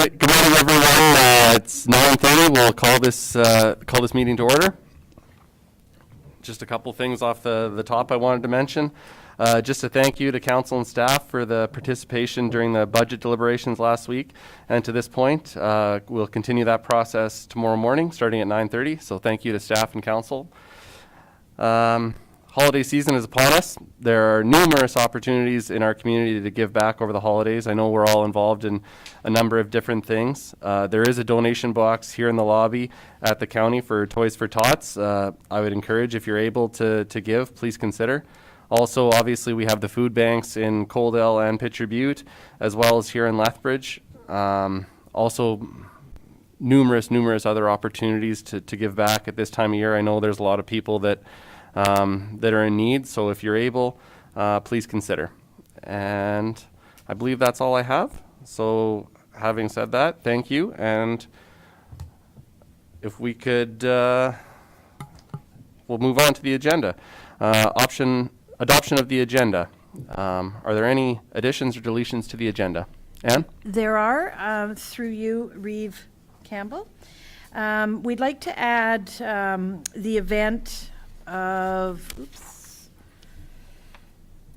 Good morning, everyone. It's 9:30. We'll call this meeting to order. Just a couple things off the top I wanted to mention. Just a thank you to council and staff for the participation during the budget deliberations last week. And to this point, we'll continue that process tomorrow morning, starting at 9:30. So thank you to staff and council. Holiday season is upon us. There are numerous opportunities in our community to give back over the holidays. I know we're all involved in a number of different things. There is a donation box here in the lobby at the county for Toys for Tots. I would encourage, if you're able to give, please consider. Also, obviously, we have the food banks in Coaldale and Pitcher Butte, as well as here in Lethbridge. Also, numerous other opportunities to give back at this time of year. I know there's a lot of people that are in need, so if you're able, please consider. And I believe that's all I have. So having said that, thank you. And if we could, we'll move on to the agenda. Adoption of the agenda. Are there any additions or deletions to the agenda? Anne? There are, through you, Reeve Campbell. We'd like to add the event of,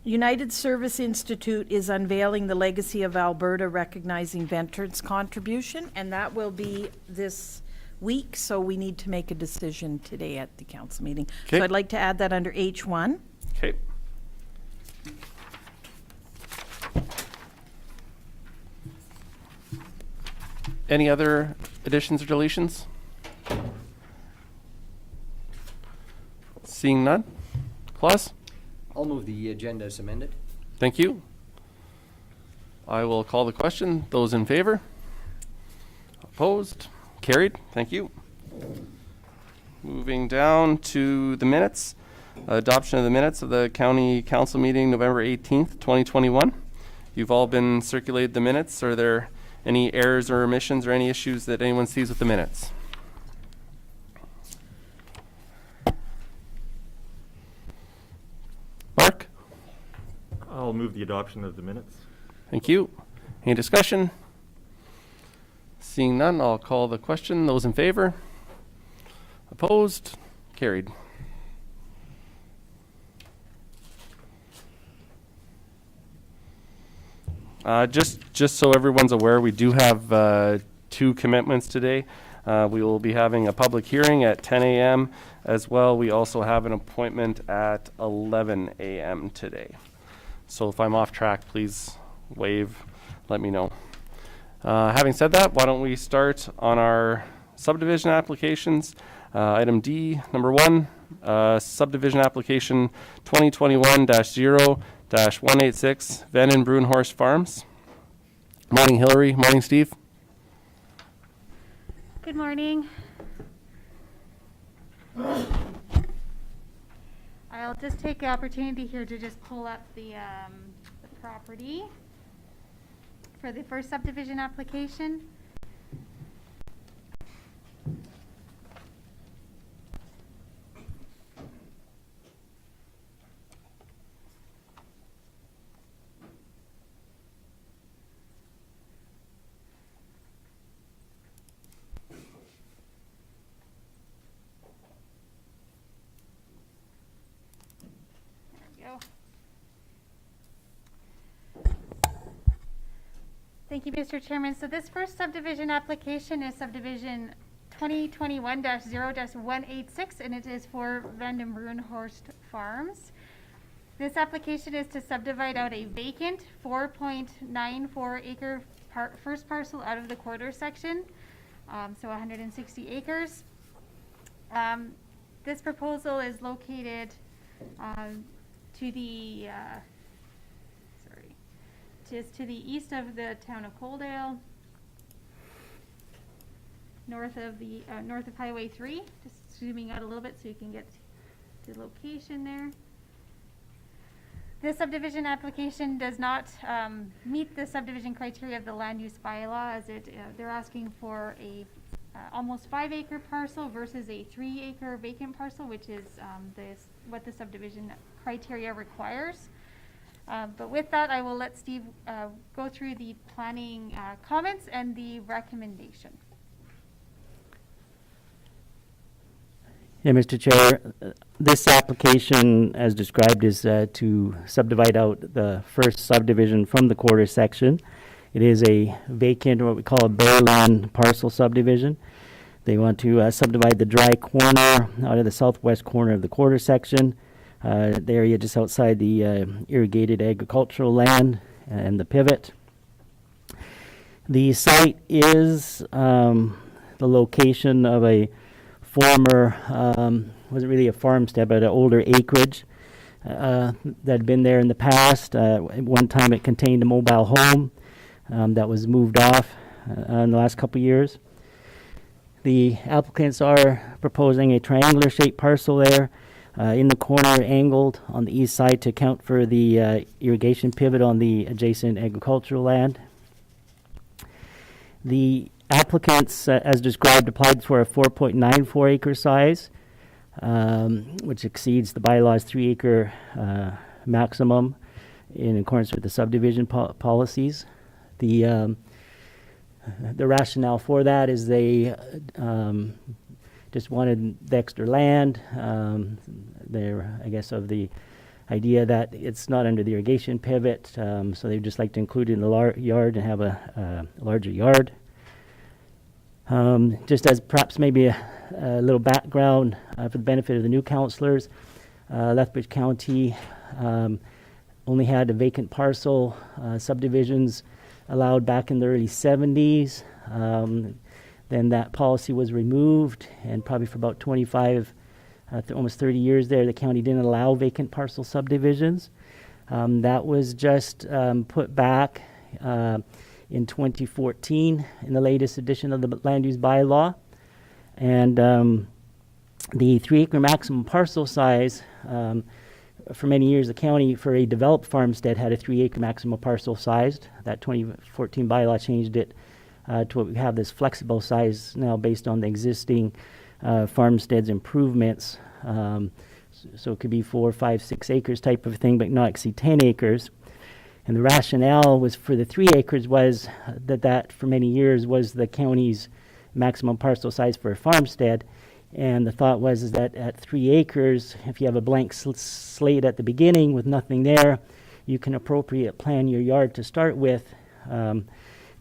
United Service Institute is unveiling the legacy of Alberta, recognizing veterans' contribution, and that will be this week, so we need to make a decision today at the council meeting. Okay. So I'd like to add that under H1. Okay. Any other additions or deletions? Seeing none. Claus? I'll move the agenda as amended. Thank you. I will call the question. Those in favor? Opposed? Carried. Thank you. Moving down to the minutes. Adoption of the minutes of the County Council meeting November 18th, 2021. You've all been circulated the minutes. Are there any errors or omissions or any issues that anyone sees with the minutes? Mark? I'll move the adoption of the minutes. Thank you. Any discussion? Seeing none, I'll call the question. Those in favor? Opposed? Carried. Just so everyone's aware, we do have two commitments today. We will be having a public hearing at 10 a.m. as well. We also have an appointment at 11 a.m. today. So if I'm off track, please wave, let me know. Having said that, why don't we start on our subdivision applications. Item D, number 1, subdivision application 2021-0-186, Vande and Bruinhorst Farms. Morning, Hillary. Morning, Steve. Good morning. I'll just take the opportunity here to just pull up the property for the first subdivision application. Thank you, Mr. Chairman. So this first subdivision application is subdivision 2021-0-186, and it is for Vande and Bruinhorst Farms. This application is to subdivide out a vacant 4.94 acre first parcel out of the quarter section, so 160 acres. This proposal is located to the just to the east of the town of Coaldale, north of Highway 3. Just zooming out a little bit so you can get the location there. This subdivision application does not meet the subdivision criteria of the land use bylaw, as they're asking for a almost 5 acre parcel versus a 3 acre vacant parcel, which is what the subdivision criteria requires. But with that, I will let Steve go through the planning comments and the recommendation. Yeah, Mr. Chair, this application, as described, is to subdivide out the first subdivision from the quarter section. It is a vacant, or what we call a bare land parcel subdivision. They want to subdivide the dry corner out of the southwest corner of the quarter section, the area just outside the irrigated agricultural land and the pivot. The site is the location of a former, wasn't really a farmstead, but an older acreage that had been there in the past. At one time it contained a mobile home that was moved off in the last couple of years. The applicants are proposing a triangular shaped parcel there in the corner, angled on the east side to account for the irrigation pivot on the adjacent agricultural land. The applicants, as described, applied for a 4.94 acre size, which exceeds the bylaw's 3 acre maximum in accordance with the subdivision policies. The rationale for that is they just wanted the extra land. They're, I guess, of the idea that it's not under the irrigation pivot, so they'd just like to include it in the yard and have a larger yard. Just as perhaps maybe a little background for the benefit of the new councillors, Lethbridge County only had a vacant parcel subdivisions allowed back in the early 70s. Then that policy was removed, and probably for about 25, almost 30 years there, the county didn't allow vacant parcel subdivisions. That was just put back in 2014 in the latest edition of the land use bylaw. And the 3 acre maximum parcel size, for many years the county, for a developed farmstead, had a 3 acre maximum parcel sized. That 2014 bylaw changed it to what we have, this flexible size now based on the existing farmsteads improvements. So it could be 4, 5, 6 acres type of thing, but not exceed 10 acres. And the rationale was for the 3 acres was that for many years was the county's maximum parcel size for a farmstead. And the thought was that at 3 acres, if you have a blank slate at the beginning with nothing there, you can appropriate plan your yard to start with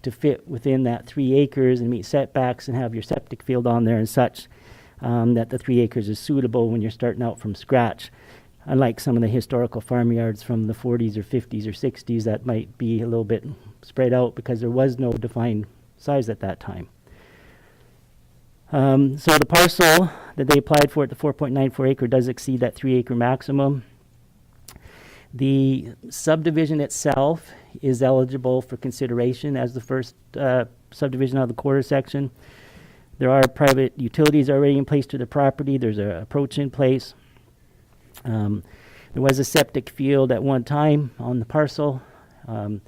to fit within that 3 acres and meet setbacks and have your septic field on there and such, that the 3 acres is suitable when you're starting out from scratch. Unlike some of the historical farmyards from the 40s or 50s or 60s that might be a little bit spread out because there was no defined size at that time. So the parcel that they applied for at the 4.94 acre does exceed that 3 acre maximum. The subdivision itself is eligible for consideration as the first subdivision out of the quarter section. There are private utilities already in place to the property. There's an approach in place. There was a septic field at one time on the parcel. Any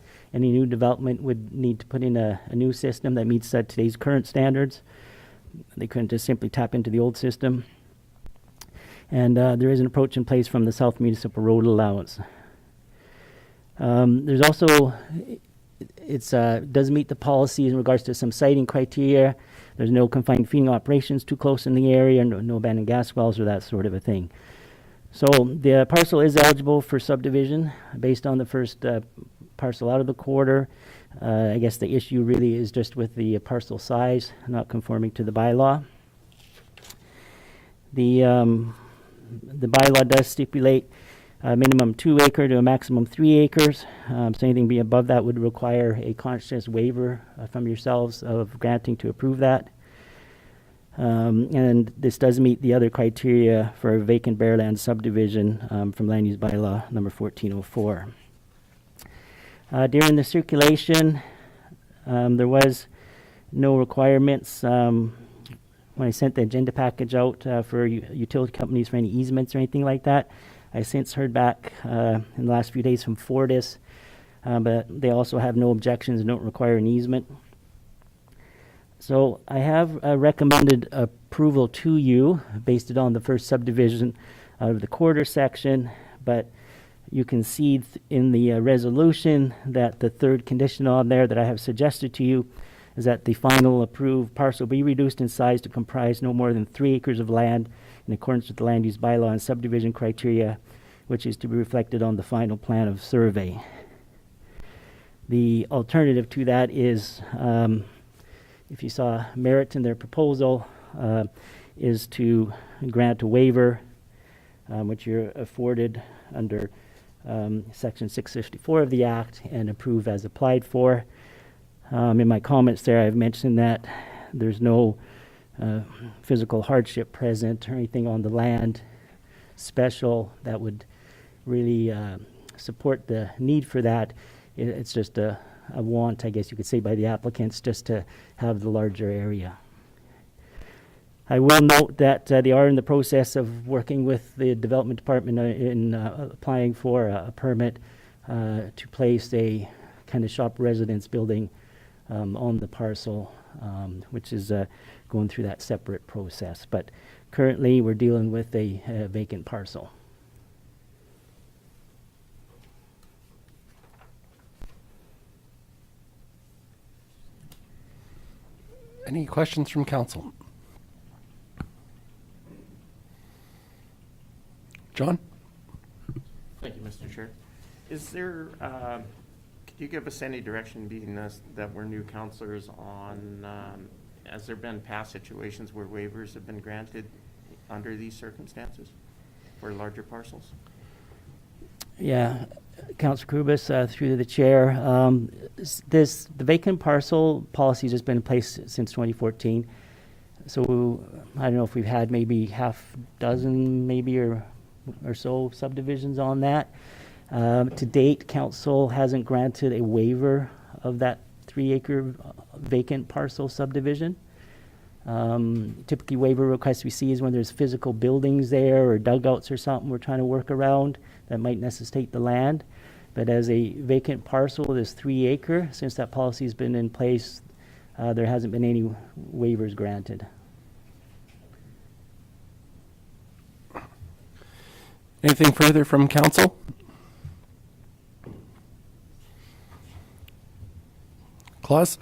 new development would need to put in a new system that meets today's current standards. They couldn't just simply tap into the old system. And there is an approach in place from the South Municipal Road Allowance. There's also, it does meet the policy in regards to some siting criteria. There's no confined feeding operations too close in the area, no abandoned gas wells or that sort of a thing. So the parcel is eligible for subdivision based on the first parcel out of the quarter. I guess the issue really is just with the parcel size not conforming to the bylaw. The bylaw does stipulate a minimum 2 acre to a maximum 3 acres. So anything be above that would require a conscious waiver from yourselves of granting to approve that. And this does meet the other criteria for a vacant bare land subdivision from land use bylaw number 1404. During the circulation, there was no requirements when I sent the agenda package out for utility companies for any easements or anything like that. I since heard back in the last few days from Fortis, but they also have no objections and don't require an easement. So I have recommended approval to you based it on the first subdivision of the quarter section, but You can see in the resolution that the third condition on there that I have suggested to you is that the final approved parcel be reduced in size to comprise no more than 3 acres of land in accordance with the land use bylaw and subdivision criteria, which is to be reflected on the final plan of survey. The alternative to that is, if you saw merit in their proposal, is to grant a waiver, which you're afforded under Section 654 of the Act, and approve as applied for. In my comments there, I've mentioned that there's no physical hardship present or anything on the land special that would really support the need for that. It's just a want, I guess you could say, by the applicants just to have the larger area. I will note that they are in the process of working with the development department in applying for a permit to place a kind of shop residence building on the parcel, which is going through that separate process. But currently, we're dealing with a vacant parcel. Any questions from council? John? Thank you, Mr. Chair. Is there, could you give us any direction, being us, that we're new councillors on, has there been past situations where waivers have been granted under these circumstances for larger parcels? Yeah, Councillor Krubis, through the chair. The vacant parcel policy has been in place since 2014. So I don't know if we've had maybe half dozen, maybe or so subdivisions on that. To date, council hasn't granted a waiver of that 3-acre vacant parcel subdivision. Typically, waiver requests we see is when there's physical buildings there or dugouts or something we're trying to work around that might necessitate the land. But as a vacant parcel that's 3 acre, since that policy has been in place, there hasn't been any waivers granted. Anything further from council? Claus?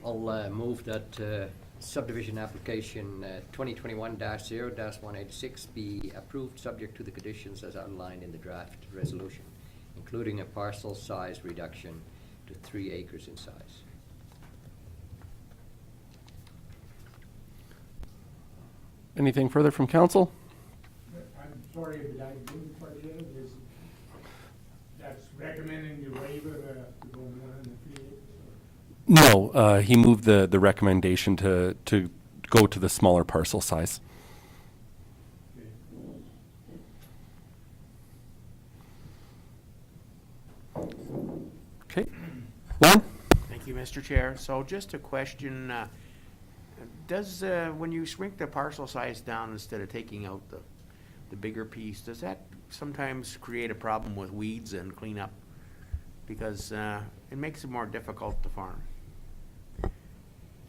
I'll move that subdivision application 2021-0-186 be approved subject to the conditions as outlined in the draft resolution, including a parcel size reduction to 3 acres in size. Anything further from council? I'm sorry, did I move part of it? That's recommending the waiver to go more than the 3 acres? No, he moved the recommendation to go to the smaller parcel size. Okay. Juan? Thank you, Mr. Chair. So just a question, does, when you shrink the parcel size down instead of taking out the bigger piece, does that sometimes create a problem with weeds and cleanup? Because it makes it more difficult to farm.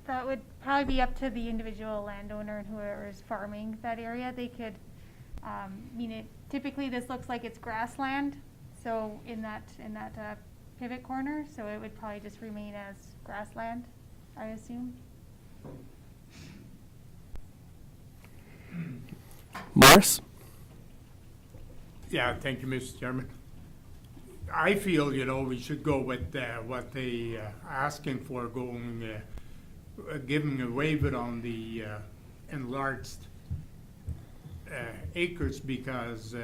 That would probably be up to the individual landowner and whoever is farming that area. They could, typically this looks like it's grassland, so in that pivot corner, so it would probably just remain as grassland, I assume. Morris? Yeah, thank you, Mr. Chairman. I feel, we should go with what they asking for, giving a waiver on the enlarged acres, because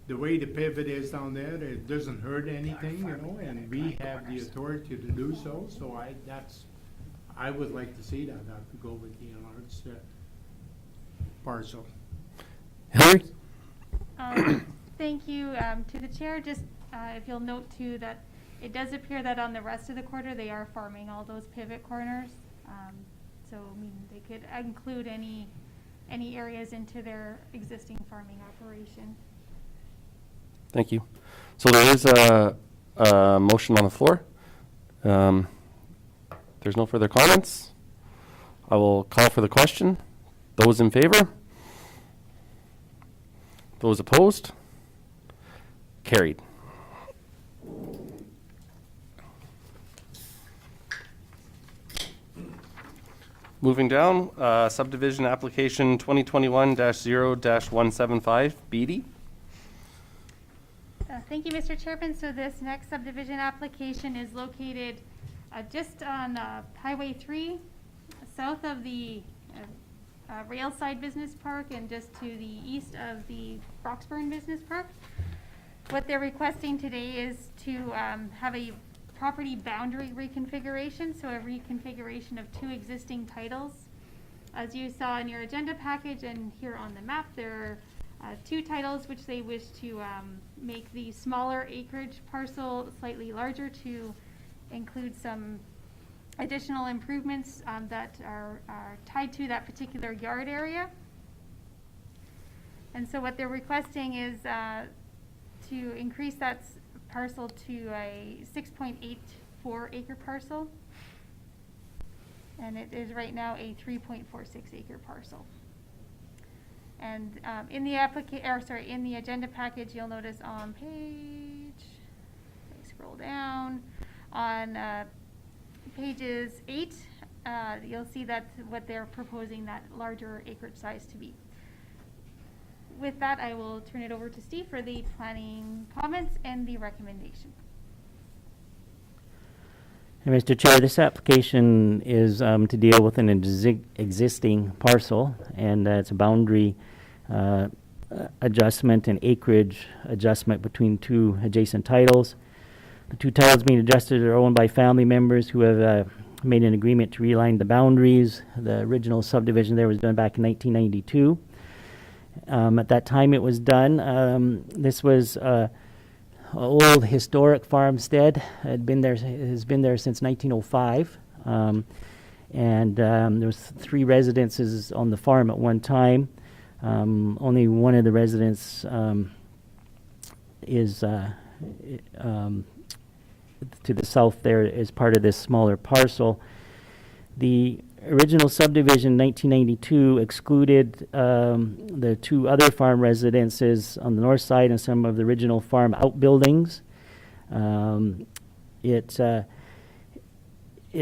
the way the pivot is down there, it doesn't hurt anything, and we have the authority to do so. So I would like to see that, to go with the enlarged parcel. Hillary? Thank you to the chair. Just if you'll note too that it does appear that on the rest of the quarter they are farming all those pivot corners. So they could include any areas into their existing farming operation. Thank you. So there is a motion on the floor. There's no further comments. I will call for the question. Those in favor? Those opposed? Carried. Moving down, subdivision application 2021-0-175, Beattie. Thank you, Mr. Chairman. So this next subdivision application is located just on Highway 3, south of the Railside Business Park and just to the east of the Broxburn Business Park. What they're requesting today is to have a property boundary reconfiguration, so a reconfiguration of two existing titles. As you saw in your agenda package and here on the map, there are two titles which they wish to make the smaller acreage parcel slightly larger to include some additional improvements that are tied to that particular yard area. And so what they're requesting is to increase that parcel to a 6.84 acre parcel. And it is right now a 3.46 acre parcel. And in the in the agenda package, you'll notice on page, if I scroll down, on pages 8, you'll see that what they're proposing that larger acreage size to be. With that, I will turn it over to Steve for the planning comments and the recommendation. Hey, Mr. Chair, this application is to deal with an existing parcel, and it's a boundary adjustment and acreage adjustment between two adjacent titles. The two titles being adjusted are owned by family members who have made an agreement to realign the boundaries. The original subdivision there was done back in 1992. At that time it was done. This was an old historic farmstead. It has been there since 1905. And there was 3 residences on the farm at one time. Only one of the residents is to the south there is part of this smaller parcel. The original subdivision in 1992 excluded the 2 other farm residences on the north side and some of the original farm outbuildings. It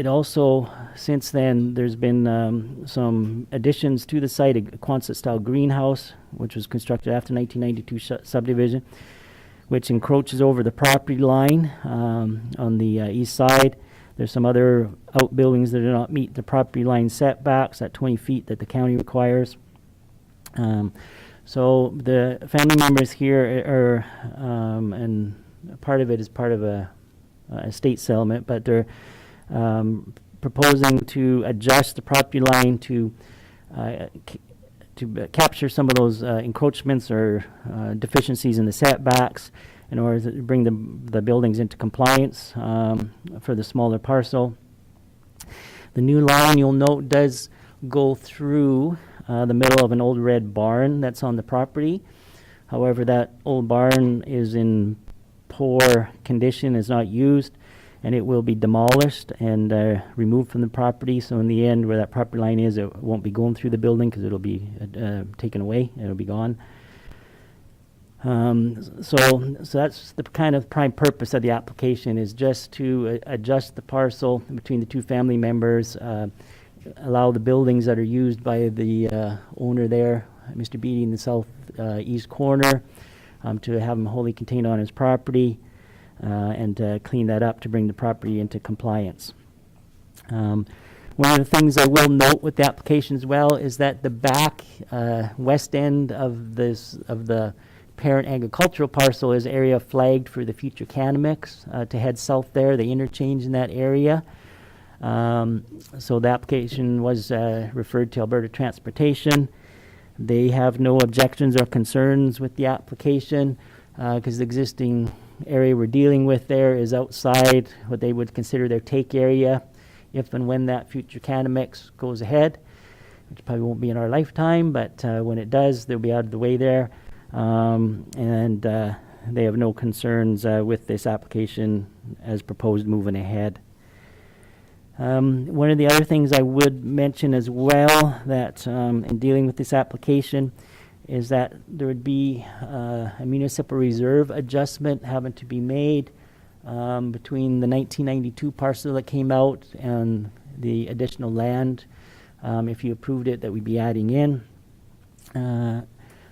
also, since then, there's been some additions to the site, a Quonset-style greenhouse, which was constructed after 1992 subdivision, which encroaches over the property line on the east side. There's some other outbuildings that do not meet the property line setbacks at 20 feet that the county requires. So the family members here are, and part of it is part of a estate settlement, but they're proposing to adjust the property line to capture some of those encroachments or deficiencies in the setbacks in order to bring the buildings into compliance for the smaller parcel. The new line, you'll note, does go through the middle of an old red barn that's on the property. However, that old barn is in poor condition, is not used, and it will be demolished and removed from the property. So in the end, where that property line is, it won't be going through the building because it'll be taken away. It'll be gone. So that's the kind of prime purpose of the application, is just to adjust the parcel between the 2 family members, allow the buildings that are used by the owner there, Mr. Beattie, in the southeast corner, to have them wholly contained on his property, and clean that up to bring the property into compliance. One of the things I will note with the application as well is that the back west end of the parent agricultural parcel is area flagged for the future Canamix to head south there, the interchange in that area. So the application was referred to Alberta Transportation. They have no objections or concerns with the application because the existing area we're dealing with there is outside what they would consider their take area if and when that future Canamix goes ahead, which probably won't be in our lifetime, but when it does, they'll be out of the way there. And they have no concerns with this application as proposed moving ahead. One of the other things I would mention as well that in dealing with this application is that there would be a municipal reserve adjustment having to be made between the 1992 parcel that came out and the additional land, if you approved it, that we'd be adding in.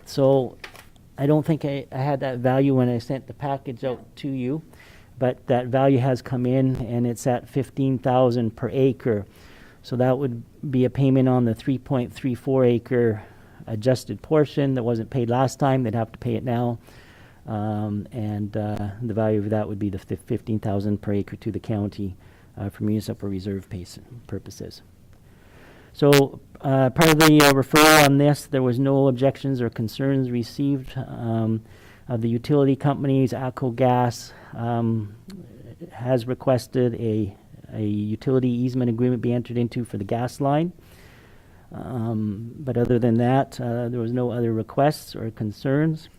So I don't think I had that value when I sent the package out to you, but that value has come in and it's at $15,000 per acre. So that would be a payment on the 3.34 acre adjusted portion that wasn't paid last time. They'd have to pay it now. The value of that would be the $15,000 per acre to the county for municipal reserve purposes. So part of the referral on this, there was no objections or concerns received of the utility companies. ACO Gas has requested a utility easement agreement be entered into for the gas line. But other than that, there was no other requests or concerns.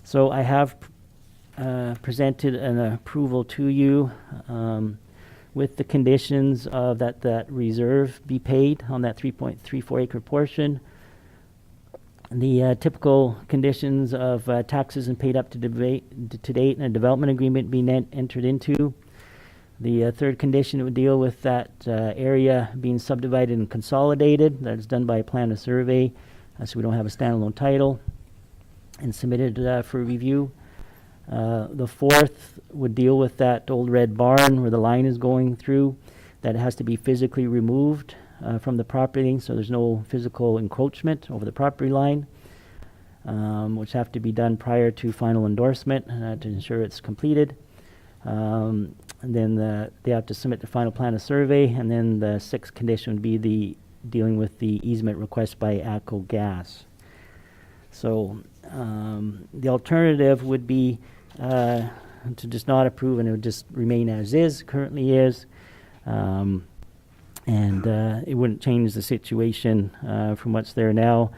So I have presented an approval to you with the conditions of that reserve be paid on that 3.34 acre portion. The typical conditions of taxes and paid up to date and a development agreement being entered into. The third condition would deal with that area being subdivided and consolidated. That's done by a plan of survey, so we don't have a standalone title, and submitted for review. The fourth would deal with that old red barn where the line is going through. That has to be physically removed from the property, so there's no physical encroachment over the property line, which have to be done prior to final endorsement to ensure it's completed. And then they have to submit the final plan of survey, and then the sixth condition would be dealing with the easement request by ACO Gas. So the alternative would be to just not approve, and it would just remain as is, currently is. And it wouldn't change the situation from what's there now.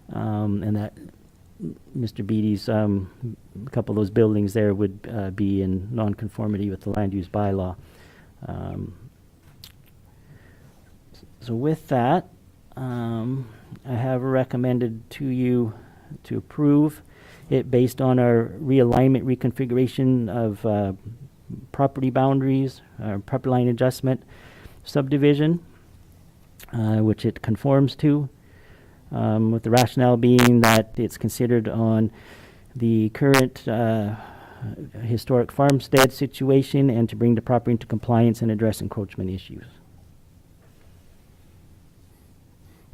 And that Mr. Beattie's, a couple of those buildings there would be in nonconformity with the land use bylaw. So with that, I have recommended to you to approve it based on our realignment, reconfiguration of property boundaries, property line adjustment, subdivision, which it conforms to, with the rationale being that it's considered on the current historic farmstead situation and to bring the property into compliance and address encroachment issues.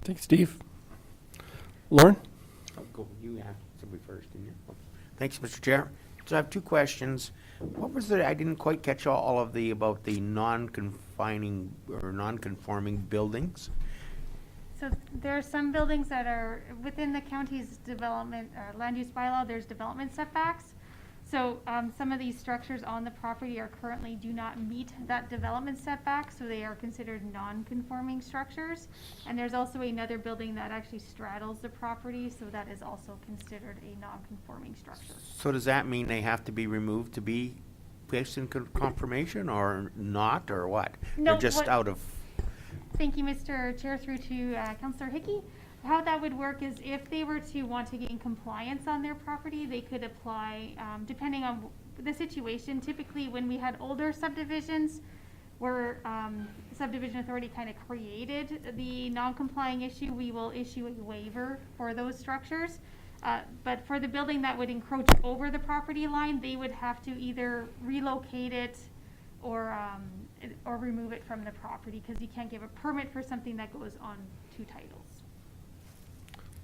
Thanks, Steve. Lauren? I'll go, you have to be first, didn't you? Thanks, Mr. Chair. So I have two questions. What was it, I didn't quite catch all of the, about the non-confining or non-conforming buildings? So there are some buildings that are within the county's development, land use bylaw, there's development setbacks. So some of these structures on the property are currently do not meet that development setback, so they are considered non-conforming structures. And there's also another building that actually straddles the property, so that is also considered a non-conforming structure. So does that mean they have to be removed to be placed in confirmation or not, or what? No, They're just out of... Thank you, Mr. Chair, through to Councillor Hickey. How that would work is if they were to want to gain compliance on their property, they could apply, depending on the situation. Typically, when we had older subdivisions where subdivision authority kind of created the non-complying issue, we will issue a waiver for those structures. But for the building that would encroach over the property line, they would have to either relocate it or remove it from the property, because you can't give a permit for something that goes on two titles.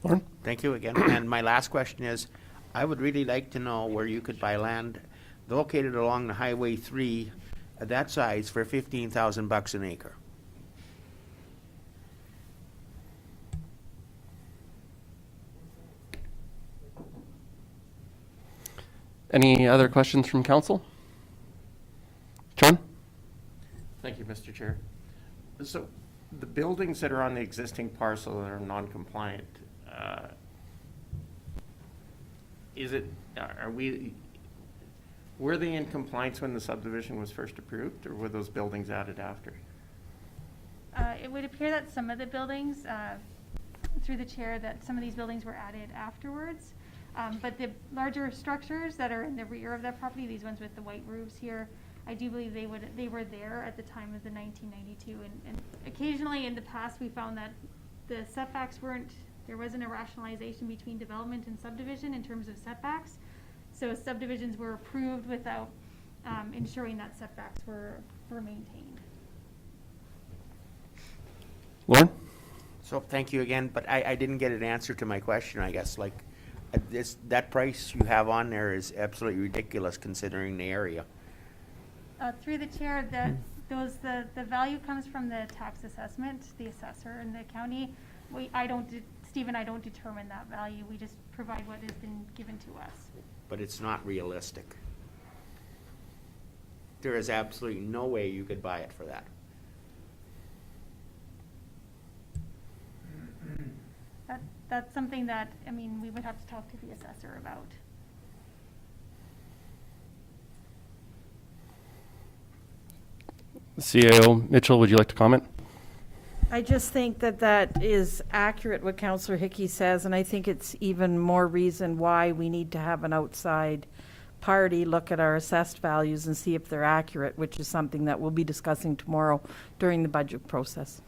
Lauren? Thank you again. And my last question is, I would really like to know where you could buy land located along the Highway 3 at that size for $15,000 an acre. Any other questions from council? John? Thank you, Mr. Chair. So the buildings that are on the existing parcel that are non-compliant, were they in compliance when the subdivision was first approved, or were those buildings added after? It would appear that some of the buildings, through the chair, that some of these buildings were added afterwards. But the larger structures that are in the rear of that property, these ones with the white roofs here, I do believe they were there at the time of the 1992. And occasionally in the past, we found that the setbacks there wasn't a rationalization between development and subdivision in terms of setbacks. So subdivisions were approved without ensuring that setbacks were maintained. Lauren? So thank you again, but I didn't get an answer to my question, I guess. Like, that price you have on there is absolutely ridiculous considering the area. Through the chair, the value comes from the tax assessment, the assessor in the county. Steve and I don't determine that value. We just provide what has been given to us. But it's not realistic. There is absolutely no way you could buy it for that. That's something that, I mean, we would have to talk to the assessor about. CAO Mitchell, would you like to comment? I just think that is accurate what Councillor Hickey says, and I think it's even more reason why we need to have an outside party look at our assessed values and see if they're accurate, which is something that we'll be discussing tomorrow during the budget process.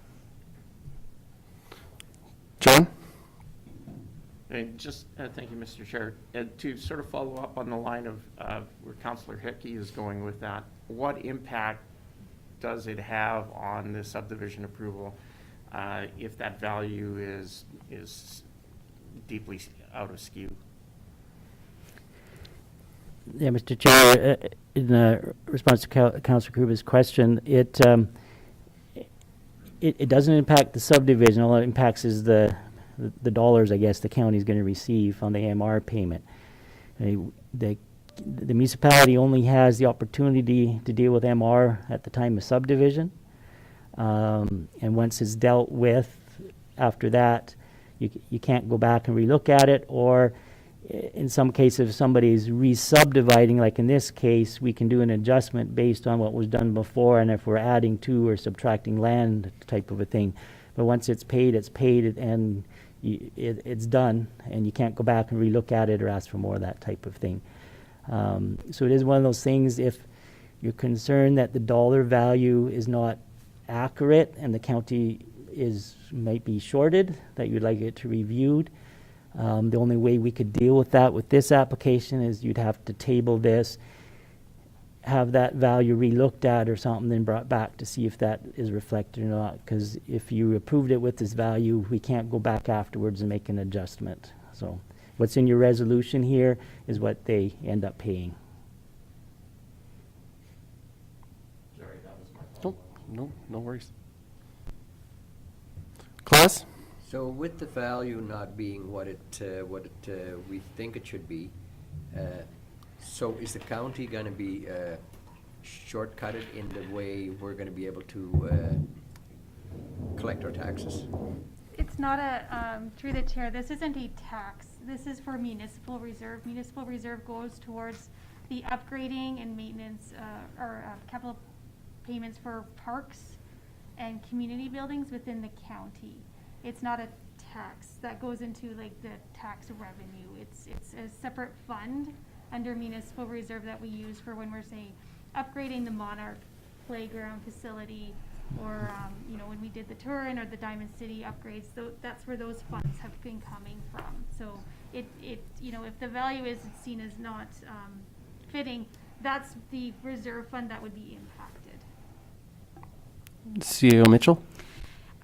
John? And just, thank you, Mr. Chair. To sort of follow up on the line of where Councillor Hickey is going with that, what impact does it have on the subdivision approval if that value is deeply out of skew? Yeah, Mr. Chair, in response to Councillor Kruba's question, it doesn't impact the subdivision. All it impacts is the dollars, I guess, the county is going to receive on the MR payment. The municipality only has the opportunity to deal with MR at the time of subdivision. And once it's dealt with, after that, you can't go back and relook at it, or in some cases, if somebody's re-subdividing, like in this case, we can do an adjustment based on what was done before, and if we're adding to or subtracting land type of a thing. But once it's paid, and it's done, and you can't go back and relook at it or ask for more of that type of thing. So it is one of those things, if you're concerned that the dollar value is not accurate and the county might be shorted, that you'd like it to be reviewed. The only way we could deal with that with this application is you'd have to table this, have that value relooked at or something, then brought back to see if that is reflected or not. Because if you approved it with this value, we can't go back afterwards and make an adjustment. So what's in your resolution here is what they end up paying. Sorry, that was my fault. No worries. Claus? So with the value not being what we think it should be, so is the county going to be shortcutted in the way we're going to be able to collect our taxes? It's not through the chair, this isn't a tax. This is for municipal reserve. Municipal reserve goes towards the upgrading and maintenance or capital payments for parks and community buildings within the county. It's not a tax that goes into like the tax revenue. It's a separate fund under municipal reserve that we use for when we're saying upgrading the Monarch playground facility, or when we did the Turin or the Diamond City upgrades. So that's where those funds have been coming from. So if the value is seen as not fitting, that's the reserve fund that would be impacted. CAO Mitchell?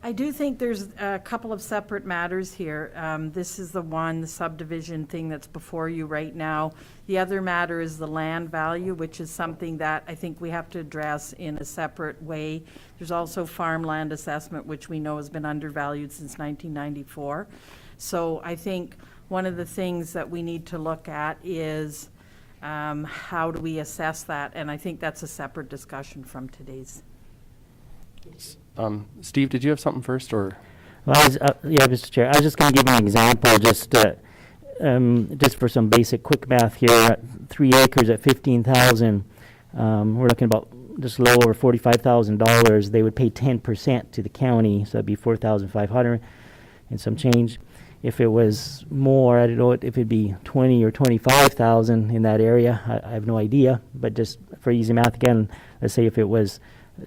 I do think there's a couple of separate matters here. This is the subdivision thing that's before you right now. The other matter is the land value, which is something that I think we have to address in a separate way. There's also farmland assessment, which we know has been undervalued since 1994. So I think one of the things that we need to look at is how do we assess that? And I think that's a separate discussion from today's. Steve, did you have something first, or? Well, yeah, Mr. Chair, I was just going to give you an example, just for some basic quick math here. 3 acres at $15,000, we're looking about just a little over $45,000. They would pay 10% to the county, so that'd be $4,500. and some change. If it was more, I don't know if it'd be 20 or 25,000 in that area. I have no idea, but just for easy math again, let's say if it was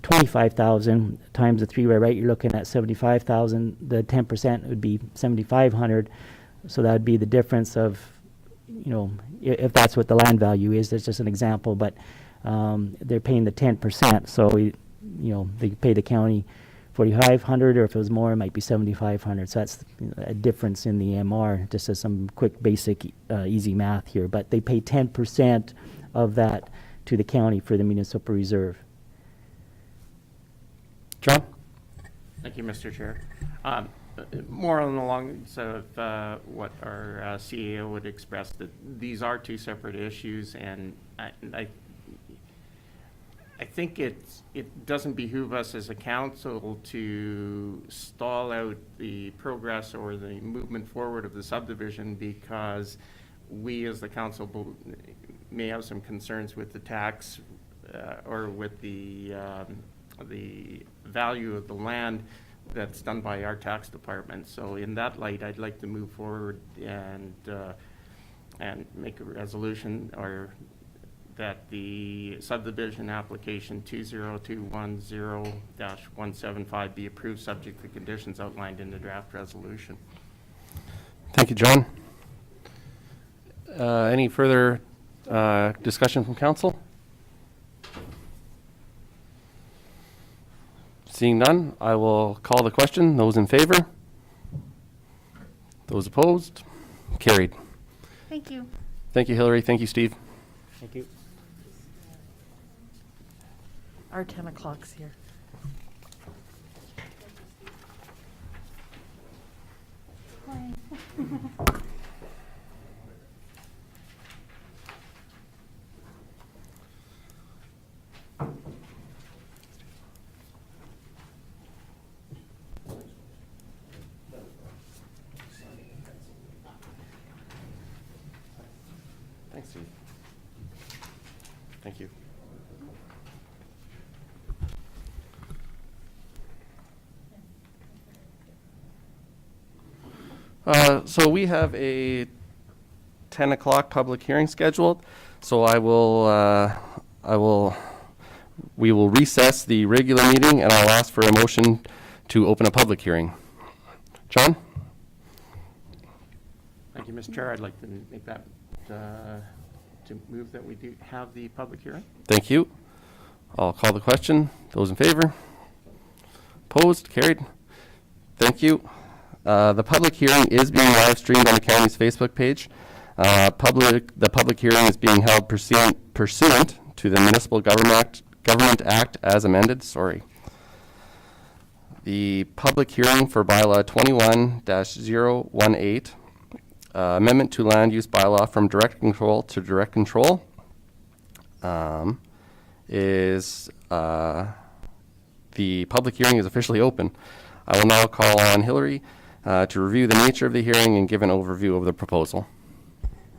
25,000 times the 3 by right, you're looking at 75,000. The 10% would be 7,500. So that would be the difference of, you know, if that's what the land value is. That's just an example, but they're paying the 10%. So they pay the county 4,500, or if it was more, it might be 7,500. So that's a difference in the MR. Just as some quick, basic, easy math here. But they pay 10% of that to the county for the municipal reserve. John? Thank you, Mr. Chair. More on the lines of what our CEO would express, that these are two separate issues, and I think it doesn't behoove us as a council to stall out the progress or the movement forward of the subdivision, because we as the council may have some concerns with the tax or with the value of the land that's done by our tax department. So in that light, I'd like to move forward and make a resolution, or that the subdivision application 20210-175 be approved subject to conditions outlined in the draft resolution. Thank you, John. Any further discussion from council? Seeing none, I will call the question. Those in favor? Those opposed? Carried. Thank you. Thank you, Hillary. Thank you, Steve. Thank you. Our 10 o'clock's here. Thanks, Steve. Thank you. So we have a 10 o'clock public hearing scheduled. So we will recess the regular meeting, and I'll ask for a motion to open a public hearing. John? Thank you, Mr. Chair. I'd like to make that, to move that we do have the public hearing. Thank you. I'll call the question. Those in favor? Opposed? Carried. Thank you. The public hearing is being live streamed on the county's Facebook page. The public hearing is being held pursuant to the Municipal Government Act as amended. The public hearing for Bylaw 21-018, amendment to land use bylaw from direct control to direct control, is the public hearing is officially open. I will now call on Hillary to review the nature of the hearing and give an overview of the proposal.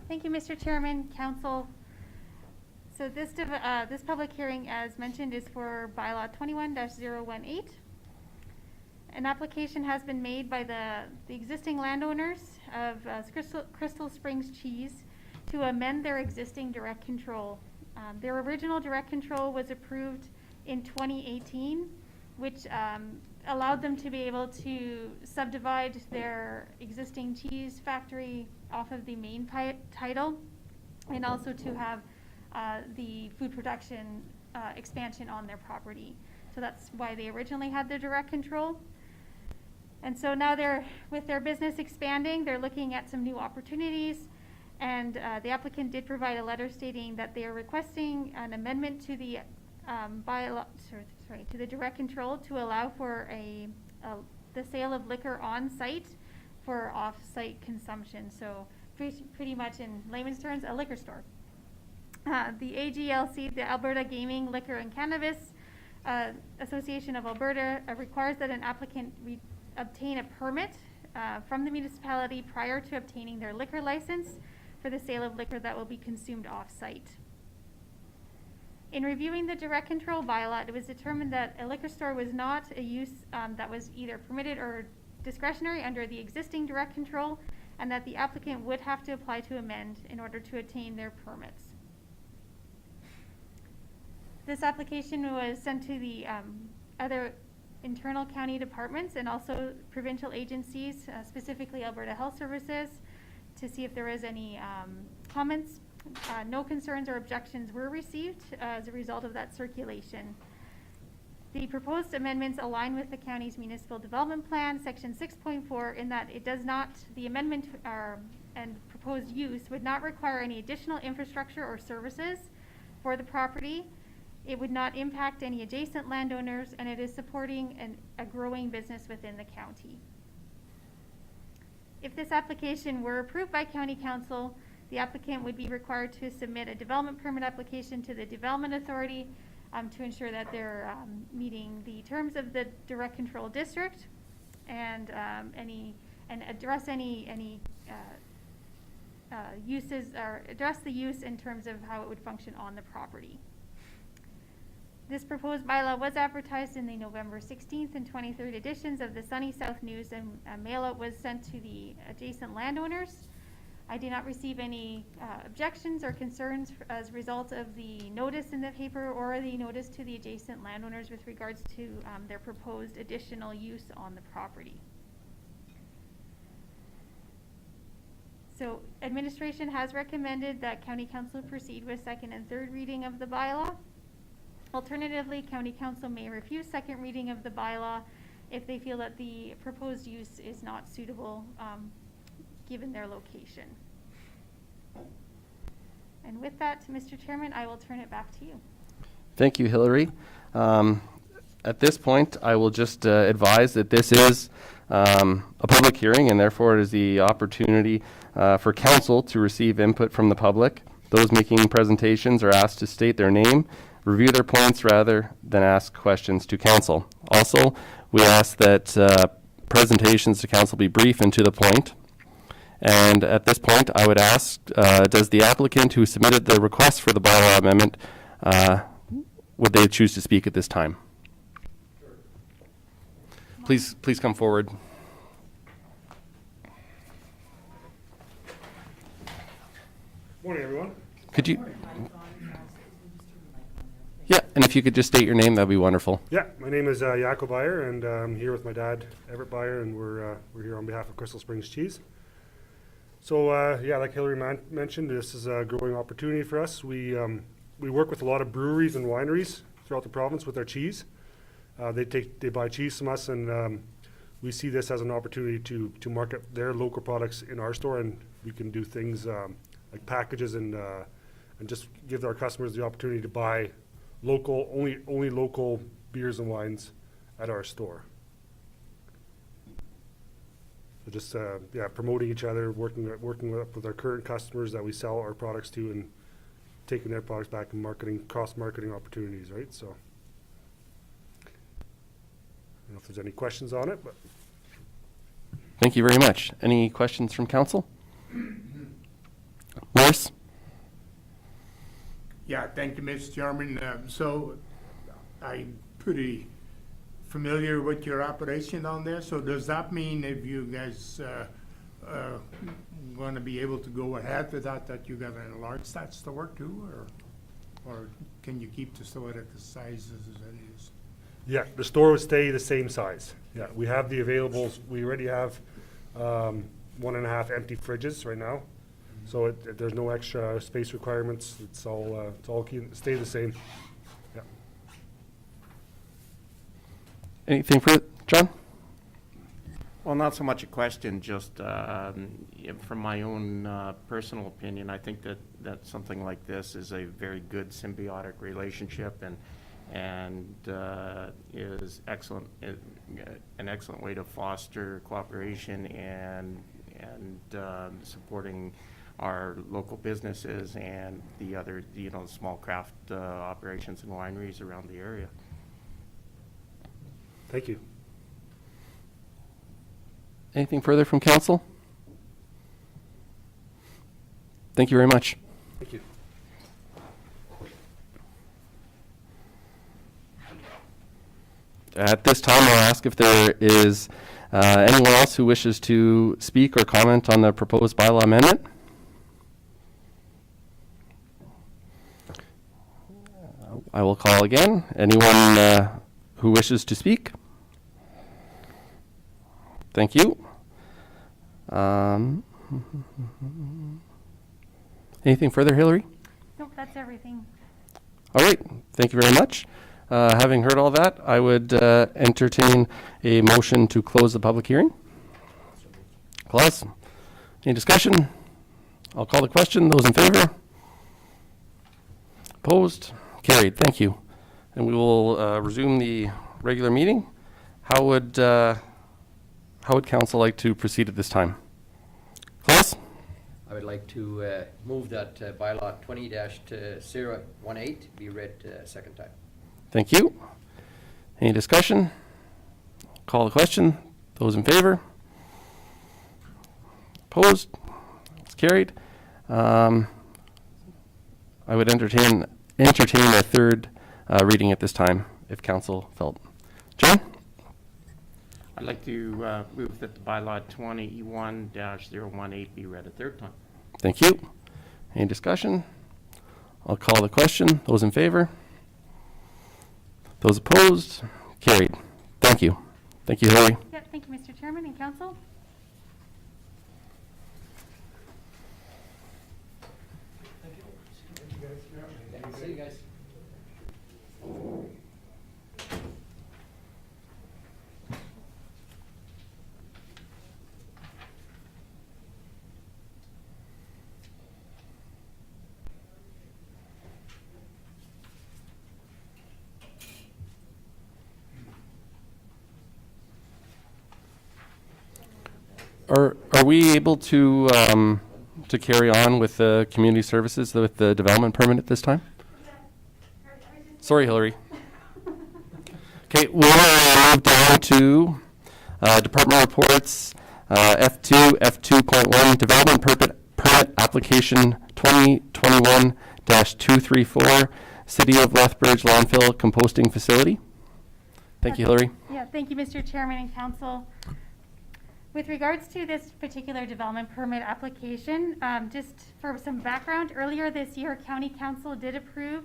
Thank you, Mr. Chairman, Council. So this public hearing, as mentioned, is for Bylaw 21-018. An application has been made by the existing landowners of Crystal Springs Cheese to amend their existing direct control. Their original direct control was approved in 2018, which allowed them to be able to subdivide their existing cheese factory off of the main title, and also to have the food production expansion on their property. So that's why they originally had the direct control. And so now with their business expanding, they're looking at some new opportunities, and the applicant did provide a letter stating that they are requesting an amendment to the bylaw, to the direct control to allow for the sale of liquor on site for off-site consumption. So pretty much in layman's terms, a liquor store. The AGLC, the Alberta Gaming, Liquor and Cannabis Association of Alberta, requires that an applicant obtain a permit from the municipality prior to obtaining their liquor license for the sale of liquor that will be consumed off-site. In reviewing the direct control bylaw, it was determined that a liquor store was not a use that was either permitted or discretionary under the existing direct control, and that the applicant would have to apply to amend in order to attain their permits. This application was sent to the other internal county departments and also provincial agencies, specifically Alberta Health Services, to see if there was any comments. No concerns or objections were received as a result of that circulation. The proposed amendments align with the county's municipal development plan, section 6.4, in that it does not, the amendment and proposed use would not require any additional infrastructure or services for the property. It would not impact any adjacent landowners, and it is supporting a growing business within the county. If this application were approved by County Council, the applicant would be required to submit a development permit application to the Development Authority to ensure that they're meeting the terms of the direct control district and address any uses, or address the use in terms of how it would function on the property. This proposed bylaw was advertised in the November 16th and 23rd editions of the Sunny South News, and a mail-out was sent to the adjacent landowners. I did not receive any objections or concerns as a result of the notice in the paper or the notice to the adjacent landowners with regards to their proposed additional use on the property. So administration has recommended that County Council proceed with second and third reading of the bylaw. Alternatively, County Council may refuse second reading of the bylaw if they feel that the proposed use is not suitable given their location. And with that, Mr. Chairman, I will turn it back to you. Thank you, Hillary. At this point, I will just advise that this is a public hearing, and therefore it is the opportunity for council to receive input from the public. Those making presentations are asked to state their name, review their points rather than ask questions to council. Also, we ask that presentations to council be brief and to the point. And at this point, I would ask, does the applicant who submitted the request for the bylaw amendment, would they choose to speak at this time? Please come forward. Morning, everyone. Could you? Yeah, and if you could just state your name, that'd be wonderful. Yeah, my name is Jacob Beyer, and I'm here with my dad, Everett Beyer, and we're here on behalf of Crystal Springs Cheese. So yeah, like Hillary mentioned, this is a growing opportunity for us. We work with a lot of breweries and wineries throughout the province with our cheese. They buy cheese from us, and we see this as an opportunity to market their local products in our store, and we can do things like packages and just give our customers the opportunity to buy local, only local beers and wines at our store. So just yeah, promoting each other, working with our current customers that we sell our products to, and taking their products back and cross-marketing opportunities, right? So I don't know if there's any questions on it, but. Thank you very much. Any questions from council? Morris? Yeah, thank you, Mr. Chairman. So I'm pretty familiar with your operation down there. So does that mean if you guys going to be able to go ahead with that you got to enlarge that store too, or can you keep the store at the size as it is? Yeah, the store would stay the same size. Yeah, we have the availables. We already have 1.5 empty fridges right now. So there's no extra space requirements. It's all stay the same. Yeah. Anything for John? Well, not so much a question, just from my own personal opinion, I think that something like this is a very good symbiotic relationship, and is excellent, an excellent way to foster cooperation and supporting our local businesses and the other, small craft operations and wineries around the area. Thank you. Anything further from council? Thank you very much. Thank you. At this time, I'll ask if there is Anyone else who wishes to speak or comment on the proposed bylaw amendment? I will call again. Anyone who wishes to speak? Thank you. Anything further, Hillary? Nope, that's everything. All right. Thank you very much. Having heard all that, I would entertain a motion to close the public hearing. Claus, any discussion? I'll call the question. Those in favor? Opposed? Carried. Thank you. And we will resume the regular meeting. How would council like to proceed at this time? Claus? I would like to move that bylaw 20-018 be read second time. Thank you. Any discussion? Call the question. Those in favor? Opposed? It's carried. I would entertain a third reading at this time, if council felt. John? I'd like to move that the bylaw 21-018 be read a third time. Thank you. Any discussion? I'll call the question. Those in favor? Those opposed? Carried. Thank you. Thank you, Hillary. Yep, thank you, Mr. Chairman and council. See you guys. Are we able to carry on with the community services, with the development permit at this time? Sorry, Hillary. Okay, we'll move down to department reports, F2, F2.1, development permit application 2021-234, City of Lethbridge Landfill Composting Facility. Thank you, Hillary. Yeah, thank you, Mr. Chairman and council. With regards to this particular development permit application, just for some background, earlier this year, County Council did approve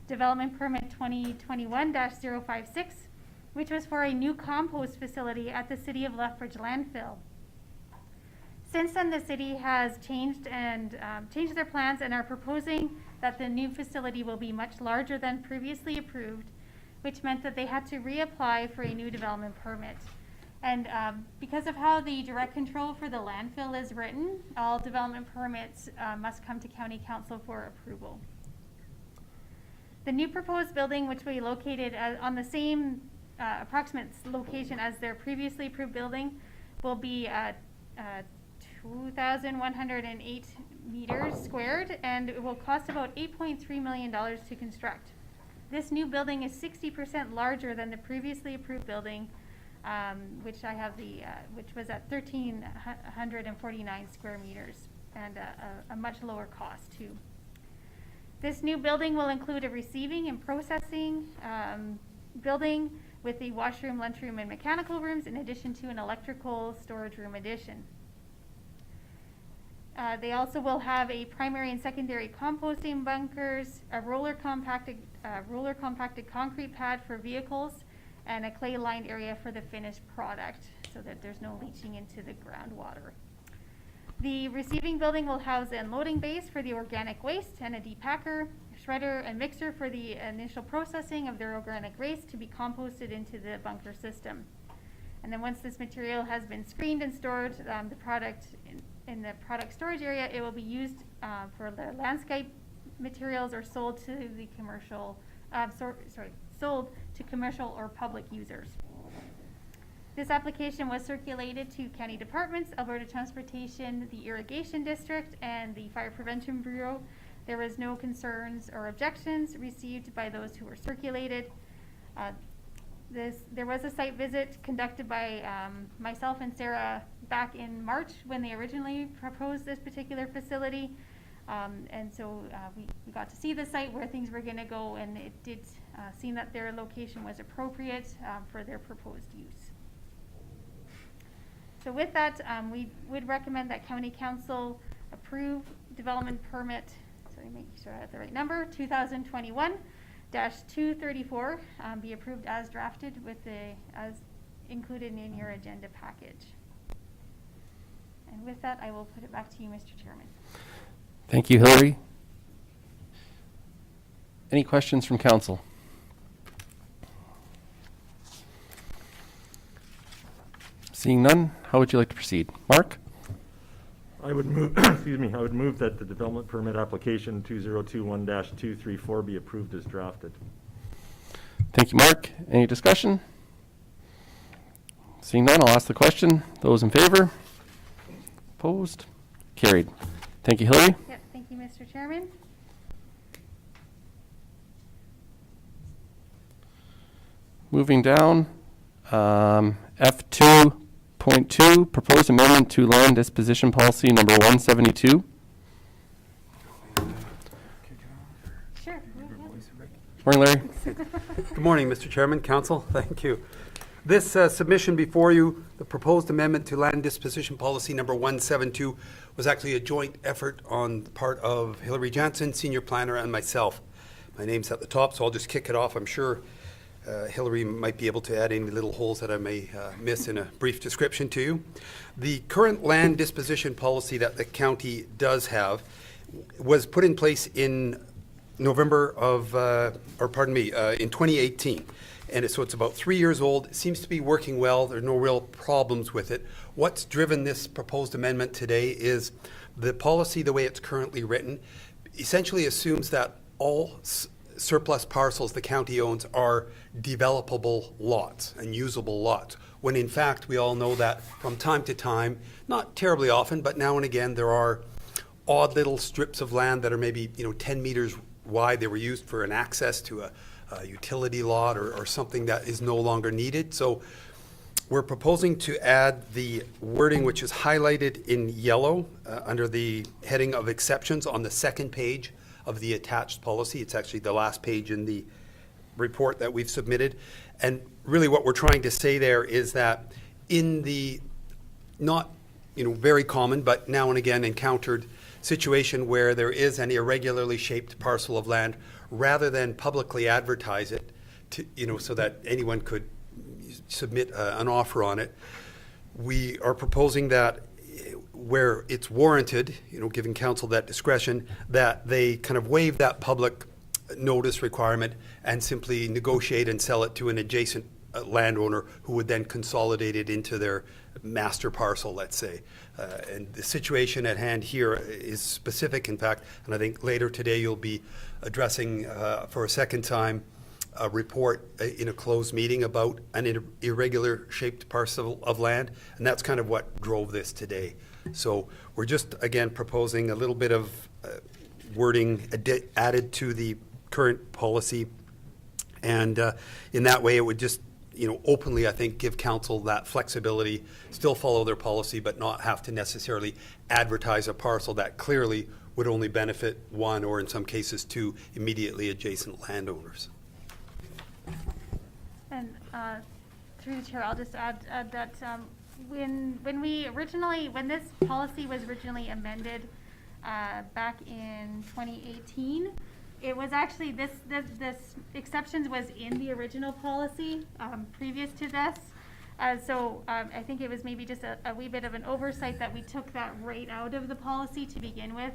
development permit 2021-056, which was for a new compost facility at the City of Lethbridge landfill. Since then, the city has changed their plans and are proposing that the new facility will be much larger than previously approved, which meant that they had to reapply for a new development permit. And because of how the direct control for the landfill is written, all development permits must come to County Council for approval. The new proposed building, which will be located on the same approximate location as their previously approved building, will be 2,108 meters squared, and it will cost about $8.3 million to construct. This new building is 60% larger than the previously approved building, which was at 1,349 square meters, and a much lower cost too. This new building will include a receiving and processing building with the washroom, lunchroom, and mechanical rooms, in addition to an electrical storage room addition. They also will have a primary and secondary composting bunkers, a roller compacted concrete pad for vehicles, and a clay-lined area for the finished product, so that there's no leaching into the groundwater. The receiving building will house an unloading base for the organic waste and a depacker, shredder, and mixer for the initial processing of their organic waste to be composted into the bunker system. And then once this material has been screened and stored, the product in the product storage area, it will be used for the landscape materials or sold to the commercial, sold to commercial or public users. This application was circulated to county departments, Alberta Transportation, the Irrigation District, and the Fire Prevention Bureau. There was no concerns or objections received by those who were circulated. There was a site visit conducted by myself and Sarah back in March when they originally proposed this particular facility. And so we got to see the site where things were going to go, and it did seem that their location was appropriate for their proposed use. So with that, we would recommend that county council approve development permit, sorry, make sure I have the right number, 2021-234, be approved as drafted with as included in your agenda package. And with that, I will put it back to you, Mr. Chairman. Thank you, Hillary. Any questions from council? Seeing none, how would you like to proceed? Mark? I would move, excuse me, I would move that the development permit application 2021-234 be approved as drafted. Thank you, Mark. Any discussion? Seeing none, I'll ask the question. Those in favor? Opposed? Carried. Thank you, Hillary. Yep, thank you, Mr. Chairman. Moving down, F2.2, proposed amendment to land disposition policy number 172. Sure. Morning, Larry. Good morning, Mr. Chairman, Council. Thank you. This submission before you, the proposed amendment to land disposition policy number 172, was actually a joint effort on the part of Hillary Jansen, senior planner, and myself. My name's at the top, so I'll just kick it off. I'm sure Hillary might be able to add any little holes that I may miss in a brief description to you. The current land disposition policy that the county does have was put in place in November of, in 2018. And so it's about 3 years old. It seems to be working well. There are no real problems with it. What's driven this proposed amendment today is the policy, the way it's currently written, essentially assumes that all surplus parcels the county owns are developable lots and usable lots, when in fact we all know that from time to time, not terribly often, but now and again, there are odd little strips of land that are maybe 10 meters wide. They were used for an access to a utility lot or something that is no longer needed. So we're proposing to add the wording which is highlighted in yellow under the heading of exceptions on the second page of the attached policy. It's actually the last page in the report that we've submitted. And really what we're trying to say there is that in the not very common but now and again encountered situation where there is an irregularly shaped parcel of land, rather than publicly advertise it to, so that anyone could submit an offer on it, we are proposing that where it's warranted, giving council that discretion, that they kind of waive that public notice requirement and simply negotiate and sell it to an adjacent landowner who would then consolidate it into their master parcel, let's say. And the situation at hand here is specific, in fact, and I think later today you'll be addressing for a second time a report in a closed meeting about an irregular shaped parcel of land, and that's kind of what drove this today. So we're just, again, proposing a little bit of wording added to the current policy, and in that way it would just openly, I think, give council that flexibility, still follow their policy, but not have to necessarily advertise a parcel that clearly would only benefit one, or in some cases two, immediately adjacent landowners. And through the chair, I'll just add that when this policy was originally amended back in 2018, it was actually this exceptions was in the original policy previous to this. So I think it was maybe just a wee bit of an oversight that we took that right out of the policy to begin with,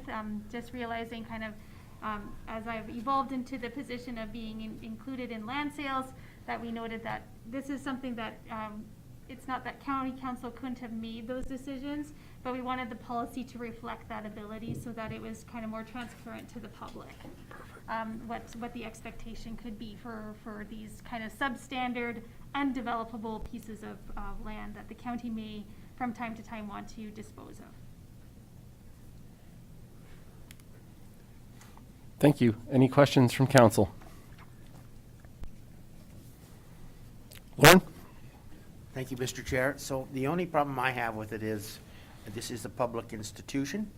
just realizing kind of as I've evolved into the position of being included in land sales, that we noted that this is something that it's not that county council couldn't have made those decisions, but we wanted the policy to reflect that ability so that it was kind of more transparent to the public. What the expectation could be for these kind of substandard, undevelopable pieces of land that the county may from time to time want to dispose of. Thank you. Any questions from council? Lauren? Thank you, Mr. Chair. So the only problem I have with it is this is a public institution,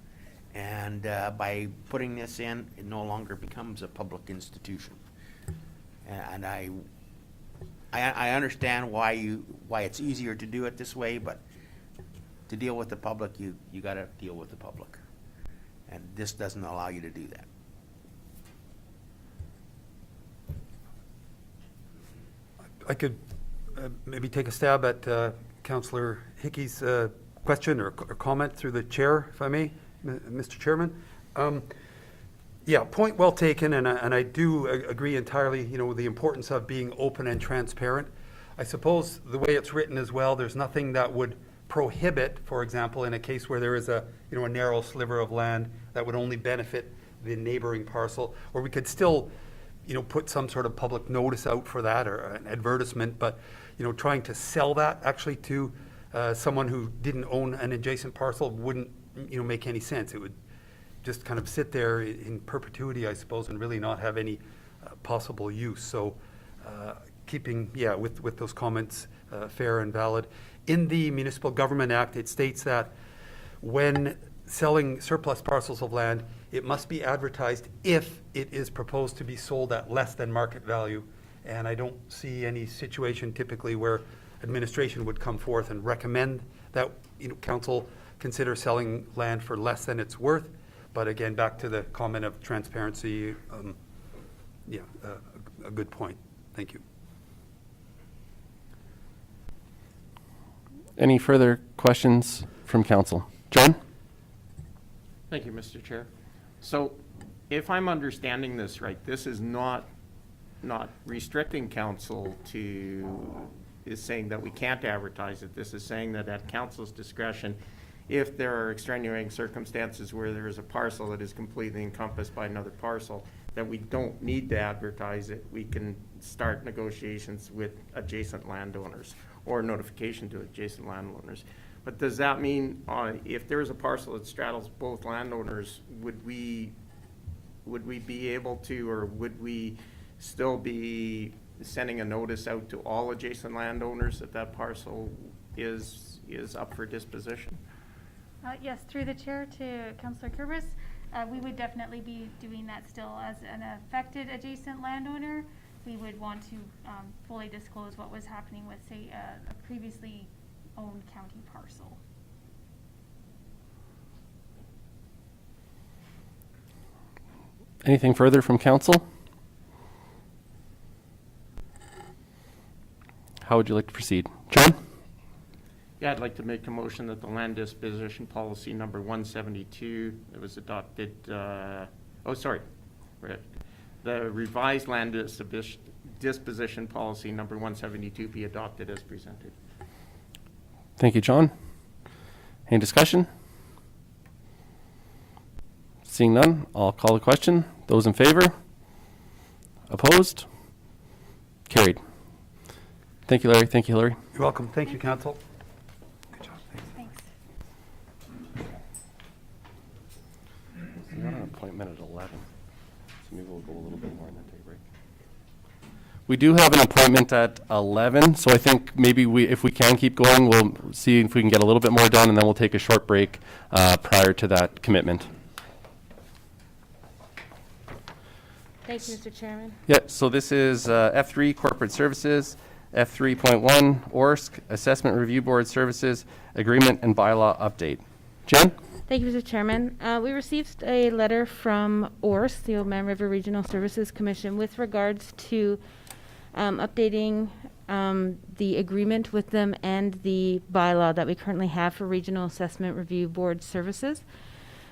and by putting this in, it no longer becomes a public institution. And I understand why it's easier to do it this way, but to deal with the public, you gotta deal with the public. And this doesn't allow you to do that. I could maybe take a stab at Councillor Hickey's question or comment through the chair, if I may, Mr. Chairman. Yeah, point well taken, and I do agree entirely, with the importance of being open and transparent. I suppose the way it's written as well, there's nothing that would prohibit, for example, in a case where there is a narrow sliver of land that would only benefit the neighboring parcel, or we could still, put some sort of public notice out for that or an advertisement, but, trying to sell that actually to someone who didn't own an adjacent parcel wouldn't, make any sense. It would just kind of sit there in perpetuity, I suppose, and really not have any possible use. So keeping, with those comments fair and valid. In the Municipal Government Act, it states that when selling surplus parcels of land, it must be advertised if it is proposed to be sold at less than market value. And I don't see any situation typically where administration would come forth and recommend that council consider selling land for less than it's worth. But again, back to the comment of transparency, a good point. Thank you. Any further questions from council? John? Thank you, Mr. Chair. So if I'm understanding this right, this is not restricting council is saying that we can't advertise it. This is saying that at council's discretion, if there are extenuating circumstances where there is a parcel that is completely encompassed by another parcel, that we don't need to advertise it, we can start negotiations with adjacent landowners or notification to adjacent landowners. But does that mean if there is a parcel that straddles both landowners, would we be able to, or would we still be sending a notice out to all adjacent landowners that that parcel is up for disposition? Yes, through the chair to Councillor Kurbis, we would definitely be doing that still as an affected adjacent landowner. We would want to fully disclose what was happening with, say, a previously owned county parcel. Anything further from council? How would you like to proceed? John? Yeah, I'd like to make a motion that the land disposition policy number 172 that was adopted, the revised land disposition policy number 172 be adopted as presented. Thank you, John. Any discussion? Seeing none, I'll call the question. Those in favor? Opposed? Carried. Thank you, Larry. Thank you, Hillary. You're welcome. Thank you, council. Good job. Thanks. We got an appointment at 11, so maybe we'll go a little bit more and then take a break. We do have an appointment at 11, so I think maybe if we can keep going, we'll see if we can get a little bit more done, and then we'll take a short break prior to that commitment. Thank you, Mr. Chairman. Yeah, so this is F3 Corporate Services, F3.1 ORRSC Assessment Review Board Services Agreement and Bylaw Update. Jen? Thank you, Mr. Chairman. We received a letter from ORRSC, the Oldman River Regional Services Commission, with regards to updating the agreement with them and the bylaw that we currently have for Regional Assessment Review Board Services.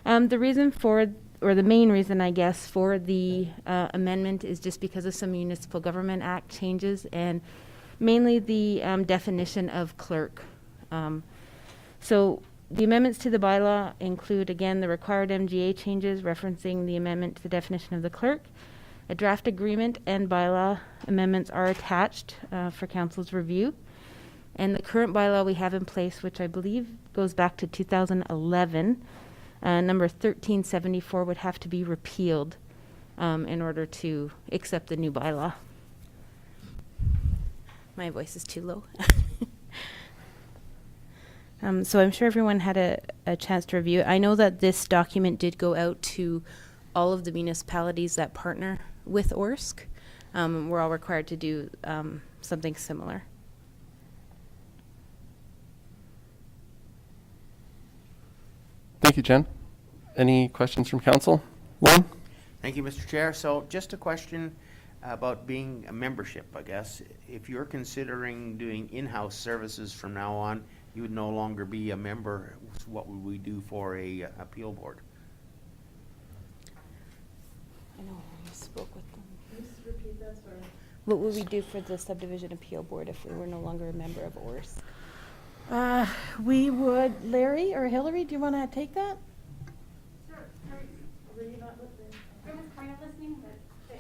The reason for, or the main reason, I guess, for the amendment is just because of some Municipal Government Act changes and mainly the definition of clerk. So the amendments to the bylaw include, again, the required MGA changes referencing the amendment to the definition of the clerk. A draft agreement and bylaw amendments are attached for council's review. And the current bylaw we have in place, which I believe goes back to 2011, number 1374 would have to be repealed in order to accept the new bylaw. My voice is too low. So I'm sure everyone had a chance to review it. I know that this document did go out to all of the municipalities that partner with ORRSC. We're all required to do something similar. Thank you, Jen. Any questions from council? Lon? Thank you, Mr. Chair. So just a question about being a membership, I guess. If you're considering doing in-house services from now on, you would no longer be a member. What would we do for a appeal board? I know, we spoke with them. Can you just repeat that, sorry? What would we do for the subdivision appeal board if we were no longer a member of ORRSC? We would, Larry or Hillary, do you want to take that?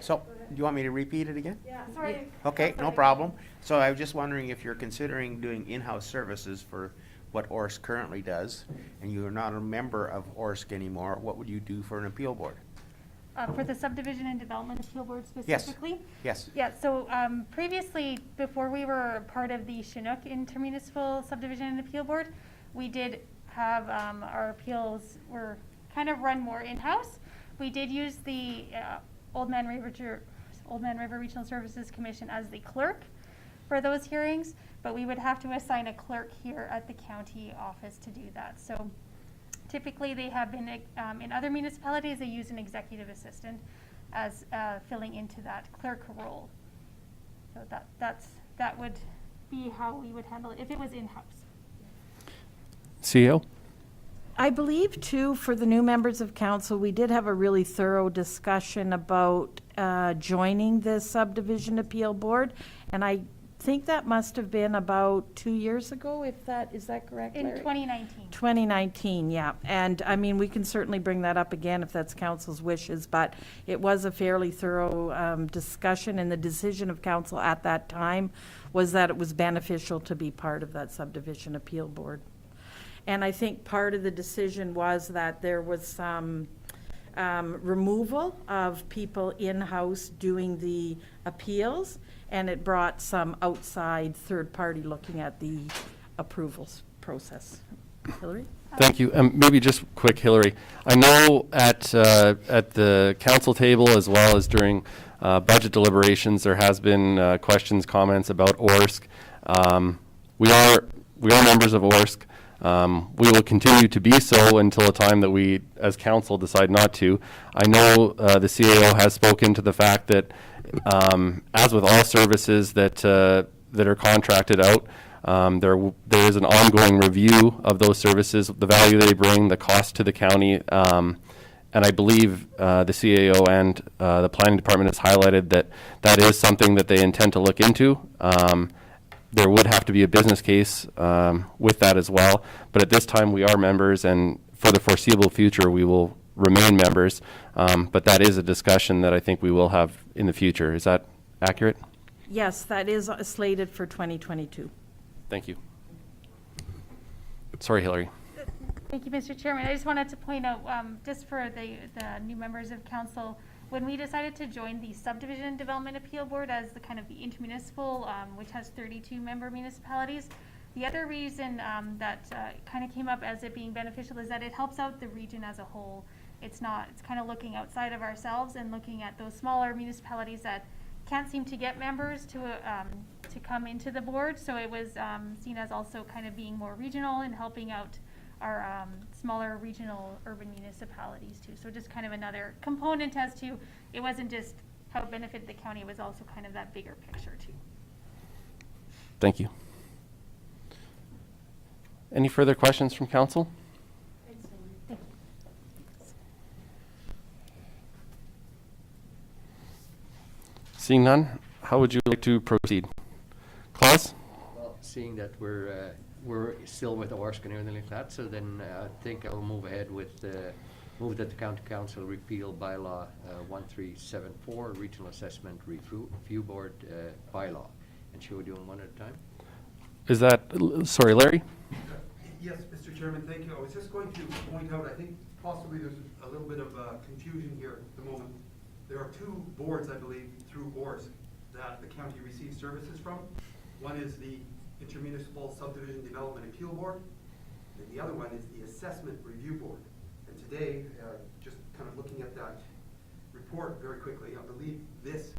So, do you want me to repeat it again? Yeah, sorry. Okay, no problem. So I was just wondering if you're considering doing in-house services for what ORRSC currently does, and you're not a member of ORRSC anymore, what would you do for an appeal board? For the Subdivision and Development Appeal Board Yes. specifically? Yes. Yeah, so previously, before we were part of the Chinook Intermunicipal Subdivision and Appeal Board, we did have our appeals were kind of run more in-house. We did use the Old Man River Regional Services Commission as the clerk for those hearings, but we would have to assign a clerk here at the county office to do that. So typically they have been, in other municipalities, they use an executive assistant as filling into that clerk role. So that would be how we would handle it if it was in-house. CEO? I believe, too, for the new members of council, we did have a really thorough discussion about joining the subdivision appeal board, and I think that must have been about 2 years ago, if that, is that correct, In Larry? 2019. 2019, yeah. And, I mean, we can certainly bring that up again if that's council's wishes, but it was a fairly thorough discussion, and the decision of council at that time was that it was beneficial to be part of that subdivision appeal board. And I think part of the decision was that there was some removal of people in-house doing the appeals, and it brought some outside third party looking at the approvals process. Hillary? Thank you. Maybe just quick, Hillary. I know at the council table as well as during budget deliberations, there has been questions, comments about ORRSC. We are members of ORRSC. We will continue to be so until a time that we, as council, decide not to. I know the CAO has spoken to the fact that, as with all services that are contracted out, there is an ongoing review of those services, the value they bring, the cost to the county, and I believe the CAO and the planning department has highlighted that is something that they intend to look into. There would have to be a business case with that as well. But at this time, we are members, and for the foreseeable future, we will remain members. But that is a discussion that I think we will have in the future. Is that accurate? Yes, that is slated for 2022. Thank you. Sorry, Hillary. Thank you, Mr. Chairman. I just wanted to point out, just for the new members of council, when we decided to join the Subdivision Development Appeal Board as the kind of the intermunicipal, which has 32 member municipalities, the other reason that kind of came up as it being beneficial is that it helps out the region as a whole. It's kind of looking outside of ourselves and looking at those smaller municipalities that can't seem to get members to come into the board. So it was seen as also kind of being more regional and helping out our smaller regional urban municipalities too. So just kind of another component as to, it wasn't just how it benefited the county, it was also kind of that bigger picture too. Thank you. Any further questions from council? Seeing none, how would you like to proceed? Klaus? Well, seeing that we're still with ORRSC and everything like that, so then I think I'll move ahead with move that the county council repeal bylaw 1374, regional assessment review board bylaw. And should we do them one at a time? Is that, sorry, Larry? Yes, Mr. Chairman, thank you. I was just going to point out, I think possibly there's a little bit of confusion here at the moment. There are two boards, I believe, through ORRSC that the county receives services from. One is the Intermunicipal Subdivision Development Appeal Board, and the other one is the Assessment Review Board. And today, just kind of looking at that report very quickly, I believe this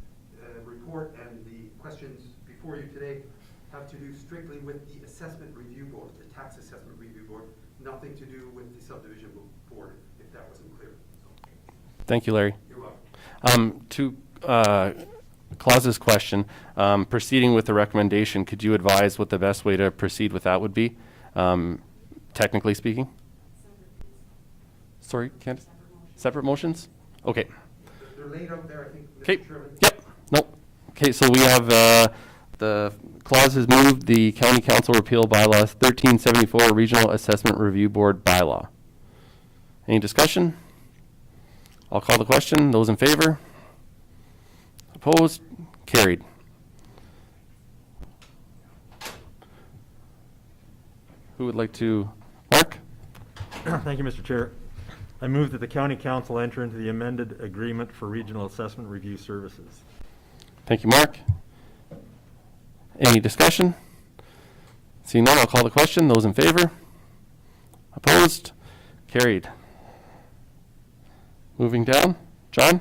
report and the questions before you today have to do strictly with the Assessment Review Board, the Tax Assessment Review Board, nothing to do with the subdivision board, if that wasn't clear. So, Thank you, Larry. you're welcome. To Claus's question, proceeding with the recommendation, could you advise what the best way to proceed with that would be, technically speaking? Sorry, Candace? Separate motions? Okay. They're laid out there, I think, Okay. Mr. Chairman. Yep. Nope. Okay, so we have the clause has moved the County Council repeal bylaw 1374 Regional Assessment Review Board bylaw. Any discussion? I'll call the question. Those in favor? Opposed? Carried. Who would like to? Mark? Thank you, Mr. Chair. I move that the county council enter into the amended agreement for regional assessment review services. Thank you, Mark. Any discussion? Seeing none, I'll call the question. Those in favor? Opposed? Carried. Moving down. John?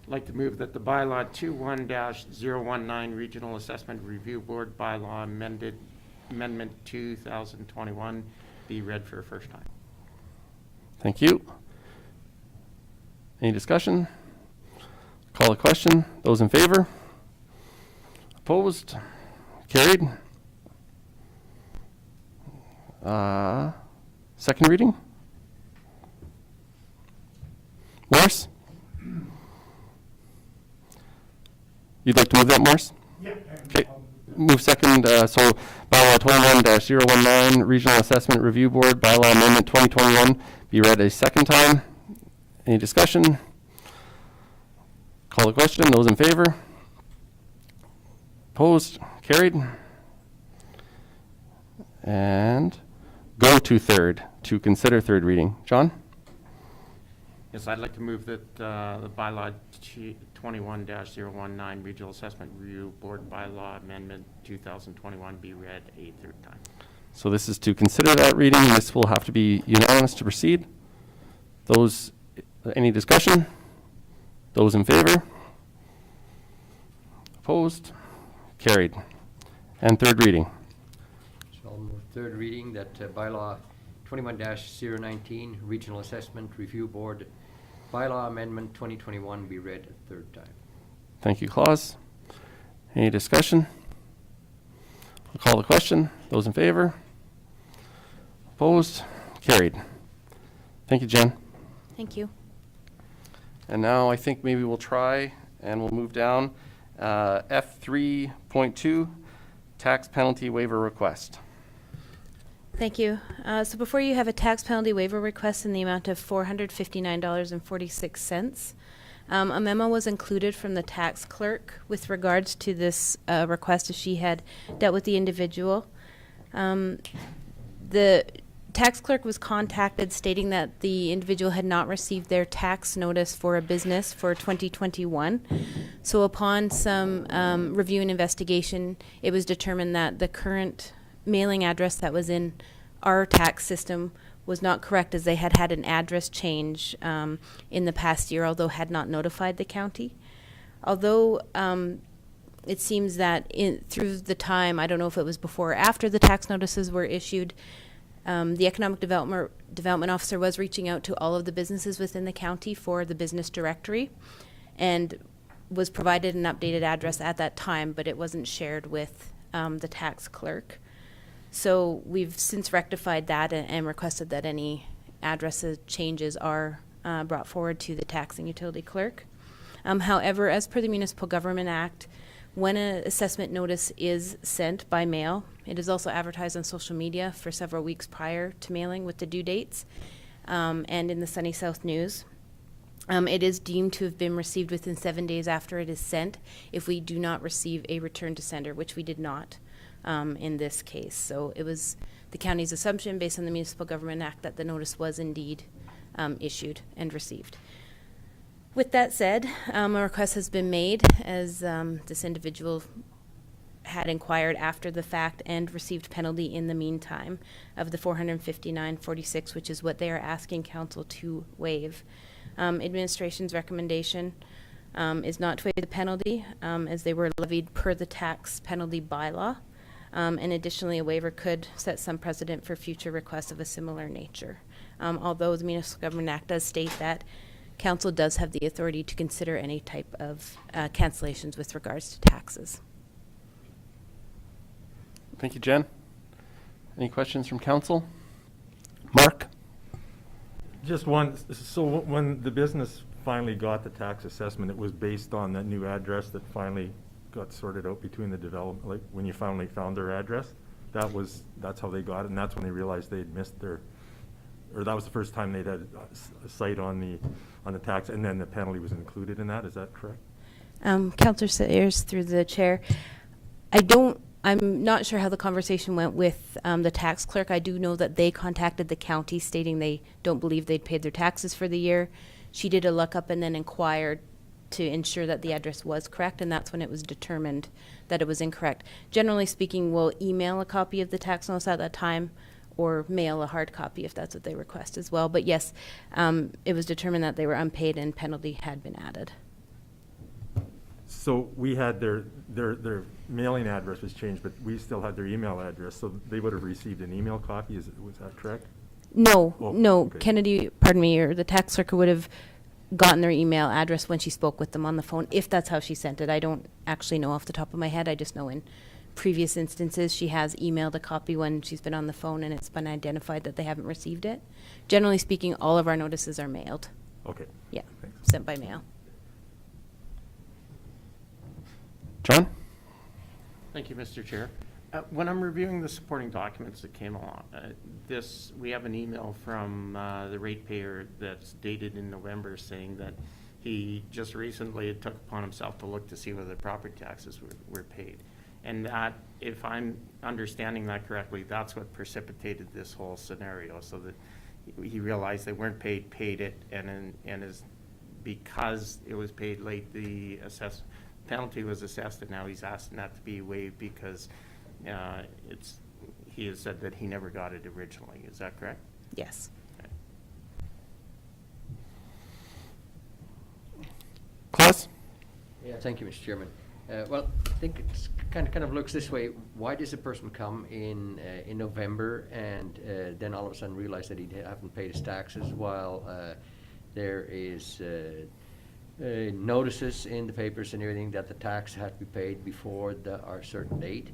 I'd like to move that the bylaw 21-019 Regional Assessment Review Board bylaw amendment 2021 be read for a first time. Thank you. Any discussion? Call the question. Those in favor? Opposed? Carried. Second reading? Morris? You'd like to move that, Morris? Yeah. Okay. Move second. So bylaw 21-019 Regional Assessment Review Board bylaw amendment 2021 be read a second time. Any discussion? Call the question. Those in favor? Opposed? Carried. And go to third, to consider third reading. John? Yes, I'd like to move that the bylaw 21-019 Regional Assessment Review Board bylaw amendment 2021 be read a third time. So this is to consider that reading. This will have to be unanimous to proceed. Those, any discussion? Those in favor? Opposed? Carried. And third reading. So I'll move third reading that bylaw 21-019 Regional Assessment Review Board bylaw amendment 2021 be read a third time. Thank you, Claus. Any discussion? I'll call the question. Those in favor? Opposed? Carried. Thank you, Jen. Thank you. And now I think maybe we'll try and we'll move down. F3.2, tax penalty waiver request. Thank you. So before you have a tax penalty waiver request in the amount of $459.46. A memo was included from the tax clerk with regards to this request as she had dealt with the individual. The tax clerk was contacted stating that the individual had not received their tax notice for a business for 2021. So upon some review and investigation, it was determined that the current mailing address that was in our tax system was not correct, as they had had an address change in the past year, although had not notified the county. Although it seems that through the time, I don't know if it was before or after the tax notices were issued, the economic development officer was reaching out to all of the businesses within the county for the business directory, and was provided an updated address at that time, but it wasn't shared with the tax clerk. So we've since rectified that and requested that any addresses changes are brought forward to the taxing utility clerk. However, as per the Municipal Government Act, when an assessment notice is sent by mail, it is also advertised on social media for several weeks prior to mailing with the due dates, and in the Sunny South News. It is deemed to have been received within 7 days after it is sent if we do not receive a return to sender, which we did not in this case. So it was the county's assumption based on the Municipal Government Act that the notice was indeed issued and received. With that said, a request has been made as this individual had inquired after the fact and received penalty in the meantime of the $459.46, which is what they are asking council to waive. Administration's recommendation is not to waive the penalty, as they were levied per the tax penalty bylaw. And additionally, a waiver could set some precedent for future requests of a similar nature. Although the Municipal Government Act does state that council does have the authority to consider any type of cancellations with regards to taxes. Thank you, Jen. Any questions from council? Mark? Just one, so when the business finally got the tax assessment, it was based on that new address that finally got sorted out between the development, like when you finally found their address? That's how they got it, and that's when they realized they'd missed their, or that was the first time they'd had a site on the tax, and then the penalty was included in that, is that correct? Councillor Sayers, through the chair, I'm not sure how the conversation went with the tax clerk. I do know that they contacted the county stating they don't believe they'd paid their taxes for the year. She did a lookup and then inquired to ensure that the address was correct, and that's when it was determined that it was incorrect. Generally speaking, we'll email a copy of the tax notice at that time or mail a hard copy if that's what they request as well. But yes, it was determined that they were unpaid and penalty had been added. So we had their mailing address was changed, but we still had their email address, so they would have received an email copy, was that correct? No, Oh, no, okay. Kennedy, pardon me, or the tax clerk would have gotten their email address when she spoke with them on the phone, if that's how she sent it. I don't actually know off the top of my head. I just know in previous instances she has emailed a copy when she's been on the phone and it's been identified that they haven't received it. Generally speaking, all of our notices are mailed. Okay. Yeah, Thanks. sent by mail. John? Thank you, Mr. Chair. When I'm reviewing the supporting documents that came along, we have an email from the ratepayer that's dated in November saying that he just recently took upon himself to look to see whether property taxes were paid. And that, if I'm understanding that correctly, that's what precipitated this whole scenario, so that he realized they weren't paid it, and is, because it was paid late, the penalty was assessed, and now he's asking that to be waived because he has said that he never got it originally. Is that correct? Yes. Okay. Claus? Yeah, thank you, Mr. Chairman. Well, I think it's kind of looks this way. Why does a person come in November and then all of a sudden realize that he hasn't paid his taxes while there is notices in the papers and everything that the tax had to be paid before our certain date?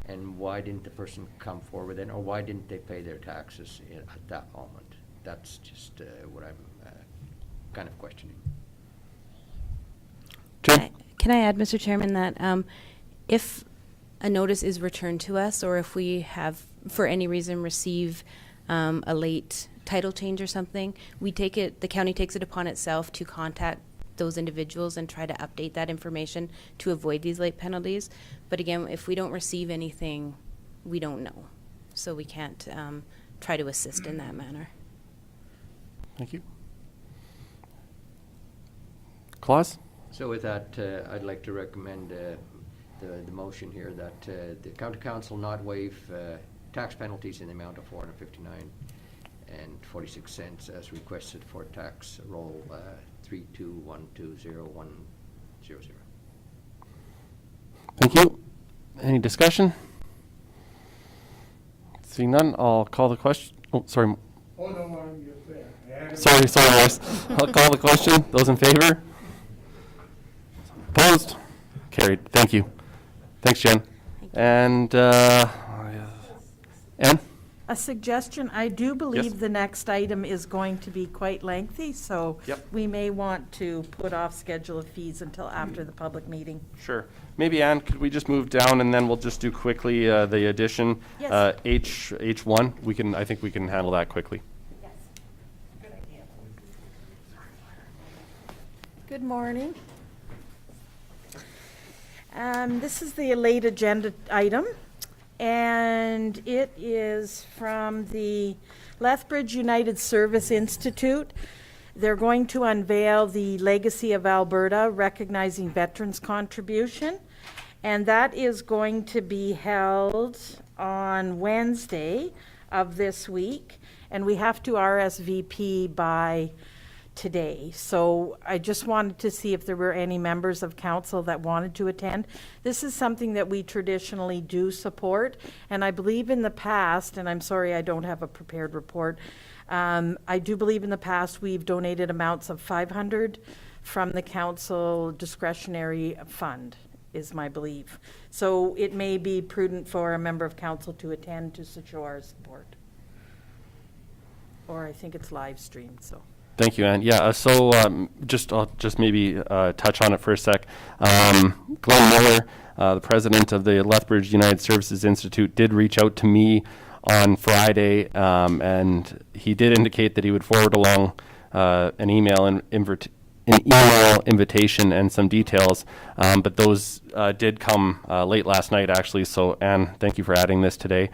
And why didn't the person come forward then, or why didn't they pay their taxes at that moment? That's just what I'm kind of questioning. Jen? Can I add, Mr. Chairman, that if a notice is returned to us, or if we have, for any reason, receive a late title change or something, the county takes it upon itself to contact those individuals and try to update that information to avoid these late penalties. But again, if we don't receive anything, we don't know. So we can't try to assist in that manner. Thank you. Claus? So with that, I'd like to recommend the motion here that the county council not waive tax penalties in the amount of $459.46 as requested for tax roll 32120100. Thank you. Any discussion? Seeing none, I'll call the question. Oh, sorry. Oh, no, I'm just there. Sorry, Royce. I'll call the question. Those in favor? Opposed? Carried. Thank you. Thanks, Jen. And, Ann? A suggestion, I do Yes. believe the next item is going to be quite lengthy, so Yep. we may want to put off schedule of fees until after the public meeting. Sure. Maybe, Ann, could we just move down and then we'll just do quickly the addition? Yes. H1, I think we can handle that quickly. Yes. Good idea. Good morning. This is the late agenda item, and it is from the Lethbridge United Service Institute. They're going to unveil the Legacy of Alberta, recognizing veterans' contribution, and that is going to be held on Wednesday of this week, and we have to RSVP by today. So I just wanted to see if there were any members of council that wanted to attend. This is something that we traditionally do support, and I believe in the past, and I'm sorry I don't have a prepared report, I do believe in the past we've donated amounts of 500 from the council discretionary fund, is my belief. So it may be prudent for a member of council to attend to show our support. Or I think it's live streamed, so. Thank you, Ann. Yeah, so I'll just maybe touch on it for a sec. Glenn Miller, the president of the Lethbridge United Services Institute, did reach out to me on Friday, and he did indicate that he would forward along an email invitation and some details, but those did come late last night, actually. So, Ann, thank you for adding this today.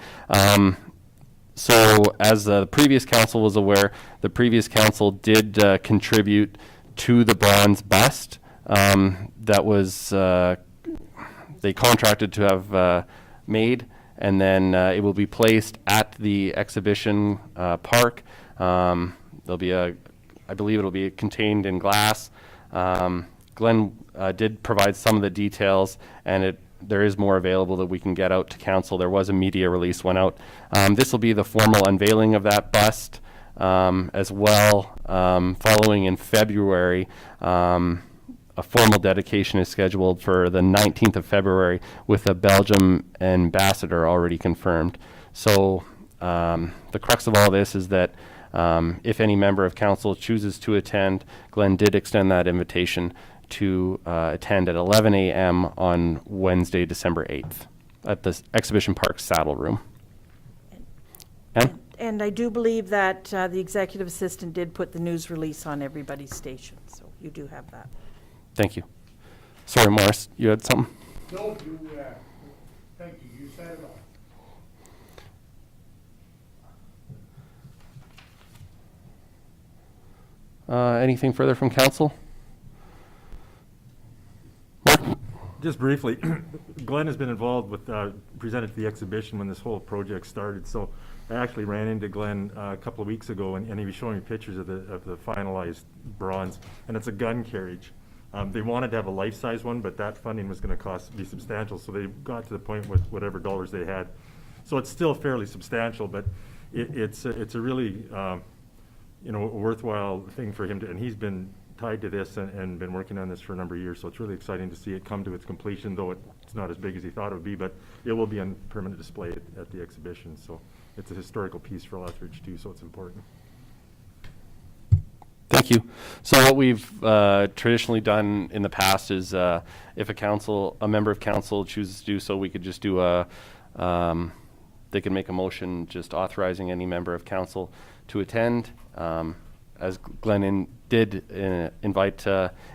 So as the previous council was aware, the previous council did contribute to the bronze bust that was they contracted to have made, and then it will be placed at the exhibition park. There'll be I believe it'll be contained in glass. Glenn did provide some of the details, and there is more available that we can get out to council. There was a media release went out. This will be the formal unveiling of that bust as well. Following in February, a formal dedication is scheduled for the 19th of February with a Belgium ambassador already confirmed. So the crux of all this is that if any member of council chooses to attend, Glenn did extend that invitation to attend at 11 a.m. on Wednesday, December 8th at the Exhibition Park Saddle Room. And I do believe that the executive assistant did put the news release on everybody's station, so you do have that. Thank you. Sorry, Morris, you had something? No, thank you, you said it all. Anything further from council? Just briefly, Glenn has been involved with, presented to the exhibition when this whole project started. So I actually ran into Glenn a couple of weeks ago, and he was showing me pictures of the finalized bronze, and it's a gun carriage. They wanted to have a life-size one, but that funding was going to be substantial, so they got to the point with whatever dollars they had. So it's still fairly substantial, but it's a really a worthwhile thing for him to, and he's been tied to this and been working on this for a number of years, so it's really exciting to see it come to its completion, though it's not as big as he thought it would be, but it will be on permanent display at the exhibition. So it's a historical piece for Lethbridge too, so it's important. Thank you. So what we've traditionally done in the past is if a member of council chooses to do so, we could just do they can make a motion just authorizing any member of council to attend. As Glenn did invite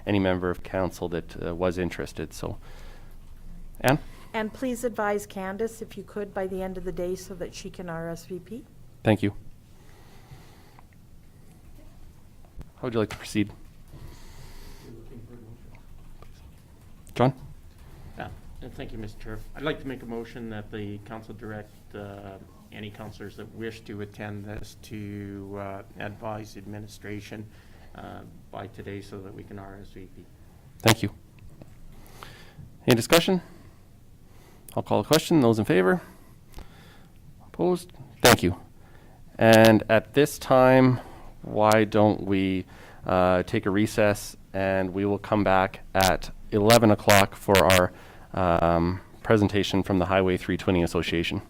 any member of council that was interested. So, Ann? And please advise Candace, if you could, by the end of the day so that she can RSVP. Thank you. How would you like to proceed? John? Yeah, and thank you, Mr. Chair. I'd like to make a motion that the council direct any councillors that wish to attend this to advise administration by today so that we can RSVP. Thank you. Any discussion? I'll call a question. Those in favor? Opposed? Thank you. And at this time, why don't we take a recess, and we will come back at 11 o'clock for our presentation from the Highway 320 Association.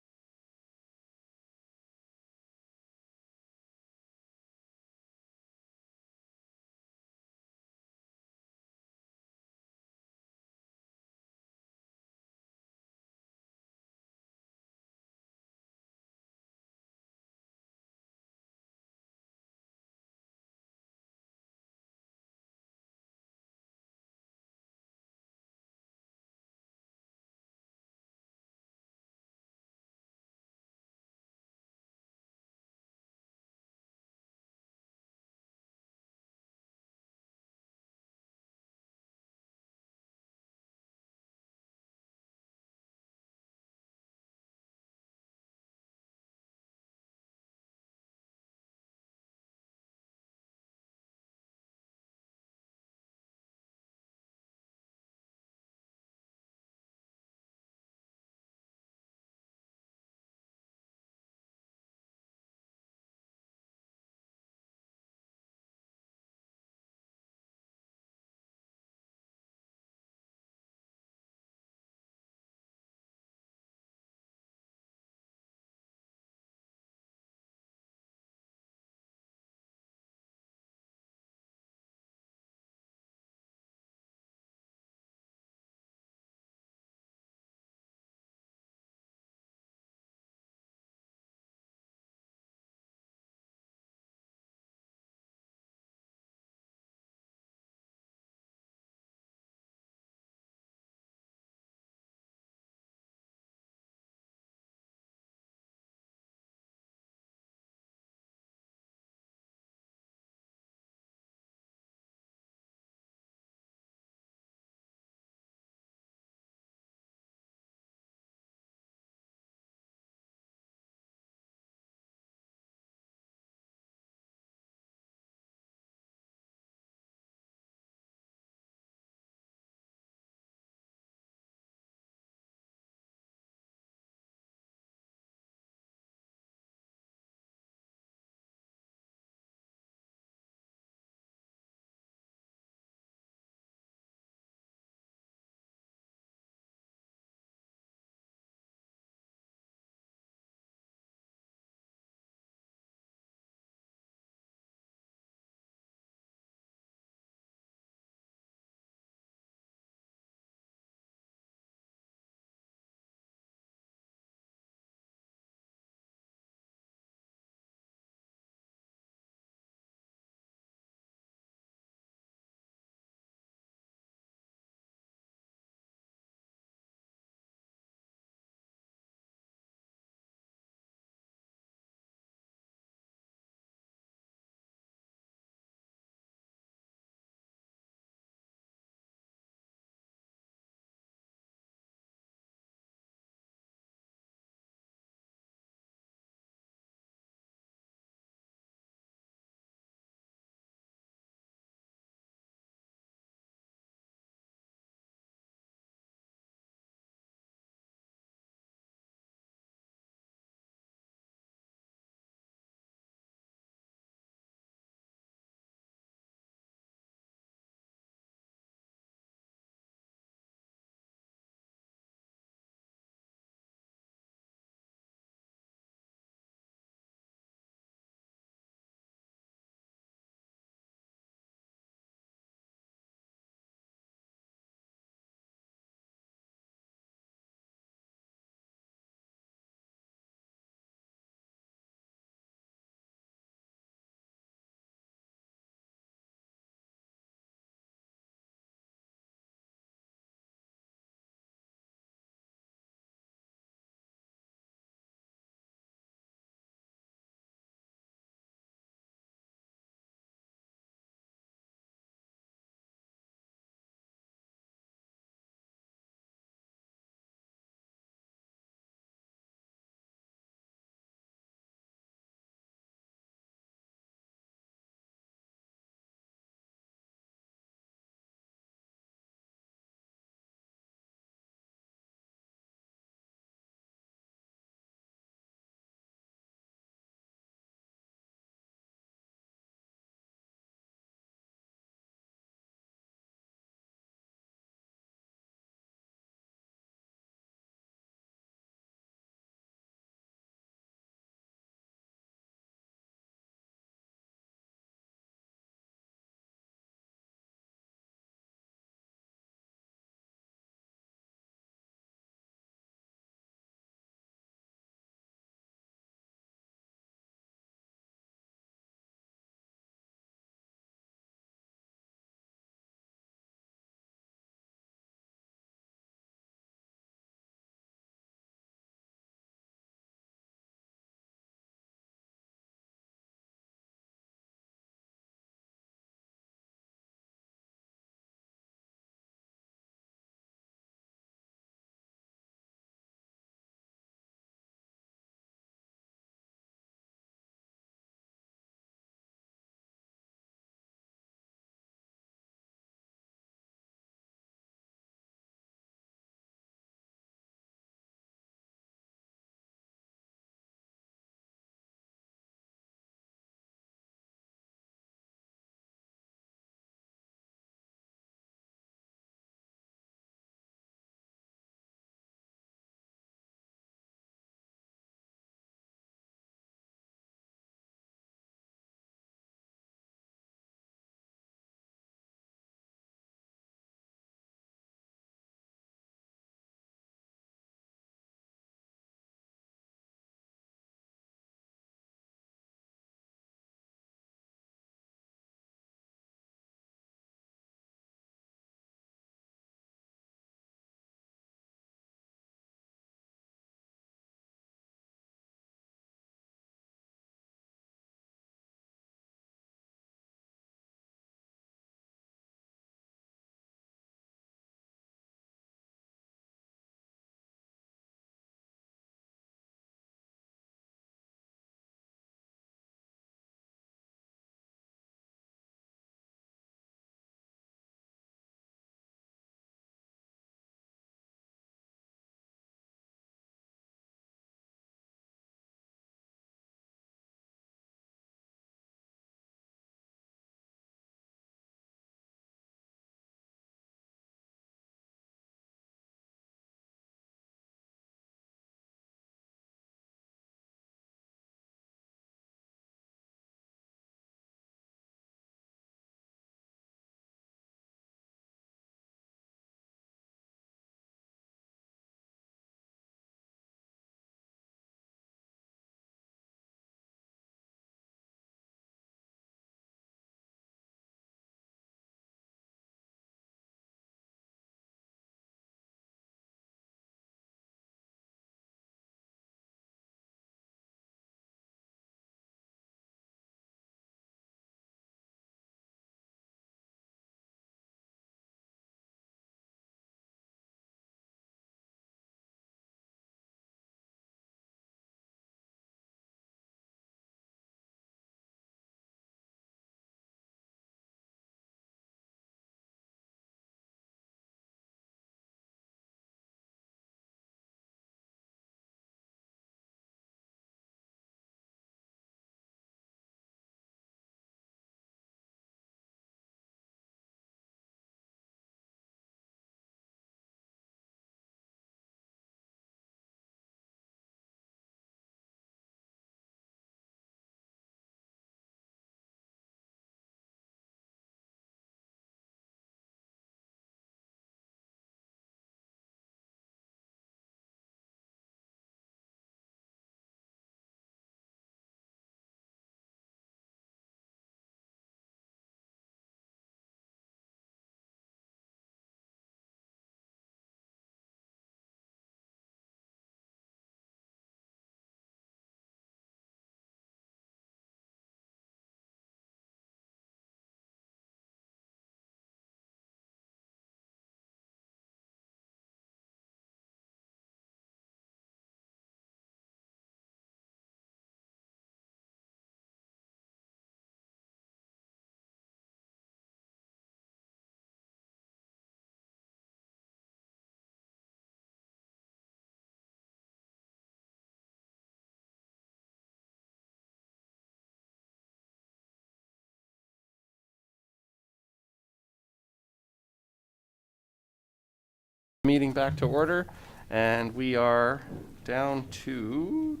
meeting back to order, and we are down to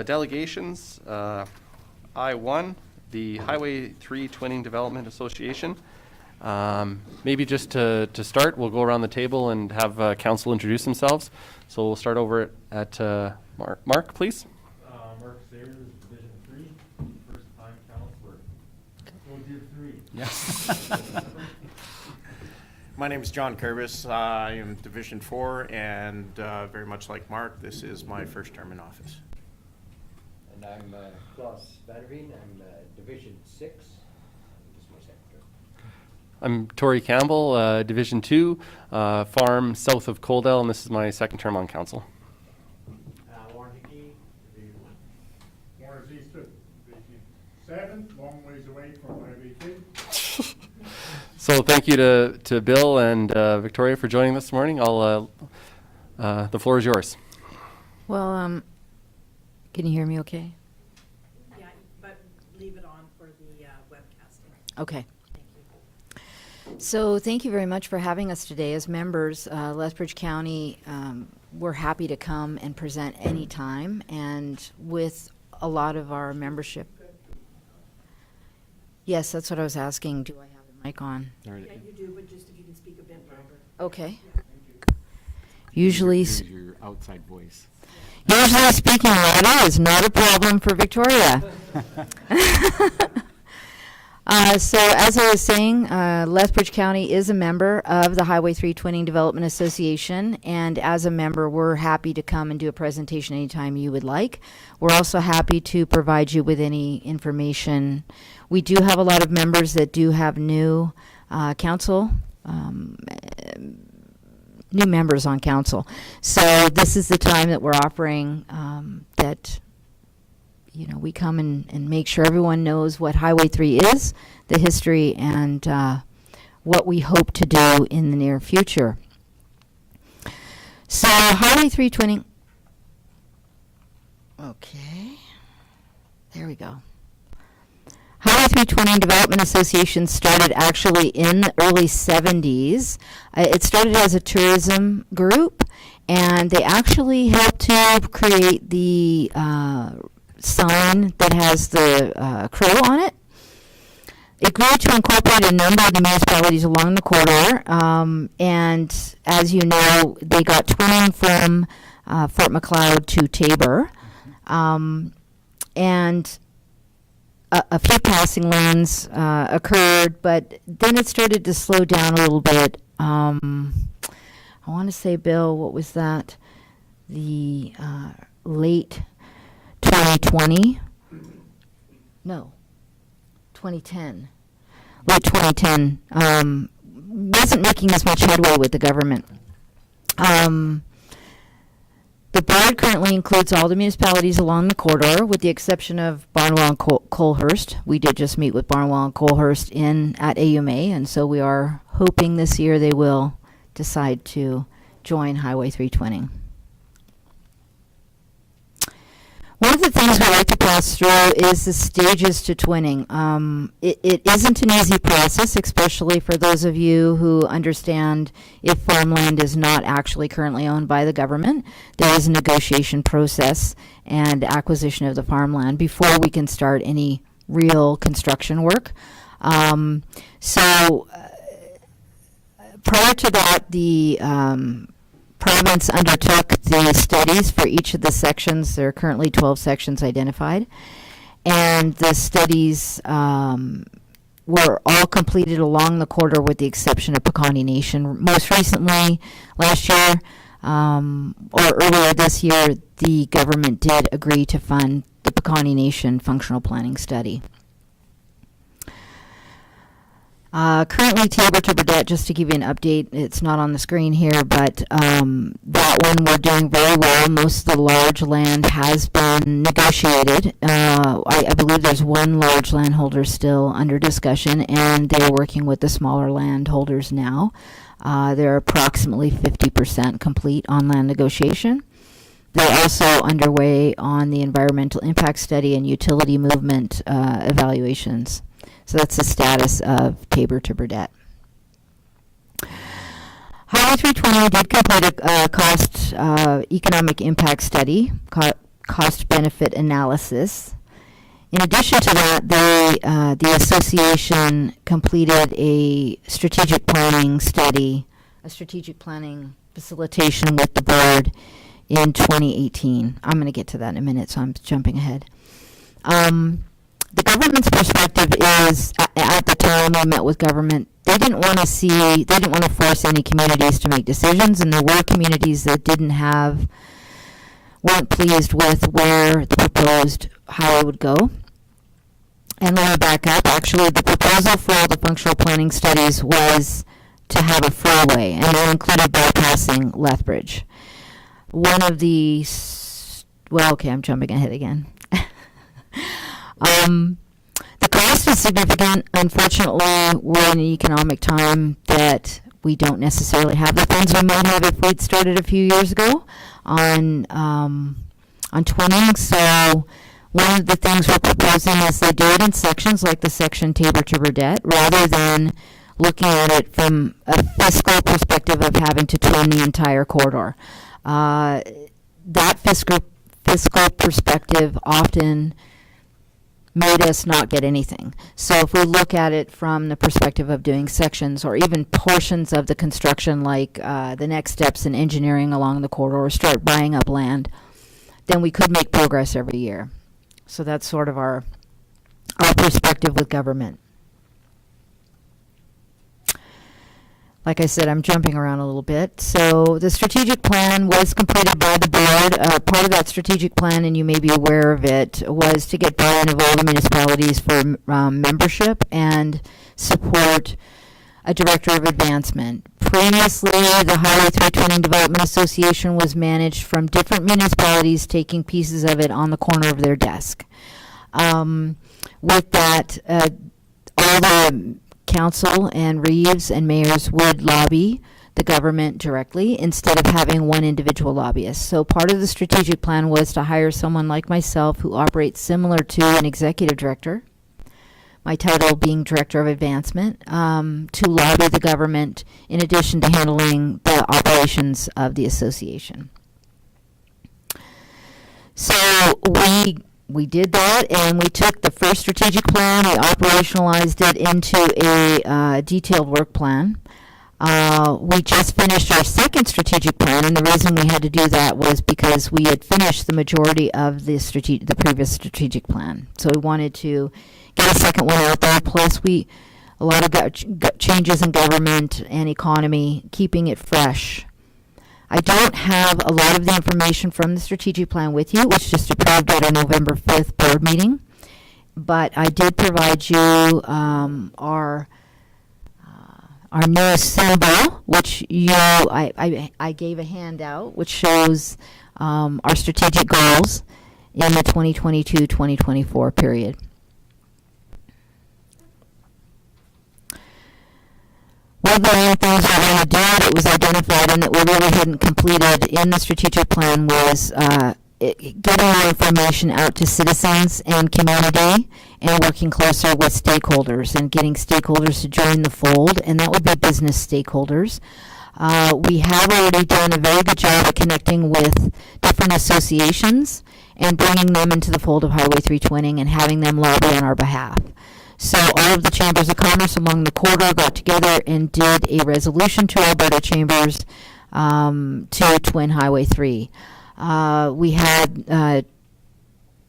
delegations. I-1, the Highway 3 Twinning Development Association. Maybe just to start, we'll go around the table and have council introduce themselves. So we'll start over at Mark. Mark, please. Mark Sayers, Division 3, first time counselor. Go Div 3. Yes. My name is John Curvis. I am Division 4, and very much like Mark, this is my first term in office. And I'm Klaus Vande. I'm Division 6. This is my secretary. I'm Tori Campbell, Division 2, farm south of Coaldale, and this is my second term on council. Warren Hickey, Division 1. Warren's Eastern, Division 7, long ways away from my VP. So thank you to Bill and Victoria for joining this morning. The floor is yours. Well, can you hear me okay? Yeah, but leave it on for the webcasting. Okay. So thank you very much for having us today. As members, Lethbridge County, we're happy to come and present anytime, and with a lot of our membership. Yes, that's what I was asking. Do I have the mic on? Yeah, you do, but just if you can speak a bit louder. Okay. Usually, your outside voice. usually speaking louder is not a problem for Victoria. So as I was saying, Lethbridge County is a member of the Highway 3 Twinning Development Association, and as a member, we're happy to come and do a presentation anytime you would like. We're also happy to provide you with any information. We do have a lot of members that do have new council, new members on council. So this is the time that we're offering that we come and make sure everyone knows what Highway 3 is, the history, and what we hope to do in the near future. So Highway 3 Twinning. Okay. There we go. Highway 3 Twinning Development Association started actually in the early 70s. It started as a tourism group, and they actually helped to create the sign that has the crow on it. It grew to incorporate a number of the municipalities along the corridor, and as you know, they got twinning from Fort Macleod to Tabor, and a few passing lanes occurred, but then it started to slow down a little bit. I want to say, Bill, what was that? The late 2020? No, 2010. Late 2010. Wasn't making as much headway with the government. The board currently includes all the municipalities along the corridor, with the exception of Barnwell and Colehurst. We did just meet with Barnwell and Colehurst at AUMA, and so we are hoping this year they will decide to join Highway 3 Twinning. One of the things we like to pass through is the stages to twinning. It isn't an easy process, especially for those of you who understand if farmland is not actually currently owned by the government. There is a negotiation process and acquisition of the farmland before we can start any real construction work. Prior to that, the province undertook the studies for each of the sections. There are currently 12 sections identified, and the studies were all completed along the corridor with the exception of Piikani Nation. Most recently, last year, or earlier this year, the government did agree to fund the Piikani Nation functional planning study. Currently, Tabor to Burdett, just to give you an update, it's not on the screen here, but that one we're doing very well. Most of the large land has been negotiated. I believe there's one large landholder still under discussion, and they're working with the smaller landholders now. They're approximately 50% complete on land negotiation. They're also underway on the environmental impact study and utility movement evaluations. So that's the status of Tabor to Burdett. Highway 320 did complete a cost economic impact study, cost benefit analysis. In addition to that, the association completed a strategic planning study, a strategic planning facilitation with the board in 2018. I'm going to get to that in a minute, so I'm jumping ahead. The government's perspective is, at the time we met with government, they didn't want to force any communities to make decisions, and there were communities that weren't pleased with where the proposed highway would go. And let me back up. Actually, the proposal for all the functional planning studies was to have a freeway, and that included bypassing Lethbridge. One of the, I'm jumping ahead again. The cost is significant. Unfortunately, we're in an economic time that we don't necessarily have the funds we might have if we'd started a few years ago on twinning. So one of the things we're proposing is they do it in sections, like the section Tabor to Burdett, rather than looking at it from a fiscal perspective of having to twin the entire corridor. That fiscal perspective often made us not get anything. So if we look at it from the perspective of doing sections or even portions of the construction, like the next steps in engineering along the corridor, or start buying up land, then we could make progress every year. So that's sort of our perspective with government. Like I said, I'm jumping around a little bit. So the strategic plan was completed by the board. Part of that strategic plan, and you may be aware of it, was to get buy-in of all the municipalities for membership and support a director of advancement. Previously, the Highway 320 Development Association was managed from different municipalities, taking pieces of it on the corner of their desk. With that, all the council and Reeves and mayors would lobby the government directly instead of having one individual lobbyist. So part of the strategic plan was to hire someone like myself who operates similar to an executive director, my title being Director of Advancement, to lobby the government in addition to handling the operations of the association. So we did that, and we took the first strategic plan, we operationalized it into a detailed work plan. We just finished our second strategic plan, and the reason we had to do that was because we had finished the majority of the previous strategic plan. So we wanted to get a second one out there, plus a lot of changes in government and economy, keeping it fresh. I don't have a lot of the information from the strategic plan with you. It was just approved at our November 5th board meeting. But I did provide you our newest symbol, which I gave a handout, which shows our strategic goals in the 2022-2024 period. One of the main things we wanted to do that was identified and that we really hadn't completed in the strategic plan was getting more information out to citizens and community and working closer with stakeholders and getting stakeholders to join the fold, and that would be business stakeholders. We have already done a very good job of connecting with different associations and bringing them into the fold of Highway 320 and having them lobby on our behalf. So all of the chambers of commerce along the corridor got together and did a resolution to Alberta Chambers to twin Highway 3. We had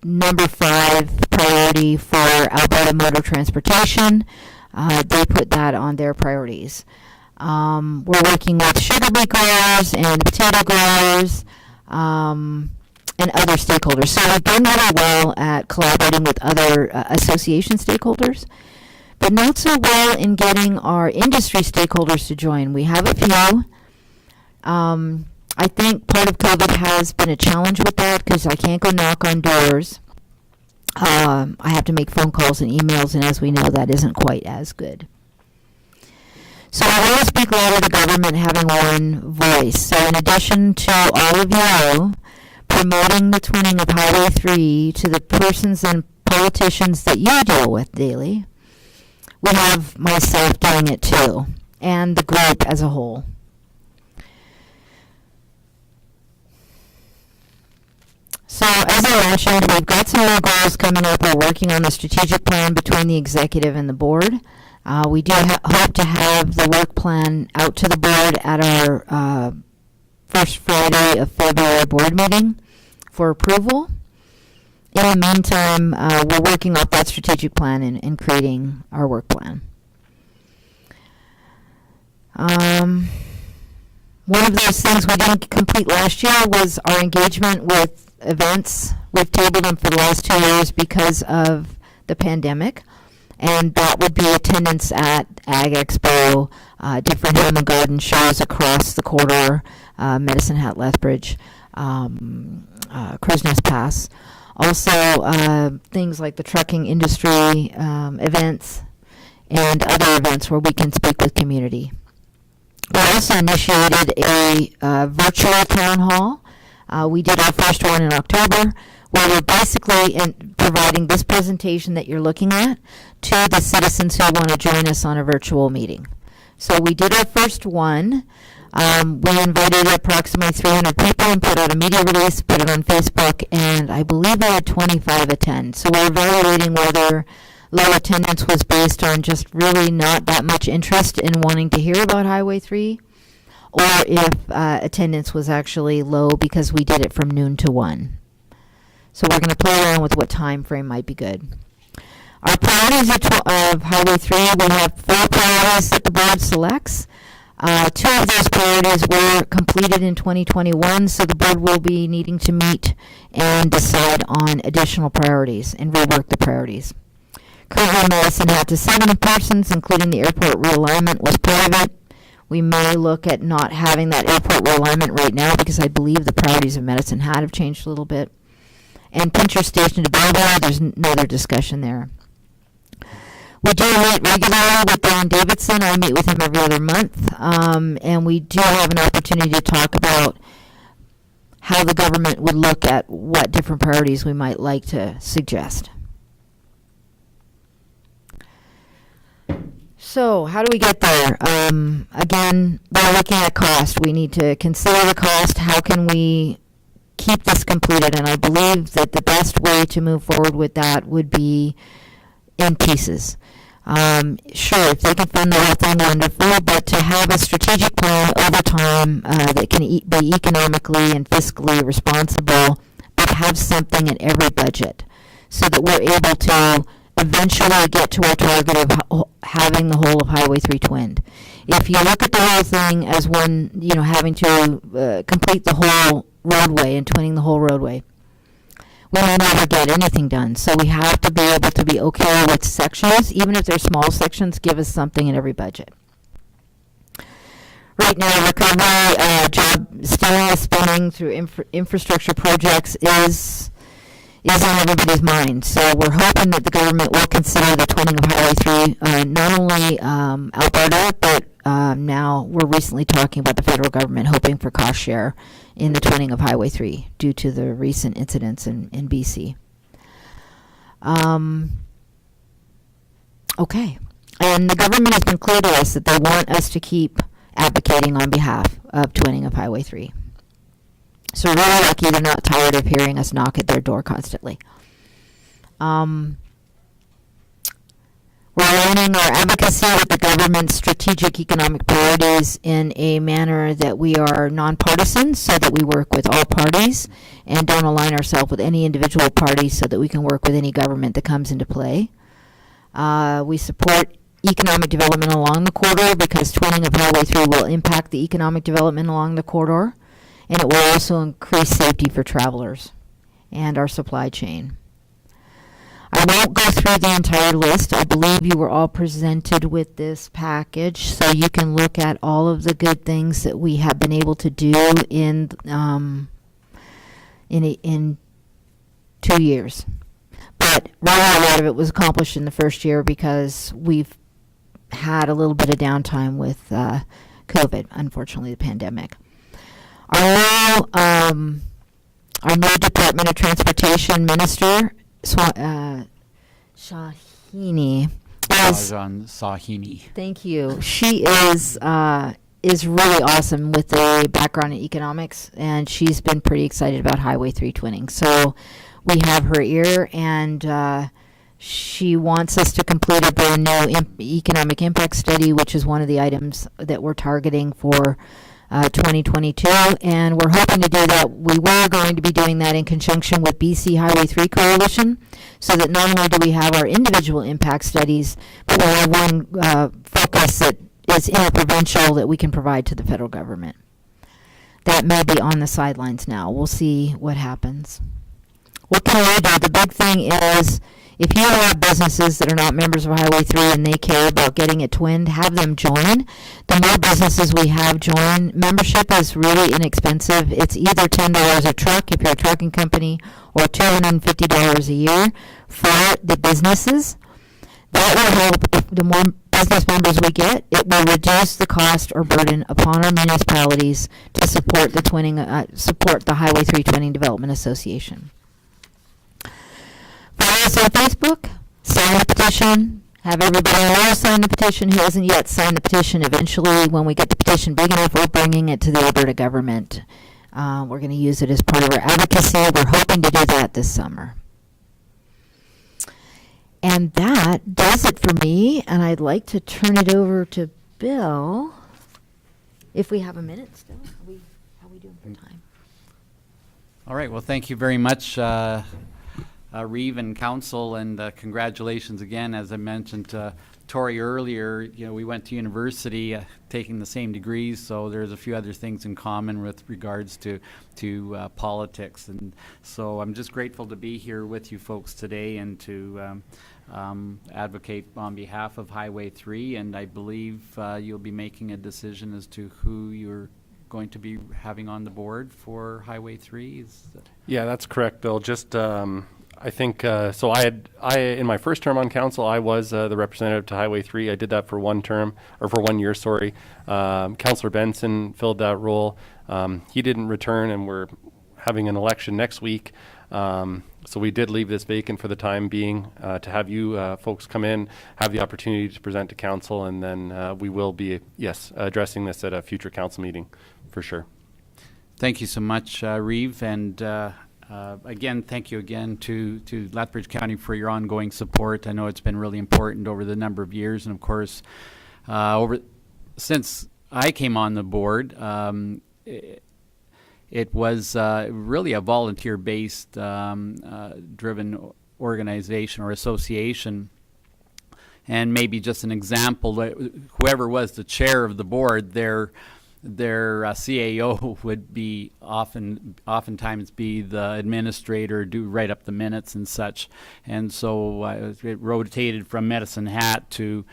number 5 priority for Alberta Motor Transportation. They put that on their priorities. We're working with sugar beet growers and potato growers and other stakeholders. So we've done really well at collaborating with other association stakeholders, but not so well in getting our industry stakeholders to join. We have a few. I think part of COVID has been a challenge with that because I can't go knock on doors. I have to make phone calls and emails, and as we know, that isn't quite as good. So I want to speak louder to government having one voice. So in addition to all of you promoting the twinning of Highway 3 to the persons and politicians that you deal with daily, we have myself doing it too, and the group as a whole. So, as I mentioned, we've got some more goals coming up. We're working on the strategic plan between the executive and the board. We do hope to have the work plan out to the board at our first Friday of February board meeting for approval. In the meantime, we're working off that strategic plan and creating our work plan. One of those things we didn't complete last year was our engagement with events. We've tabled them for the last 2 years because of the pandemic, and that would be attendance at Ag Expo, different home and garden shows across the corridor, Medicine Hat, Lethbridge, Crow's Nest Pass. Also, things like the trucking industry events and other events where we can speak with community. We also initiated a virtual town hall. We did our first one in October, where we're basically providing this presentation that you're looking at to the citizens who want to join us on a virtual meeting. So we did our first one. We invited approximately 300 people and put out a media release, put it on Facebook, and I believe we had 25 attend. So we're evaluating whether low attendance was based on just really not that much interest in wanting to hear about Highway 3, or if attendance was actually low because we did it from noon to 1. So we're going to play around with what time frame might be good. Our priorities of Highway 3, we have 4 priorities that the board selects. 2 of those priorities were completed in 2021, so the board will be needing to meet and decide on additional priorities and rework the priorities. Currently, Medicine Hat to 7 persons, including the airport realignment, was part of it. We may look at not having that airport realignment right now because I believe the priorities of Medicine Hat have changed a little bit. And Pincher Station to Bylaw, there's no other discussion there. We do meet regularly with Don Davidson. I meet with him every other month. And we do have an opportunity to talk about how the government would look at what different priorities we might like to suggest. So how do we get there? Again, we're looking at cost. We need to consider the cost. How can we keep this completed? And I believe that the best way to move forward with that would be in pieces. Sure, if they can fund the whole thing, wonderful, but to have a strategic plan over time that can be economically and fiscally responsible, but have something in every budget so that we're able to eventually get to our target of having the whole of Highway 3 twinned. If you look at the whole thing as one, having to complete the whole roadway and twinning the whole roadway, we may never get anything done. So we have to be able to be okay with sections, even if they're small sections, give us something in every budget. Right now, recovery, job stimulus spending through infrastructure projects is on everybody's mind. So we're hoping that the government will consider the twinning of Highway 3, not only Alberta, but now we're recently talking about the federal government hoping for cost share in the twinning of Highway 3 due to the recent incidents in BC. Okay. And the government has been clear to us that they want us to keep advocating on behalf of twinning of Highway 3. So we're really lucky they're not tired of hearing us knock at their door constantly. We're aligning our advocacy with the government's strategic economic priorities in a manner that we are nonpartisan, so that we work with all parties and don't align ourselves with any individual party so that we can work with any government that comes into play. We support economic development along the corridor because twinning of Highway 3 will impact the economic development along the corridor, and it will also increase safety for travelers and our supply chain. I won't go through the entire list. I believe you were all presented with this package, so you can look at all of the good things that we have been able to do in 2 years. But really a lot of it was accomplished in the first year because we've had a little bit of downtime with COVID, unfortunately, the pandemic. Our new Department of Transportation Minister, Shahini. Rajan Sahini. Thank you. She is is really awesome with a background in economics, and she's been pretty excited about Highway 3 twinning. So we have her ear, and she wants us to complete a brand new economic impact study, which is one of the items that we're targeting for 2022, and we're hoping to do that. We were going to be doing that in conjunction with BC Highway 3 Coalition, so that not only do we have our individual impact studies, but we have one focus that is interprovincial that we can provide to the federal government. That may be on the sidelines now. We'll see what happens. What can we do? The big thing is, if you have businesses that are not members of Highway 3 and they care about getting it twinned, have them join. The more businesses we have join, membership is really inexpensive. It's either $10 a truck if you're a trucking company, or $250 a year for the businesses. That will help. If the more business members we get, it will reduce the cost or burden upon our municipalities to support the twinning, support the Highway 3 Twinning Development Association. Follow us on Facebook, sign the petition, have everybody else sign the petition who hasn't yet signed the petition. Eventually, when we get the petition big enough, we're bringing it to the Alberta government. We're going to use it as part of our advocacy. We're hoping to do that this summer. And that does it for me, and I'd like to turn it over to Bill, if we have a minute still. How are we doing for time? All right, well, thank you very much, Reeve and Council, and congratulations again. As I mentioned to Tori earlier, you know, we went to university taking the same degrees, so there's a few other things in common with regards to politics. And so I'm just grateful to be here with you folks today and to advocate on behalf of Highway 3, and I believe you'll be making a decision as to who you're going to be having on the board for Highway 3. Yeah, that's correct, Bill. Just I think so. In my first term on council, I was the representative to Highway 3. I did that for 1 term, or for 1 year. Sorry. Councillor Benson filled that role. He didn't return, and we're having an election next week. So we did leave this vacant for the time being to have you folks come in, have the opportunity to present to council, and then we will be addressing this at a future council meeting for sure. Thank you so much, Reeve, and again, thank you again to Lethbridge County for your ongoing support. I know it's been really important over the number of years, and of course, since I came on the board, it was really a volunteer-based driven organization or association. And maybe just an example, whoever was the chair of the board, their CAO would be oftentimes be the administrator, write up the minutes and such. And so it rotated from Medicine Hat to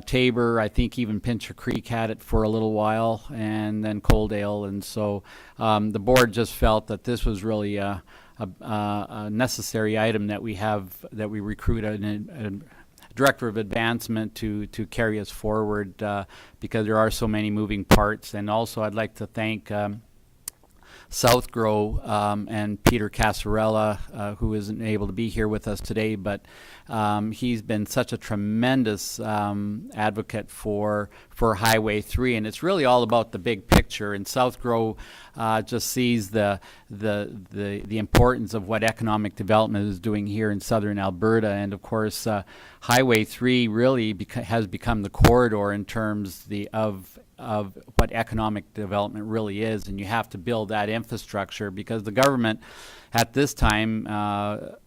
Tabor. I think even Pincher Creek had it for a little while, and then Coaldale. And so the board just felt that this was really a necessary item that we recruit a director of advancement to carry us forward because there are so many moving parts. And also I'd like to thank Southgrow and Peter Casarella, who isn't able to be here with us today, but he's been such a tremendous advocate for Highway 3, and it's really all about the big picture. And Southgrow just sees the importance of what economic development is doing here in southern Alberta, and of course, Highway 3 really has become the corridor in terms of what economic development really is, and you have to build that infrastructure because the government at this time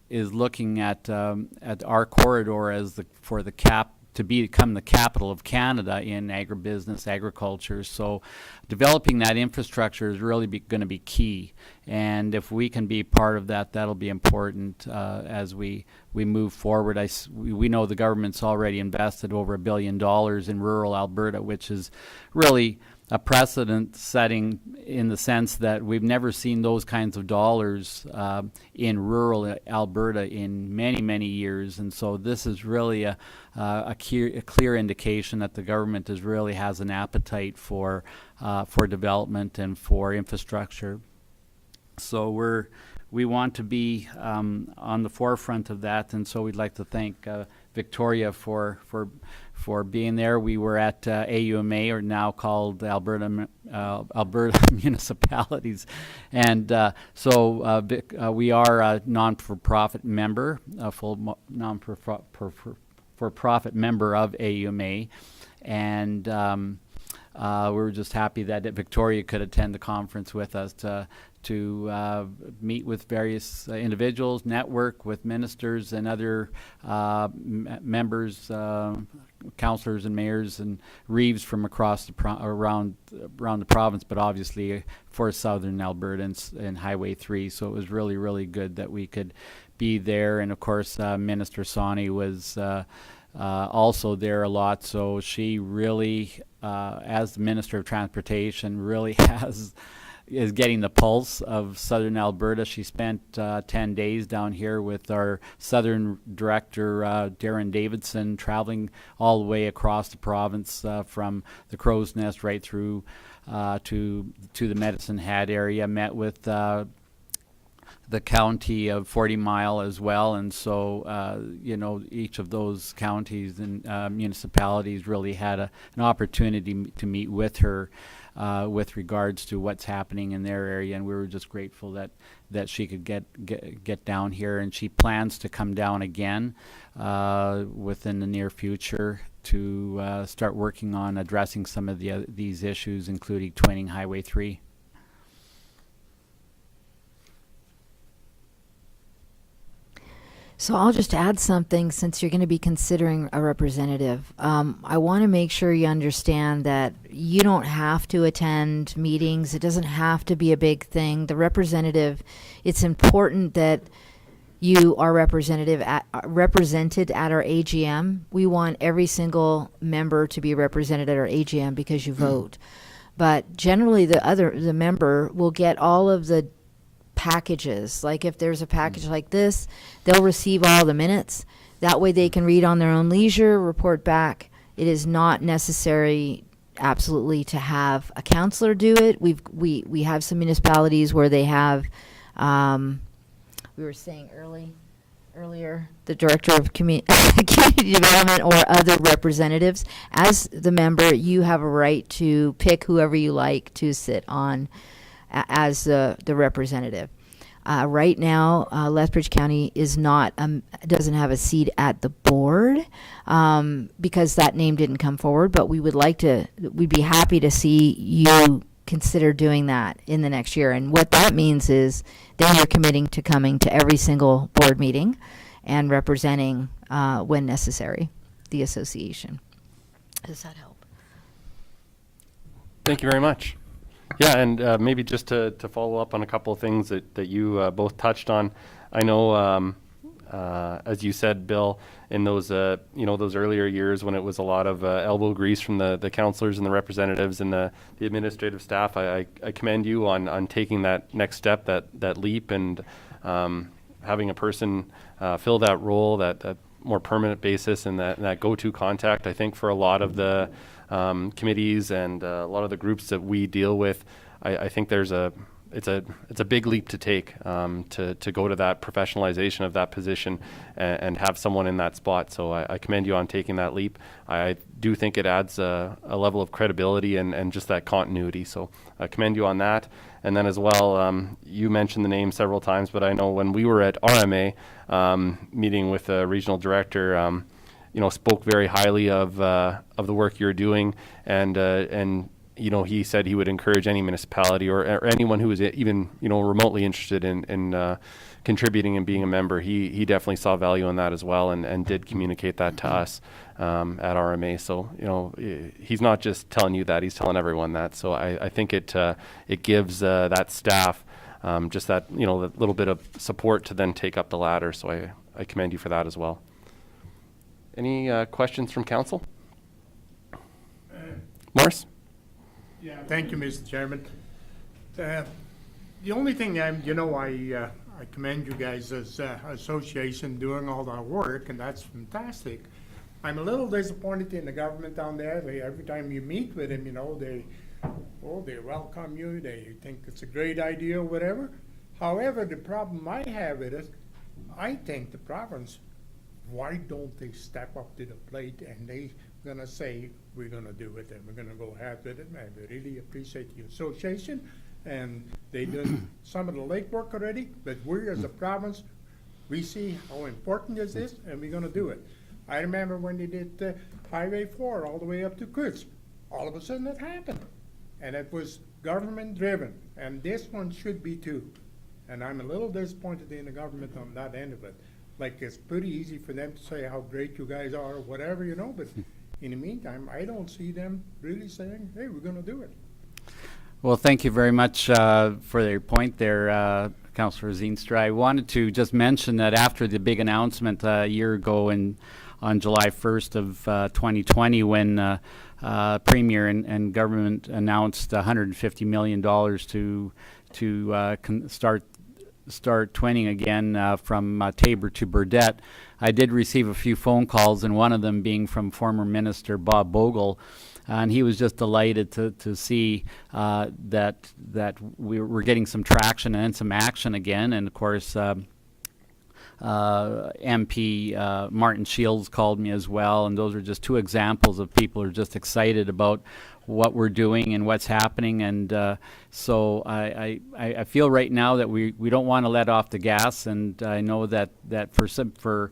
is looking at our corridor as to become the capital of Canada in agribusiness, agriculture. So developing that infrastructure is really going to be key. And if we can be part of that, that'll be important as we move forward. We know the government's already invested over $1 billion in rural Alberta, which is really a precedent setting in the sense that we've never seen those kinds of dollars in rural Alberta in many, many years. And so this is really a clear indication that the government really has an appetite for development and for infrastructure. So we want to be on the forefront of that, and so we'd like to thank Victoria for being there. We were at AUMA, or now called Alberta Municipalities, and we are a non-for-profit member, a full non-for-profit member of AUMA, and we were just happy that Victoria could attend the conference with us to meet with various individuals, network with ministers and other members, councillors and mayors and reeves from across the around the province, but obviously for Southern Alberta and Highway 3. So it was really, really good that we could be there. And of course, Minister Sawney was also there a lot. So she really, as the Minister of Transportation, really is getting the pulse of Southern Alberta. She spent 10 days down here with our Southern Director, Darren Davidson, traveling all the way across the province from the Crow's Nest right through to the Medicine Hat area, met with the county of 40 Mile as well. And so, each of those counties and municipalities really had an opportunity to meet with her with regards to what's happening in their area, and we were just grateful that she could get down here, and she plans to come down again within the near future to start working on addressing some of these issues, including twinning Highway 3. So I'll just add something, since you're going to be considering a representative. I want to make sure you understand that you don't have to attend meetings. It doesn't have to be a big thing. The representative, it's important that you are represented at our AGM. We want every single member to be represented at our AGM because you vote. But generally the member will get all of the packages. Like if there's a package like this, they'll receive all the minutes. That way they can read on their own leisure, report back. It is not necessary absolutely to have a counselor do it. We have some municipalities where they have we were saying earlier the director of community development or other representatives. As the member, you have a right to pick whoever you like to sit on as the representative. Right now, Lethbridge County is doesn't have a seat at the board because that name didn't come forward. But we'd be happy to see you consider doing that in the next year. And what that means is then you're committing to coming to every single board meeting and representing, when necessary, the association. Does that help? Thank you very much. Yeah, and maybe just to follow up on a couple of things that you both touched on. I know, as you said, Bill, in those those earlier years when it was a lot of elbow grease from the councillors and the representatives and the administrative staff, I commend you on taking that next step, that leap, and having a person fill that role, that more permanent basis, and that go-to contact. I think for a lot of the committees and a lot of the groups that we deal with, I think it's a big leap to take to go to that professionalization of that position and have someone in that spot. So I commend you on taking that leap. I do think it adds a level of credibility and just that continuity. So I commend you on that. And then as well, you mentioned the name several times, but I know when we were at RMA meeting with the regional director, spoke very highly of the work you're doing, and he said he would encourage any municipality or anyone who is even remotely interested in contributing and being a member. He definitely saw value in that as well, and did communicate that to us at RMA. So he's not just telling you that; he's telling everyone that. So I think it gives that staff just that that little bit of support to then take up the ladder. So I commend you for that as well. Any questions from council? Morris? Yeah, thank you, Mr. Chairman. The only thing I commend you guys as association doing all that work, and that's fantastic. I'm a little disappointed in the government down there. Every time you meet with them, they welcome you. They think it's a great idea or whatever. However, the problem I have with it, I think the province why don't they step up to the plate and they gonna say, we're gonna do it and we're gonna go ahead with it. I really appreciate the association, and they done some of the legwork already, but we as a province, we see how important this is, and we're gonna do it. I remember when they did Highway 4 all the way up to Coutts, all of a sudden it happened. And it was government driven, and this one should be too. And I'm a little disappointed in the government on that end of it. Like, it's pretty easy for them to say how great you guys are or whatever, you know, but in the meantime, I don't see them really saying, hey, we're gonna do it. Well, thank you very much for your point there, Councillor Zeenstra. I wanted to just mention that after the big announcement a year ago on July 1st of 2020, when Premier and government announced $150 million to start twinning again from Tabor to Burdett, I did receive a few phone calls, and one of them being from former Minister Bob Bogle, and he was just delighted to see that we're getting some traction and some action again. And of course, MP Martin Shields called me as well, and those are just two examples of people who are just excited about what we're doing and what's happening. And so I feel right now that we don't want to let off the gas, and I know that for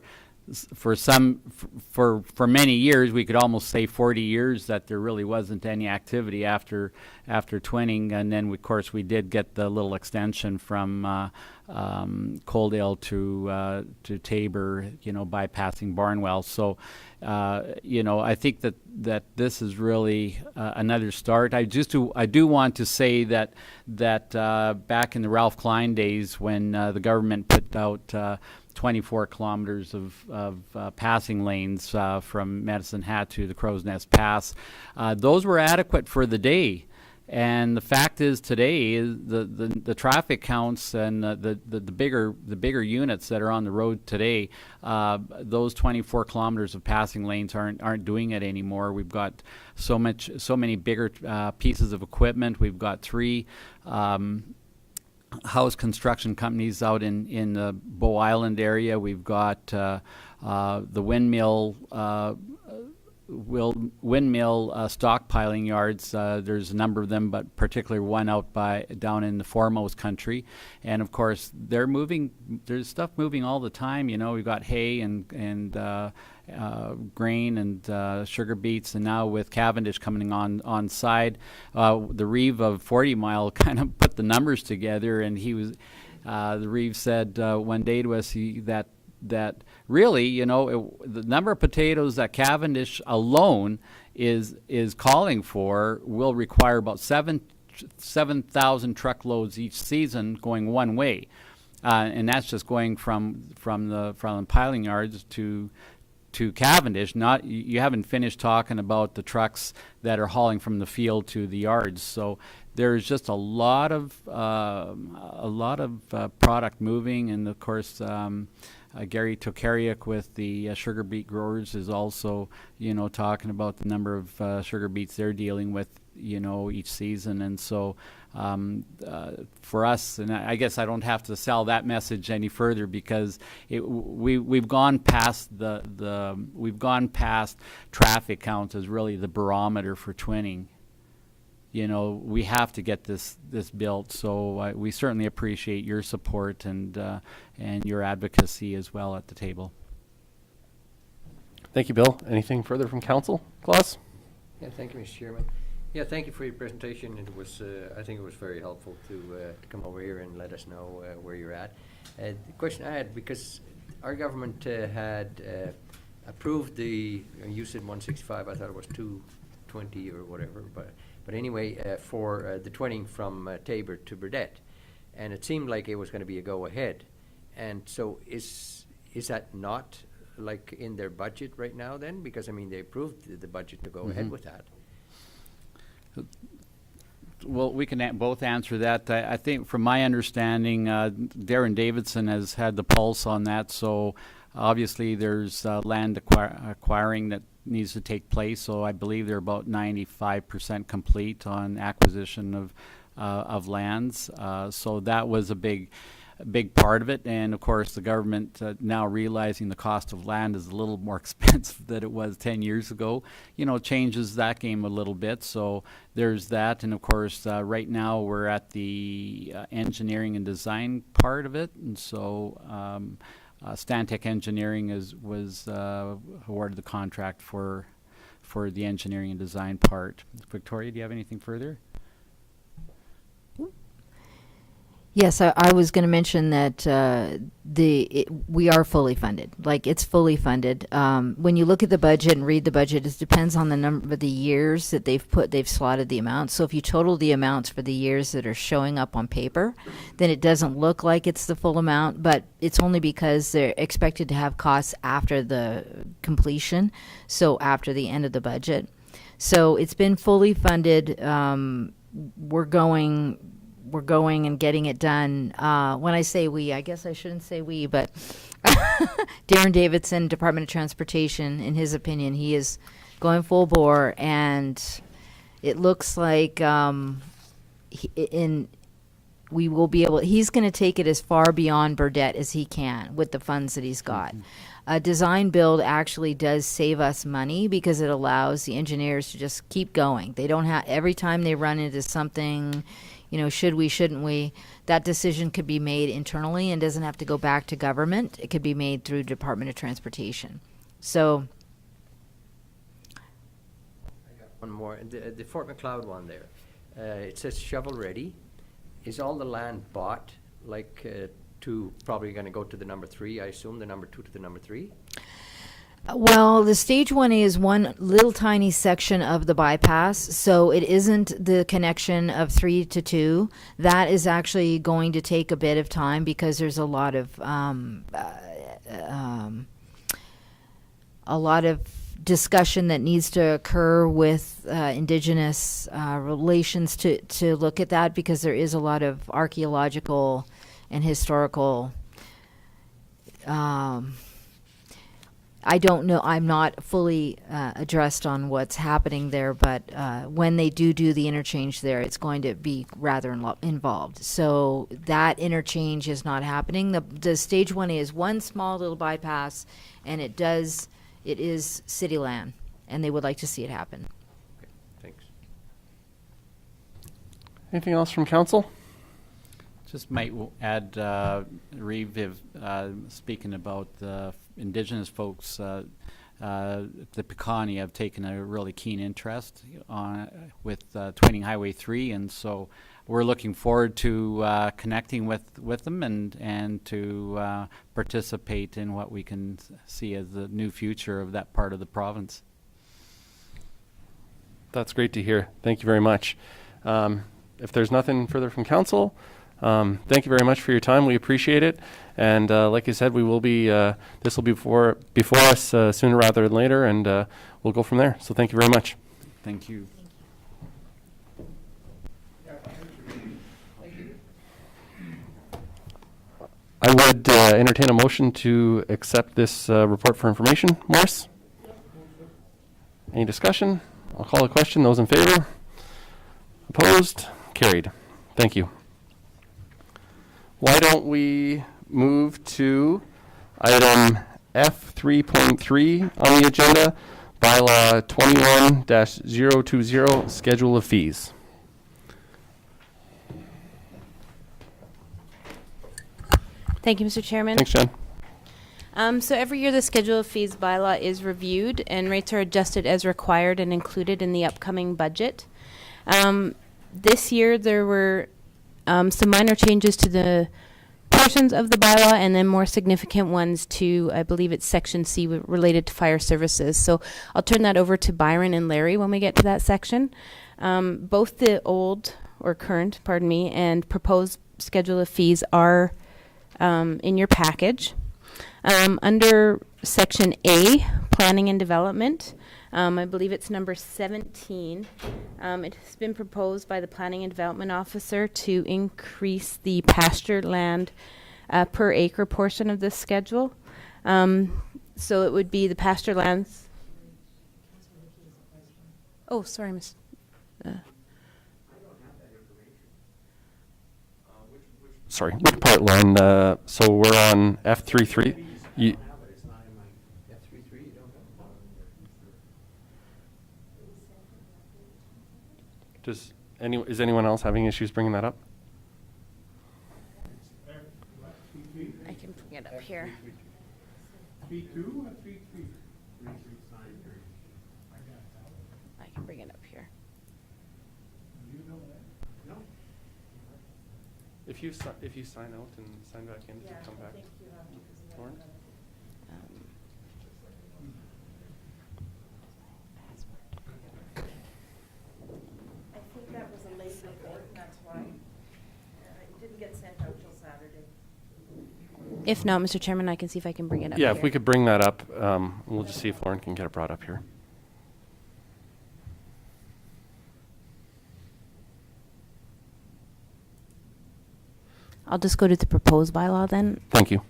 many years, we could almost say 40 years, that there really wasn't any activity after twinning. And then of course we did get the little extension from Coaldale to Tabor, bypassing Barnwell. So I think that this is really another start. I do want to say that back in the Ralph Klein days, when the government put out 24 kilometers of passing lanes from Medicine Hat to the Crow's Nest Pass, those were adequate for the day. And the fact is, today the traffic counts and the bigger units that are on the road today, those 24 kilometers of passing lanes aren't doing it anymore. We've got so many bigger pieces of equipment. We've got 3 house construction companies out in the Bow Island area. We've got the windmill stockpiling yards. There's a number of them, but particularly one down in the Foremost country. And of course, there's stuff moving all the time. We've got hay and grain and sugar beets, and now with Cavendish coming on side, the Reeve of 40 Mile kind of put the numbers together, and the Reeve said one day to us that really, the number of potatoes that Cavendish alone is calling for will require about 7,000 truckloads each season going one way, and that's just going from the piling yards to Cavendish. You haven't finished talking about the trucks that are hauling from the field to the yards. So there's just a lot of product moving, and of course. Gary Tokariuk with the sugar beet growers is also, talking about the number of sugar beets they're dealing with, each season. And so for us, and I guess I don't have to sell that message any further, because we've gone past we've gone past traffic counts as really the barometer for twinning. We have to get this built. So we certainly appreciate your support and your advocacy as well at the table. Thank you, Bill. Anything further from council? Klaus? Yeah, thank you, Mr. Chairman. Yeah, thank you for your presentation. It was, I think it was very helpful to come over here and let us know where you're at. The question I had, because our government had approved you said 165, I thought it was 220 or whatever, but anyway, for the twinning from Tabor to Burdett, and it seemed like it was going to be a go-ahead. And so is that not like in their budget right now then? Because they approved the budget to go ahead with that. Well, we can both answer that. I think from my understanding, Darren Davidson has had the pulse on that. So obviously there's land acquiring that needs to take place. So I believe they're about 95% complete on acquisition of lands. So that was a big big part of it. And of course, the government now realizing the cost of land is a little more expensive than it was 10 years ago, changes that game a little bit. So there's that. And of course, right now we're at the engineering and design part of it. And so Stantec Engineering was awarded the contract for the engineering and design part. Victoria, do you have anything further? Yes, I was going to mention that we are fully funded. Like, it's fully funded. When you look at the budget and read the budget, it depends on the number of the years that they've slotted the amounts. So if you total the amounts for the years that are showing up on paper, then it doesn't look like it's the full amount, but it's only because they're expected to have costs after the completion, so after the end of the budget. So it's been fully funded. We're going and getting it done. When I say we, I guess I shouldn't say we, but Darren Davidson, Department of Transportation, in his opinion, he is going full bore, and it looks like we will be able. He's going to take it as far beyond Burdette as he can with the funds that he's got. Design build actually does save us money because it allows the engineers to just keep going. They don't have, every time they run into something, should we, shouldn't we, that decision could be made internally and doesn't have to go back to government. It could be made through Department of Transportation. So. I got one more. The Fort McLeod one there. It says shovel ready. Is all the land bought, probably going to go to the number 3, I assume, the number 2 to the number 3? Well, the stage 1A is one little tiny section of the bypass, so it isn't the connection of 3 to 2. That is actually going to take a bit of time because there's a lot of discussion that needs to occur with Indigenous relations to look at that, because there is a lot of archaeological and historical. I don't know. I'm not fully addressed on what's happening there, but when they do the interchange there, it's going to be rather involved. So that interchange is not happening. The stage 1A is one small little bypass, and it is city land, and they would like to see it happen. Okay, thanks. Anything else from council? Just might add, Reviv, speaking about the Indigenous folks, the Piikani have taken a really keen interest with Twining Highway 3, and so we're looking forward to connecting with them and to participate in what we can see as the new future of that part of the province. That's great to hear. Thank you very much. If there's nothing further from council, thank you very much for your time. We appreciate it. And like I said, we will be, this will be before us sooner rather than later, and we'll go from there. So thank you very much. Thank you. I would entertain a motion to accept this report for information. Morris? Any discussion? I'll call a question. Those in favor? Opposed? Carried. Thank you. Why don't we move to item F3.3 on the agenda, Bylaw 21-020, Schedule of Fees. Thank you, Mr. Chairman. Thanks, Jen. So every year the Schedule of Fees bylaw is reviewed and rates are adjusted as required and included in the upcoming budget. This year there were some minor changes to the portions of the bylaw and then more significant ones to, I believe it's Section C related to fire services. So I'll turn that over to Byron and Larry when we get to that section. Both the old, or current, pardon me, and proposed Schedule of Fees are in your package. Under Section A, Planning and Development, I believe it's number 17. It has been proposed by the Planning and Development Officer to increase the pasture land per acre portion of this schedule. So it would be the pasture lands. Oh, sorry, Miss. sorry, which part, Lauren? So we're on F33. You, is anyone else having issues bringing that up? I can bring it up here. 3.2 or 3.3? I can bring it up here. If you sign out and sign back in, come back. Lauren? I think that was a late report, and that's why it didn't get sent out till Saturday. If not, Mr. Chairman, I can see if I can bring it up Yeah, here. if we could bring that up, we'll just see if Lauren can get it brought up here. I'll just go to the proposed bylaw then. Thank you.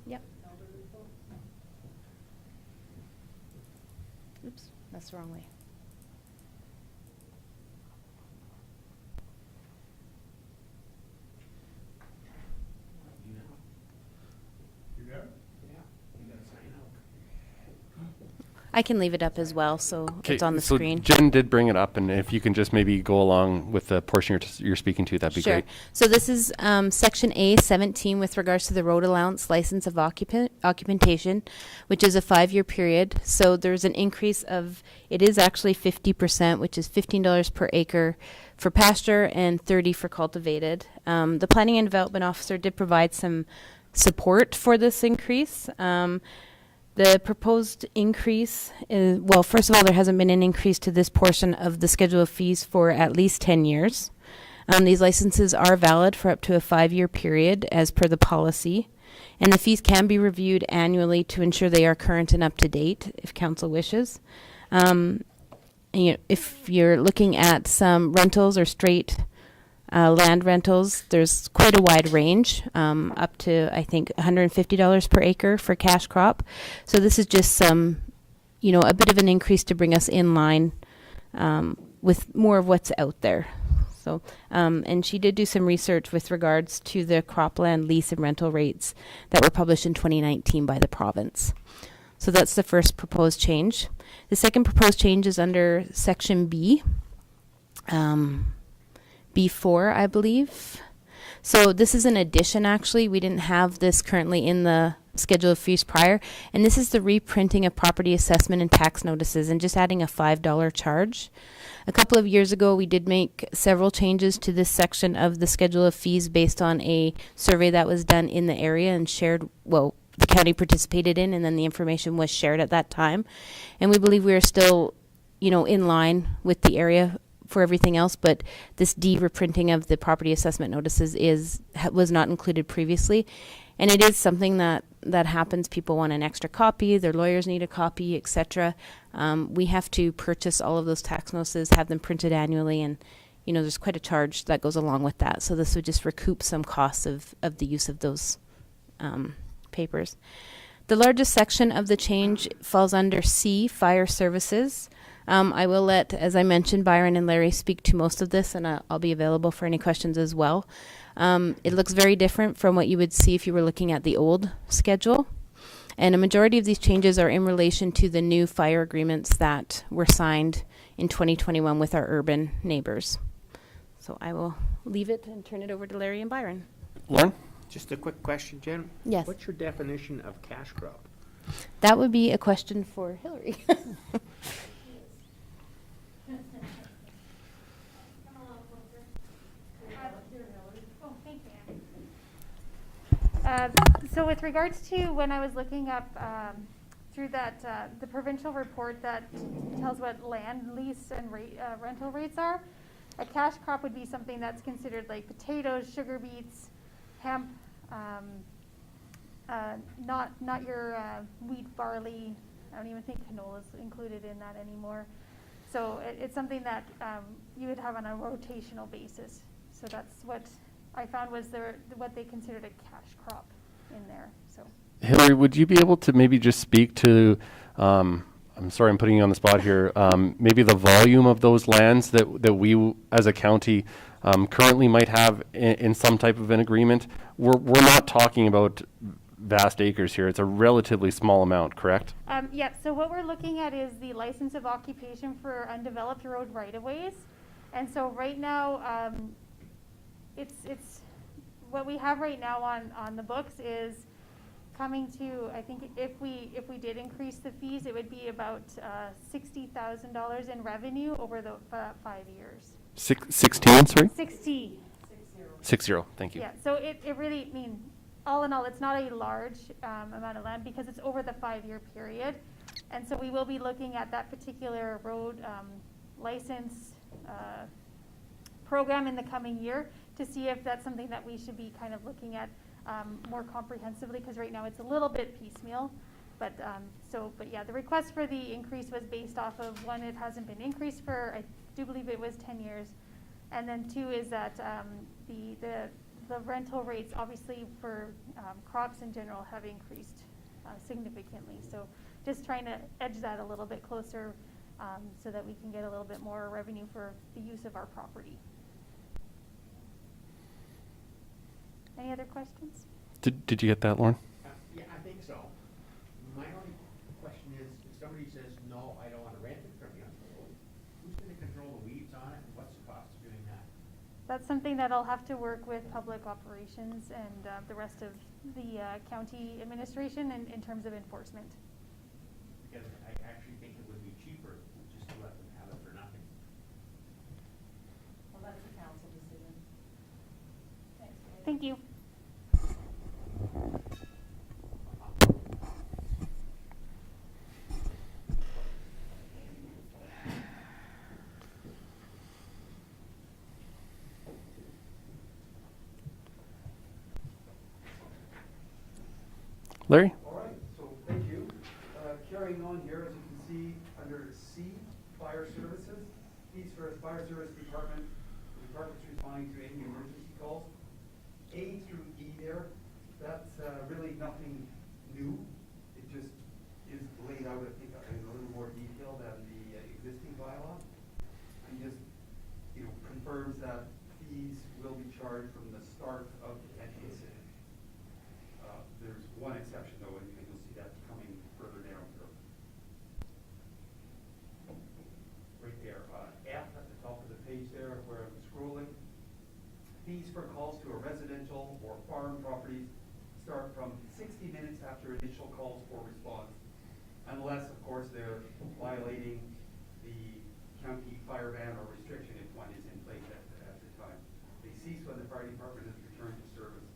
Yep. Oops, that's the wrong way. You there? I can leave it up as well, so it's on the so screen. Jen did bring it up, and if you can just maybe go along with the portion you're speaking to, that'd be Sure. great. So this is Section A 17 with regards to the road allowance license of occupantation, which is a 5-year period. So there's an increase of, it is actually 50%, which is $15 per acre for pasture and $30 for cultivated. The Planning and Development Officer did provide some support for this increase. The proposed increase is, well, first of all, there hasn't been an increase to this portion of the schedule of fees for at least 10 years. These licenses are valid for up to a 5-year period as per the policy, and the fees can be reviewed annually to ensure they are current and up to date if council wishes. If you're looking at some rentals or straight land rentals, there's quite a wide range, up to, I think, $150 per acre for cash crop. So this is just some, a bit of an increase to bring us in line with more of what's out there. So, and she did do some research with regards to the cropland lease and rental rates that were published in 2019 by the province. So that's the first proposed change. The second proposed change is under Section B. B4, I believe. So this is an addition, actually. We didn't have this currently in the schedule of fees prior. And this is the reprinting of property assessment and tax notices and just adding a $5 charge. A couple of years ago, we did make several changes to this section of the schedule of fees based on a survey that was done in the area and shared, well, the county participated in, and then the information was shared at that time. And we believe we are still, in line with the area for everything else, but this de-reprinting of the property assessment notices was not included previously, and it is something that happens. People want an extra copy, their lawyers need a copy, etc. We have to purchase all of those tax notices, have them printed annually, and there's quite a charge that goes along with that. So this would just recoup some costs of the use of those papers. The largest section of the change falls under C, fire services. I will let, as I mentioned, Byron and Larry speak to most of this, and I'll be available for any questions as well. It looks very different from what you would see if you were looking at the old schedule. And a majority of these changes are in relation to the new fire agreements that were signed in 2021 with our urban neighbors. So I will leave it and turn it over to Larry and Byron. Lauren? Just a quick question, Jen. Yes. What's your definition of cash crop? That would be a question for Hillary. So with regards to when I was looking up through that, the provincial report that tells what land lease and rental rates are, a cash crop would be something that's considered like potatoes, sugar beets, hemp, not your wheat, barley. I don't even think canola is included in that anymore. So it's something that you would have on a rotational basis. So that's what I found was what they considered a cash crop in there. So Hillary, would you be able to maybe just speak to, I'm sorry, I'm putting you on the spot here. Maybe the volume of those lands that we as a county currently might have in some type of an agreement. We're not talking about vast acres here. It's a relatively small amount, correct? Yeah, so what we're looking at is the license of occupation for undeveloped road right-of-ways. And so right now, it's what we have right now on the books is coming to, I think if we did increase the fees, it would be about $60,000 in revenue over the 5 years. 16, sorry? 60. 60, thank you. Yeah, so it really, I mean, all in all, it's not a large amount of land because it's over the 5-year period. And so we will be looking at that particular road license program in the coming year to see if that's something that we should be kind of looking at more comprehensively, because right now it's a little bit piecemeal. But yeah, the request for the increase was based off of, one, it hasn't been increased for, I do believe it was 10 years. And then 2 is that the rental rates, obviously for crops in general, have increased significantly. So just trying to edge that a little bit closer so that we can get a little bit more revenue for the use of our property. Any other questions? Did you get that, Lauren? Yeah, I think so. My only question is, if somebody says, no, I don't want to rent it from you, who's going to control the weeds on it, and what's the cost of doing that? That's something that I'll have to work with public operations and the rest of the county administration in terms of enforcement. Because I actually think it would be cheaper just to let them have it for nothing. Well, that's a council decision. Thanks, Dave. Thank you. Larry? All right, so thank you. Carrying on here, as you can see, under C, fire services, fees for a fire service department, the department's responding to any emergency calls. A through E there, that's really nothing new. It just is laid out, I think, in a little more detail than the existing bylaw. And just, confirms that fees will be charged from the start of an incident. There's one exception though, and you'll see that coming further down here. Right there, F at the top of the page there where I'm scrolling. Fees for calls to a residential or farm properties start from 60 minutes after initial calls for response, unless, of course, they're violating the county fire ban or restriction if one is in place at the time. They cease when the fire department has returned to service.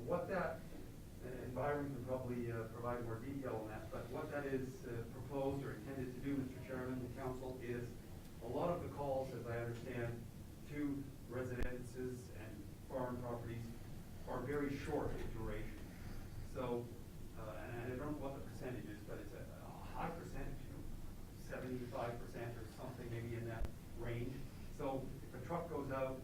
What that and Byron can probably provide more detail on that, but what that is proposed or intended to do, Mr. Chairman, the council, is a lot of the calls, as I understand, to residences and farm properties are very short in duration. So, and I don't know what the percentage is, but it's a high percentage, 75% or something, maybe in that range. So if a truck goes out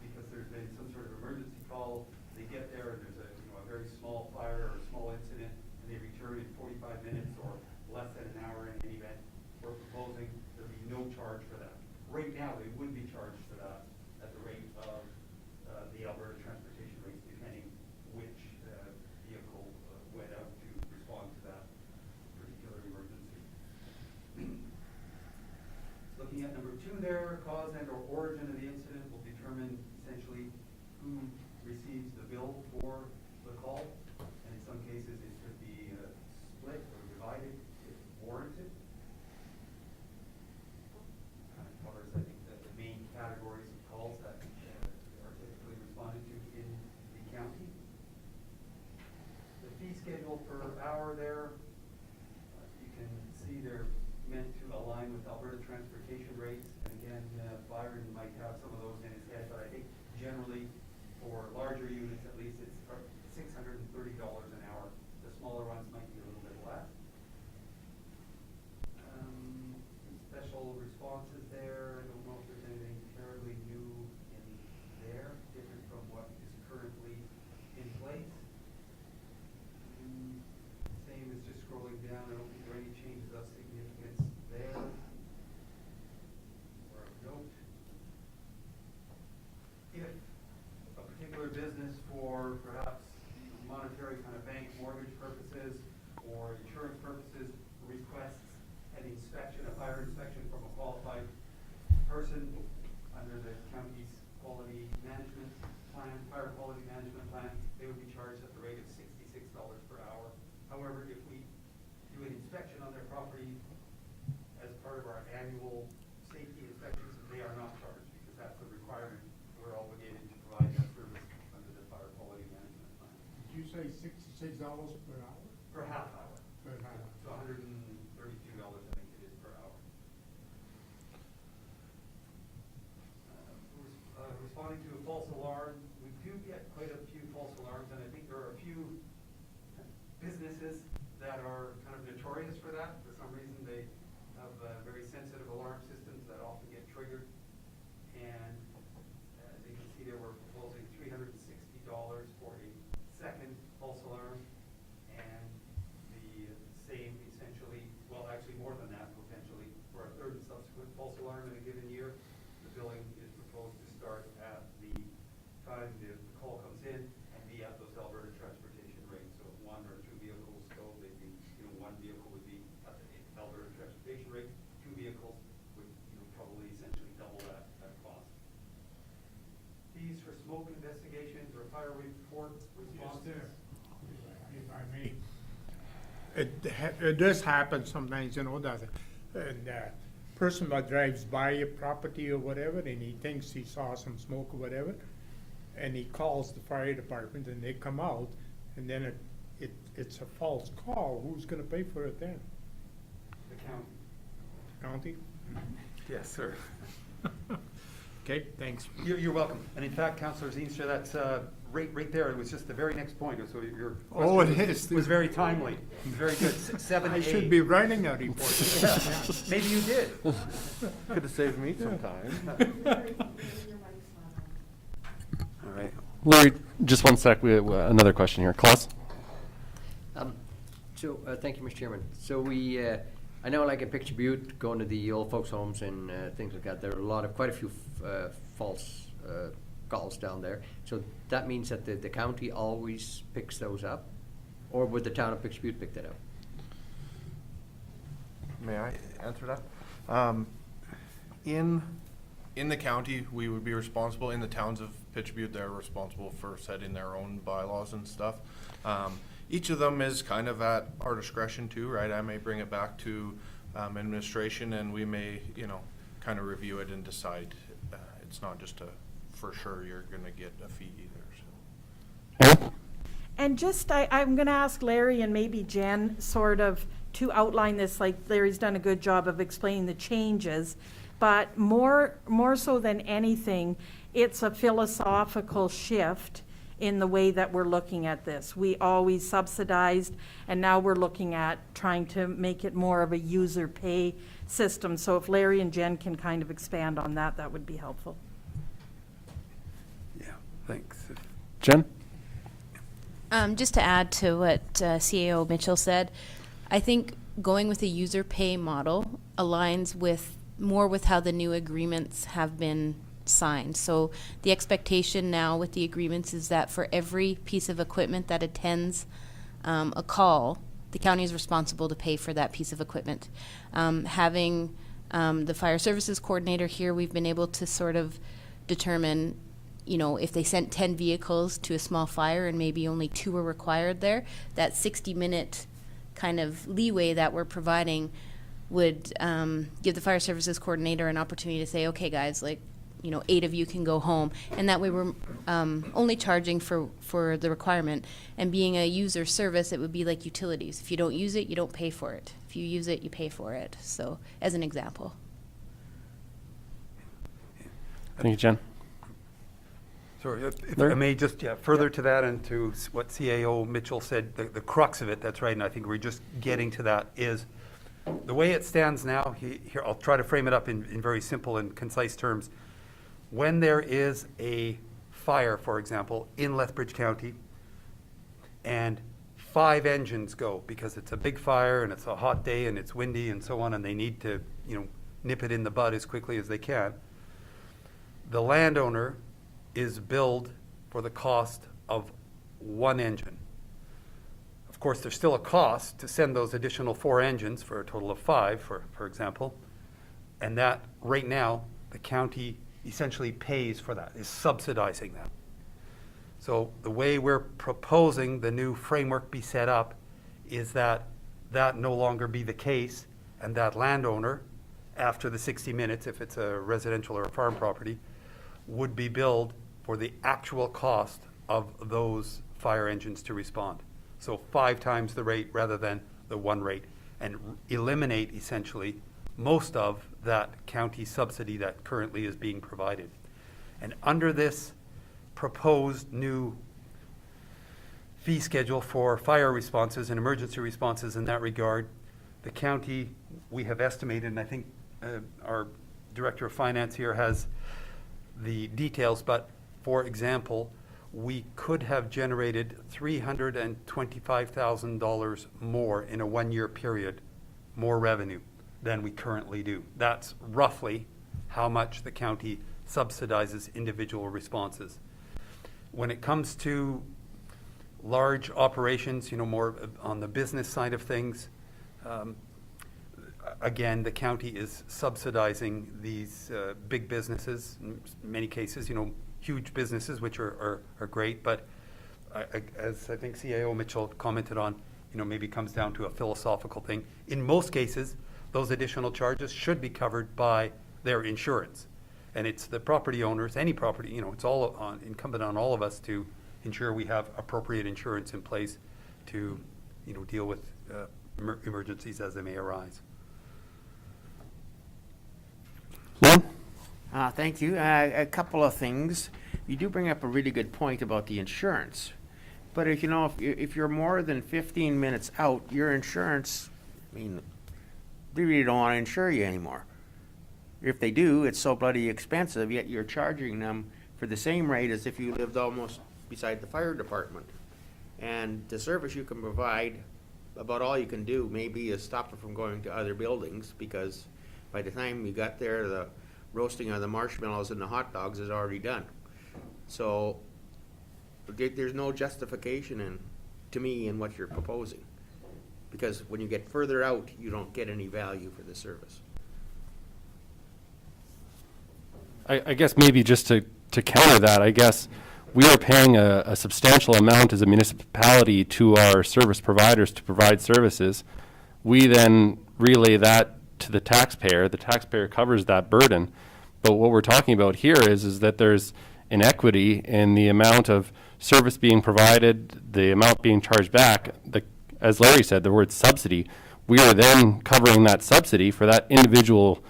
because there's been some sort of emergency call, they get there and there's a very small fire or a small incident, and they return in 45 minutes or less than an hour in any event, we're proposing there be no charge for that. Right now, they would be charged for that at the rate of the Alberta transportation rates, depending which vehicle went out to respond to that particular emergency. Looking at number 2 there, cause and or origin of the incident will determine essentially who receives the bill for the call, and in some cases it could be split or divided if warranted. Kind of covers, I think, the main categories of calls that are typically responded to in the county. The fee schedule per hour there, you can see they're meant to align with Alberta transportation rates, and again, Byron might have some of those in his head, but I think generally for larger units at least it's $630 an hour. The smaller ones might be a little bit less. Special responses there. I don't know if there's anything terribly new in there, different from what is currently in place. Same as just scrolling down. I don't think there are any changes of significance say $66 per hour? Per half hour. Per hour. So $132, I think it is per hour. Responding to a false alarm, we do get quite a few false alarms, and I think there are a few businesses that are kind of notorious for that. For some reason, they have very sensitive alarm systems that often get triggered. And as you can see there, we're proposing $360 for a second false alarm, and the same essentially, well, actually more than that potentially, for a third and subsequent false alarm in a given year. The billing is proposed to start at the time the call comes in and be at those Alberta transportation rates. So if one or two vehicles go, they'd be, one vehicle would be at the Alberta transportation rate, two vehicles would, probably essentially double that cost. Fees for smoke investigations or fire report responses. If I may. It does happen sometimes, that person that drives by a property or whatever, and he thinks he saw some smoke or whatever, and he calls the fire department, and they come out, and then it's a false call. Who's gonna pay for it then? The county. County? Yes, sir. Okay, thanks. You're welcome. And in fact, Councillor Zeenstra, that's right there. It was just the very next point. So your Oh, it question is. was very timely. It was very good. 7A. I should be writing a report. Yeah. Maybe you did. Could have saved me some time. All right. Larry, just one sec. We have another question here. Klaus? Thank you, Mr. Chairman. So I know like in Picture Butte, going to the old folks' homes and things like that, there are quite a few false calls down there. So that means that the county always picks those up? Or would the town of Picture Butte pick that up? May I answer that? In the county, we would be responsible. In the towns of Picture Butte, they're responsible for setting their own bylaws and stuff. Each of them is kind of at our discretion too, right? I may bring it back to administration, and we may, kind of review it and decide. It's not just for sure you're going to get a fee either. So. And just, I'm going to ask Larry and maybe Jen sort of to outline this, like Larry's done a good job of explaining the changes, but more so than anything, it's a philosophical shift in the way that we're looking at this. We always subsidized, and now we're looking at trying to make it more of a user pay system. So if Larry and Jen can kind of expand on that, that would be helpful. Yeah, thanks. Jen? Just to add to what CAO Mitchell said, I think going with a user pay model aligns more with how the new agreements have been signed. So the expectation now with the agreements is that for every piece of equipment that attends a call, the county is responsible to pay for that piece of equipment. Having the fire services coordinator here, we've been able to sort of determine, if they sent 10 vehicles to a small fire and maybe only 2 were required there, that 60-minute kind of leeway that we're providing would give the fire services coordinator an opportunity to say, okay guys, 8 of you can go home. And that way we're only charging for the requirement. And being a user service, it would be like utilities. If you don't use it, you don't pay for it. If you use it, you pay for it. So, as an example. Thank you, Jen. Sorry, if I may just further to that and to what CAO Mitchell said, the crux of it, that's right, and I think we're just getting to that, is the way it stands now, here I'll try to frame it up in very simple and concise terms. When there is a fire, for example, in Lethbridge County, and 5 engines go because it's a big fire and it's a hot day and it's windy and so on, and they need to, nip it in the bud as quickly as they can, the landowner is billed for the cost of 1 engine. Of course, there's still a cost to send those additional 4 engines for a total of 5, for example, and that right now the county essentially pays for that, is subsidizing that. So the way we're proposing the new framework be set up is that no longer be the case, and that landowner, after the 60 minutes, if it's a residential or a farm property, would be billed for the actual cost of those fire engines to respond. So 5 times the rate rather than the 1 rate, and eliminate essentially most of that county subsidy that currently is being provided. And under this proposed new fee schedule for fire responses and emergency responses in that regard, the county, we have estimated, and I think our Director of Finance here has the details, but for example, we could have generated $325,000 more in a 1-year period, more revenue than we currently do. That's roughly how much the county subsidizes individual responses. When it comes to large operations, more on the business side of things, again, the county is subsidizing these big businesses, in many cases, huge businesses, which are great, but as I think CAO Mitchell commented on, maybe comes down to a philosophical thing. In most cases, those additional charges should be covered by their insurance. And it's the property owners, any property, it's all incumbent on all of us to ensure we have appropriate insurance in place to, deal with emergencies as they may arise. Thank you. A couple of things. You do bring up a really good point about the insurance. But if you're more than 15 minutes out, your insurance, they really don't want to insure you anymore. If they do, it's so bloody expensive, yet you're charging them for the same rate as if you lived almost beside the fire department. And the service you can provide, about all you can do maybe is stop it from going to other buildings, because by the time you got there, the roasting of the marshmallows and the hot dogs is already done. So there's no justification to me in what you're proposing, because when you get further out, you don't get any value for the service. I guess maybe just to counter that, I guess we are paying a substantial amount as a municipality to our service providers to provide services. We then relay that to the taxpayer. The taxpayer covers that burden. But what we're talking about here is that there's inequity in the amount of service being provided, the amount being charged back. As Larry said, the word subsidy, we are then covering that subsidy for that individual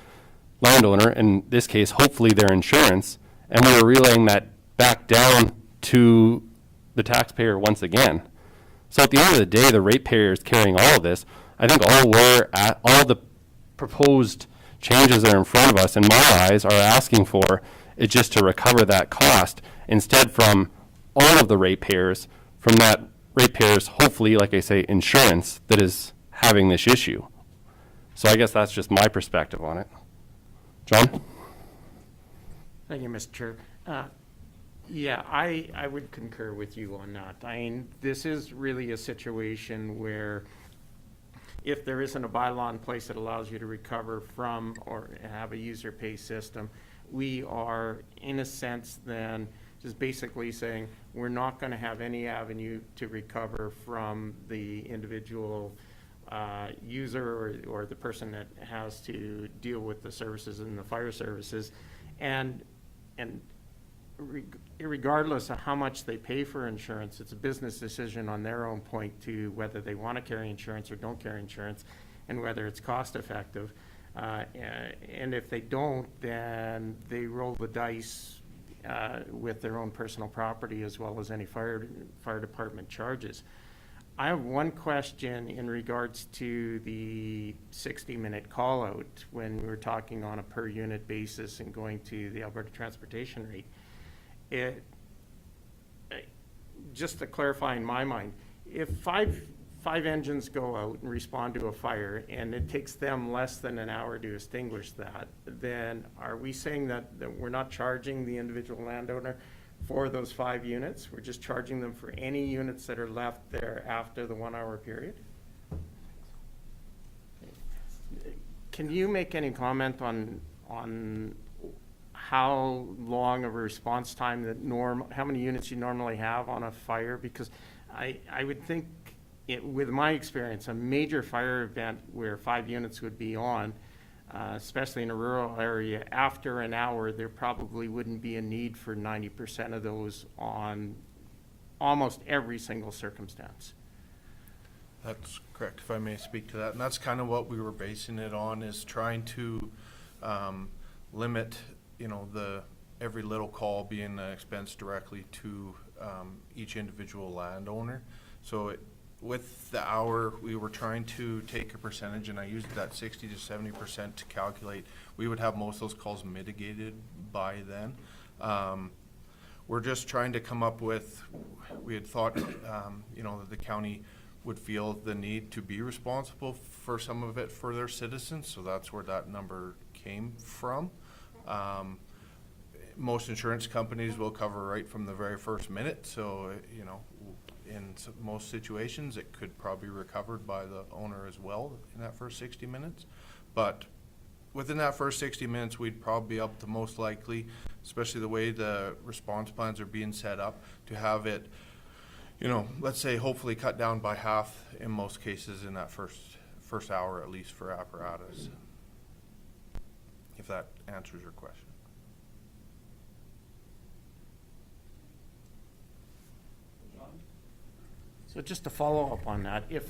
landowner, in this case, hopefully their insurance, and we are relaying that back down to the taxpayer once again. So at the end of the day, the ratepayer is carrying all of this. I think all the proposed changes that are in front of us, in my eyes, are asking for is just to recover that cost, instead from all of the ratepayers, from that ratepayers, hopefully, like I say, insurance that is having this issue. So I guess that's just my perspective on it. John? Thank you, Mr. Chair. Yeah, I would concur with you on that. This is really a situation where if there isn't a bylaw in place that allows you to recover from or have a user pay system, we are, in a sense, then just basically saying we're not going to have any avenue to recover from the individual user or the person that has to deal with the services and the fire services, and regardless of how much they pay for insurance, it's a business decision on their own point to whether they want to carry insurance or don't carry insurance, and whether it's cost effective. And if they don't, then they roll the dice with their own personal property as well as any fire department charges. I have one question in regards to the 60-minute call out when we were talking on a per unit basis and going to the Alberta transportation rate. Just to clarify in my mind, if five engines go out and respond to a fire and it takes them less than an hour to extinguish that, then are we saying that we're not charging the individual landowner for those 5 units? We're just charging them for any units that are left there after the 1 hour period? Can you make any comment on how long of a response time how many units you normally have on a fire? Because I would think, with my experience, a major fire event where 5 units would be on, especially in a rural area, after an hour, there probably wouldn't be a need for 90% of those on almost every single circumstance. That's correct, if I may speak to that. And that's kind of what we were basing it on, is trying to limit, every little call being an expense directly to each individual landowner. So with the hour, we were trying to take a percentage, and I used that 60 to 70% to calculate. We would have most of those calls mitigated by then. We're just trying to come up with, we had thought, that the county would feel the need to be responsible for some of it for their citizens, so that's where that number came from. Most insurance companies will cover right from the very first minute, so in most situations it could probably be recovered by the owner as well in that first 60 minutes. But within that first 60 minutes, we'd probably be up to most likely, especially the way the response plans are being set up, to have it, let's say hopefully cut down by half in most cases in that first hour, at least for apparatus. If that answers your question. So just to follow up on that, if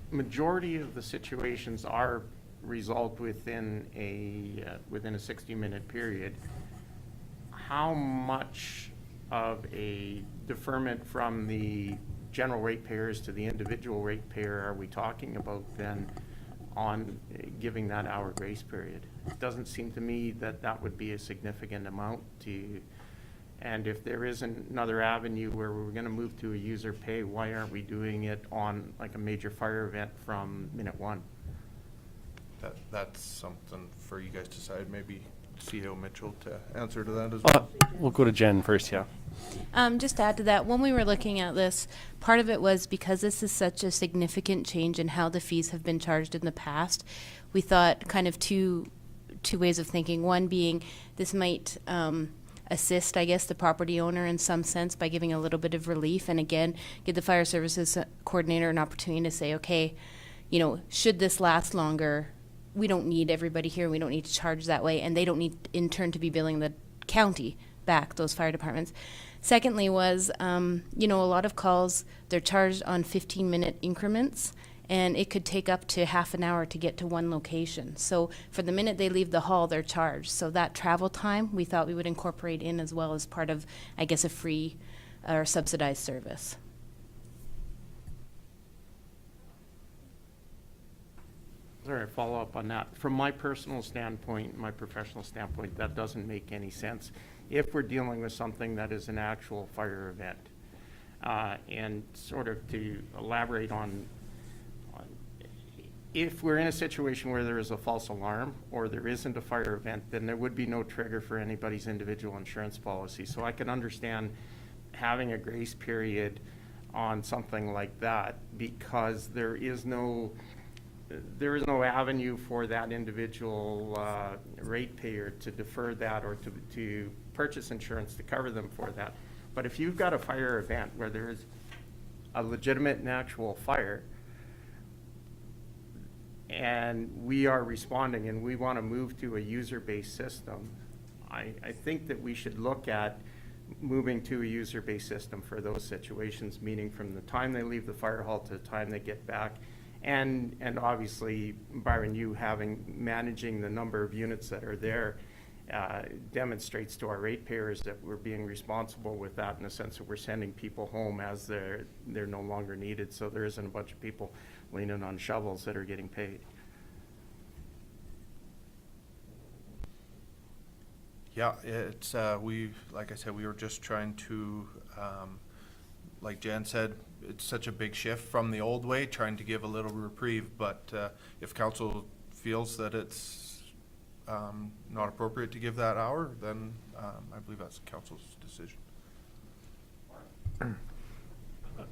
majority of the situations are resolved within a 60-minute period, how much of a deferment from the general ratepayers to the individual ratepayer are we talking about then on giving that hour grace period? It doesn't seem to me that that would be a significant amount to. And if there is another avenue where we're going to move to a user pay, why aren't we doing it on like a major fire event from minute one? That's something for you guys to decide. Maybe CEO Mitchell to answer to that as well. We'll go to Jen first, yeah. Just to add to that, when we were looking at this, part of it was because this is such a significant change in how the fees have been charged in the past. We thought kind of two ways of thinking. One being this might assist, I guess, the property owner in some sense by giving a little bit of relief, and again, give the fire services coordinator an opportunity to say, okay, should this last longer, we don't need everybody here, we don't need to charge that way, and they don't need in turn to be billing the county back, those fire departments. Secondly was, a lot of calls, they're charged on 15-minute increments, and it could take up to half an hour to get to one location. So for the minute they leave the hall, they're charged. So that travel time, we thought we would incorporate in as well as part of, I guess, a free or subsidized service. Sorry, follow up on that. From my personal standpoint, my professional standpoint, that doesn't make any sense if we're dealing with something that is an actual fire event. And sort of to elaborate on if we're in a situation where there is a false alarm or there isn't a fire event, then there would be no trigger for anybody's individual insurance policy. So I can understand having a grace period on something like that because there is no avenue for that individual ratepayer to defer that or to purchase insurance to cover them for that. But if you've got a fire event where there is a legitimate and actual fire, and we are responding and we want to move to a user-based system, I think that we should look at moving to a user-based system for those situations, meaning from the time they leave the fire hall to the time they get back. And obviously, Byron, you managing the number of units that are there demonstrates to our ratepayers that we're being responsible with that in the sense that we're sending people home as they're no longer needed, so there isn't a bunch of people leaning on shovels that are getting paid. Yeah, it's like I said, we were just trying to, like Jen said, it's such a big shift from the old way, trying to give a little reprieve, but if council feels that it's not appropriate to give that hour, then I believe that's council's decision.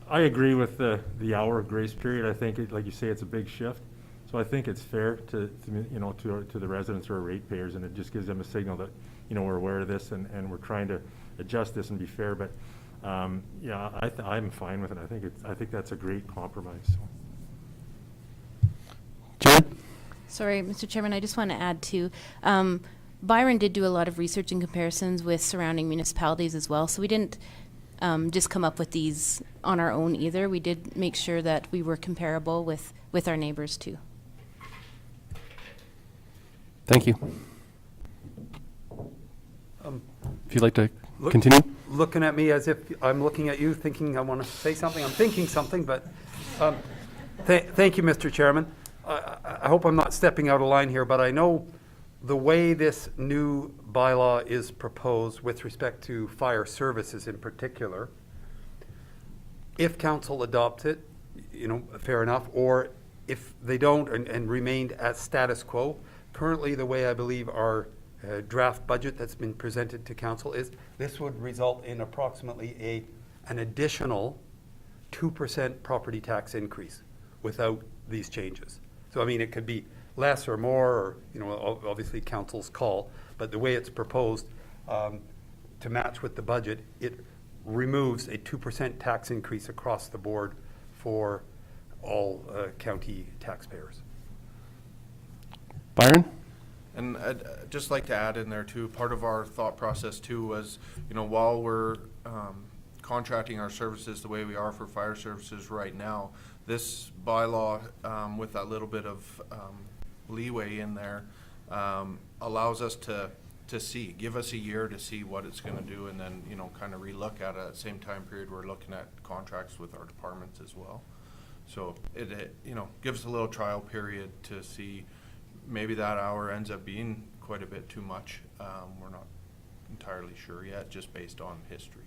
I agree with the hour grace period. I think, like you say, it's a big shift. So I think it's fair to the residents or ratepayers, and it just gives them a signal that, we're aware of this and we're trying to adjust this and be fair. But yeah, I'm fine with it. I think that's a great compromise. Jen? Sorry, Mr. Chairman, I just want to add too, Byron did do a lot of research and comparisons with surrounding municipalities as well, so we didn't just come up with these on our own either. We did make sure that we were comparable with our neighbors too. Thank you. If you'd like to continue. Looking at me as if I'm looking at you, thinking I want to say something. I'm thinking something, but thank you, Mr. Chairman. I hope I'm not stepping out of line here, but I know the way this new bylaw is proposed with respect to fire services in particular, if council adopts it, fair enough, or if they don't and remained at status quo, currently the way I believe our draft budget that's been presented to council is, this would result in approximately an additional 2% property tax increase without these changes. So I mean, it could be less or more, or obviously council's call, but the way it's proposed to match with the budget, it removes a 2% tax increase across the board for all county taxpayers. Byron? And I'd just like to add in there too, part of our thought process too was, while we're contracting our services the way we are for fire services right now, this bylaw with that little bit of leeway in there allows us to give us a year to see what it's going to do, and then kind of relook at it at the same time period we're looking at contracts with our departments as well. So it gives a little trial period to see. Maybe that hour ends up being quite a bit too much. We're not entirely sure yet, just based on history.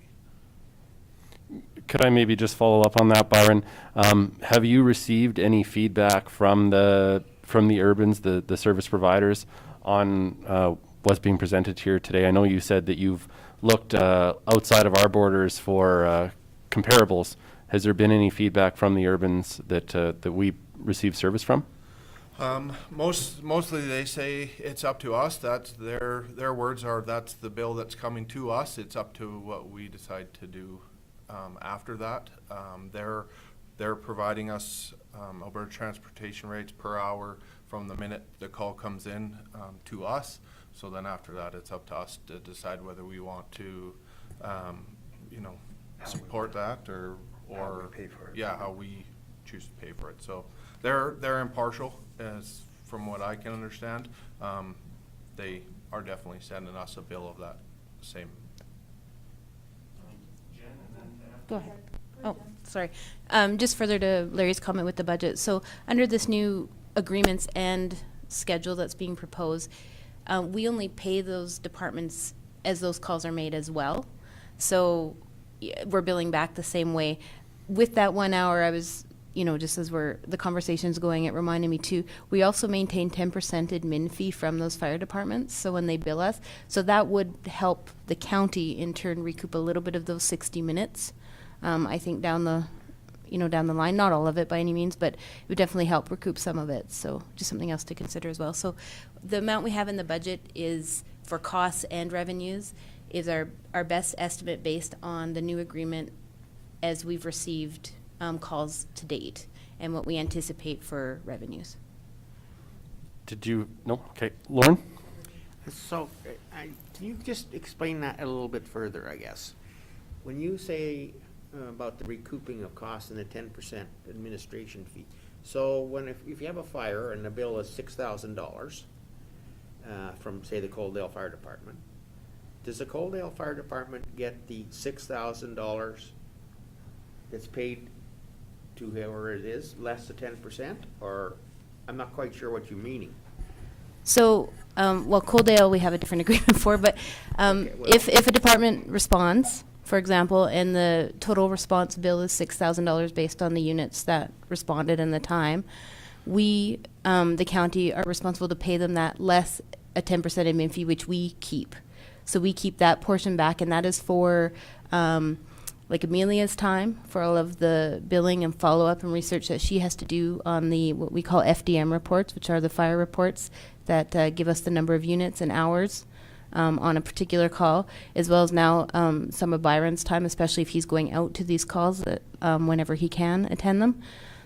Could I maybe just follow up on that, Byron? Have you received any feedback from the urbans, the service providers, on what's being presented here today? I know you said that you've looked outside of our borders for comparables. Has there been any feedback from the urbans that we receive service from? Mostly they say it's up to us. That's their words are, that's the bill that's coming to us. It's up to what we decide to do after that. They're providing us Alberta transportation rates per hour from the minute the call comes in to us. So then after that, it's up to us to decide whether we want to, support that or how we pay for it. Yeah, how we choose to pay for it. So they're impartial, as from what I can understand. They are definitely sending us a bill of that same. Go ahead. Oh, sorry. Just further to Larry's comment with the budget. So under this new agreements and schedule that's being proposed, we only pay those departments as those calls are made as well. So we're billing back the same way. With that 1 hour, I was, just as the conversation's going, it reminded me too, we also maintain 10% admin fee from those fire departments, so when they bill us. So that would help the county in turn recoup a little bit of those 60 minutes. I think down the line, not all of it by any means, but it would definitely help recoup some of it. So just something else to consider as well. So the amount we have in the budget is for costs and revenues is our best estimate based on the new agreement as we've received calls to date and what we anticipate for revenues. No? Okay. Lauren? So, can you just explain that a little bit further, I guess? When you say about the recouping of costs and the 10% administration fee, so if you have a fire and the bill is $6,000 from, say, the Coaldale Fire Department, does the Coaldale Fire Department get the $6,000 that's paid to whoever it is, less than 10%? Or I'm not quite sure what you're meaning. So, Coaldale we have a different agreement for, but if a department responds, for example, and the total response bill is $6,000 based on the units that responded in the time, we, the county, are responsible to pay them that less a 10% admin fee, which we keep. So we keep that portion back, and that is for like Amelia's time for all of the billing and follow-up and research that she has to do on the what we call FDM reports, which are the fire reports that give us the number of units and hours on a particular call, as well as now some of Byron's time, especially if he's going out to these calls whenever he can attend them.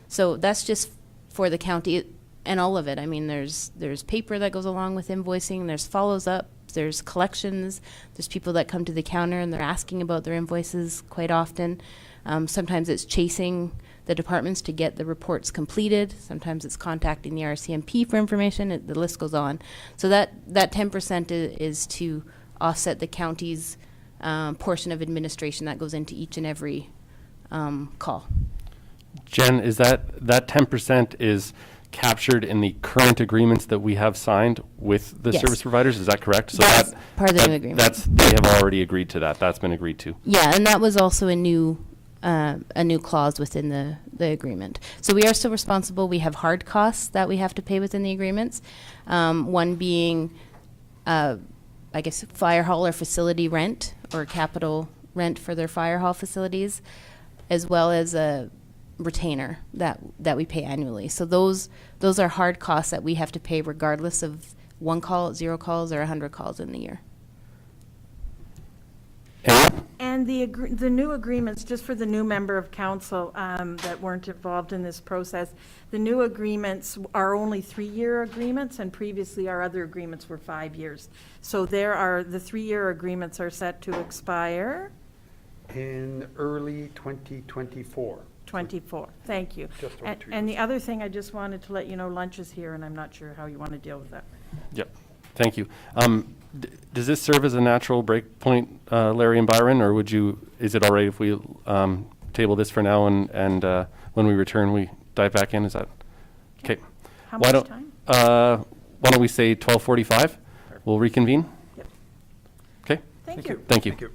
So that's just for the county and all of it. I mean, there's paper that goes along with invoicing, there's follows up there's collections, there's people that come to the counter and they're asking about their invoices quite often. Sometimes it's chasing the departments to get the reports completed. Sometimes it's contacting the RCMP for information. The list goes on. So that 10% is to offset the county's portion of administration that goes into each and every call. Jen, is that 10% is captured in the current agreements that we have signed with the Yes. service providers? Is that correct? So That's part of the new agreement. They have already agreed to that. That's been agreed to. Yeah, and that was also a new clause within the agreement. So we are still responsible. We have hard costs that we have to pay within the agreements. One being, I guess, fire hall or facility rent or capital rent for their fire hall facilities, as well as a retainer that we pay annually. So those are hard costs that we have to pay regardless of 1 call, 0 calls, or 100 calls in the year. And the new agreements, just for the new member of council that weren't involved in this process, the new agreements are only 3-year agreements, and previously our other agreements were 5 years. So the 3-year agreements are set to expire In early 2024. 24. Thank you. Just over 2 And the other thing, I just wanted to let you know, lunch is here, and I'm not sure how you want to deal with that. Yep. Thank you. Does this serve as a natural break point, Larry and Byron, or is it all right if we table this for now and when we return we dive back in? Is that okay? How much time? Why don't we say 12:45? We'll reconvene. Yep. Okay. Thank you. Thank you. Thank you.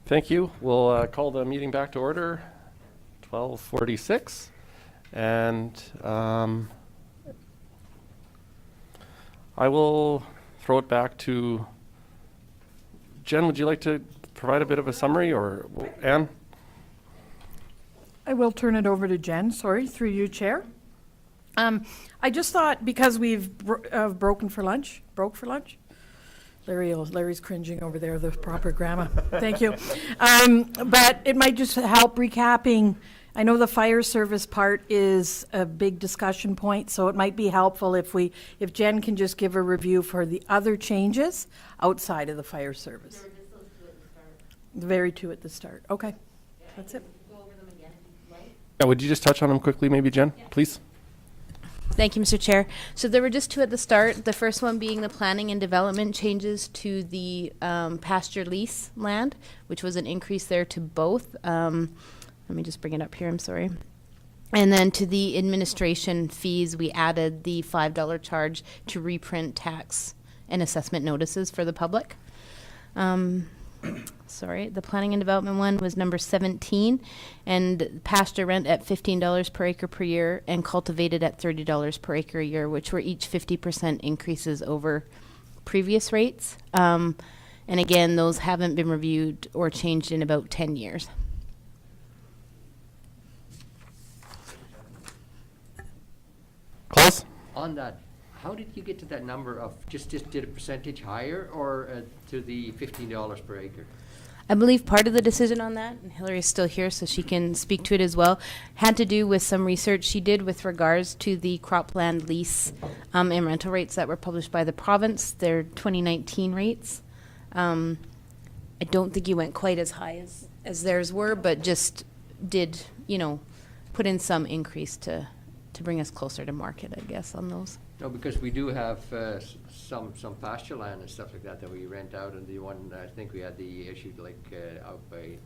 Thank you. We'll call the meeting back to order, 12:46. And I will throw it back to Jen. Would you like to provide a bit of a summary, or Anne? I will turn it over to Jen, sorry, through you, Chair. I just thought, because we've broke for lunch? Larry's cringing over there, the proper grammar. Thank you. But it might just help recapping. I know the fire service part is a big discussion point, so it might be helpful if Jen can just give a review for the other changes outside of the fire service. There were just those two at the start. The very two at the start. Okay, that's it. Go over them again if you'd like. Yeah, would you just touch on them quickly, maybe, Jen, please? Thank you, Mr. Chair. So there were just two at the start. The first one being the planning and development changes to the pasture lease land, which was an increase there to both. Let me just bring it up here, I'm sorry. And then to the administration fees, we added the $5 charge to reprint tax and assessment notices for the public. Sorry, the planning and development one was number 17, and pasture rent at $15 per acre per year and cultivated at $30 per acre a year, which were each 50% increases over previous rates. And again, those haven't been reviewed or changed in about 10 years. Close? On that, how did you get to that number of, just did a percentage higher, or to the $15 per acre? I believe part of the decision on that, and Hillary's still here so she can speak to it as well, had to do with some research she did with regards to the cropland lease and rental rates that were published by the province, their 2019 rates. I don't think you went quite as high as theirs were, but just did, put in some increase to bring us closer to market, I guess, on those. No, because we do have some pasture land and stuff like that we rent out, and the one, I think we had the issue out by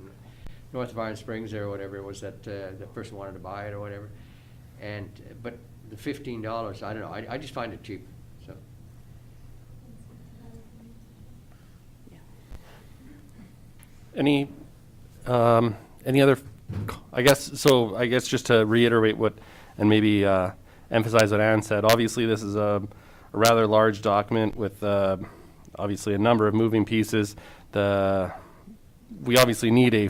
North Vande Springs or whatever it was, that the person wanted to buy it or whatever. And but the $15, I don't know, I just find it cheap, so. Any other, I guess just to reiterate what, and maybe emphasize what Ann said, obviously this is a rather large document with obviously a number of moving pieces. We obviously need a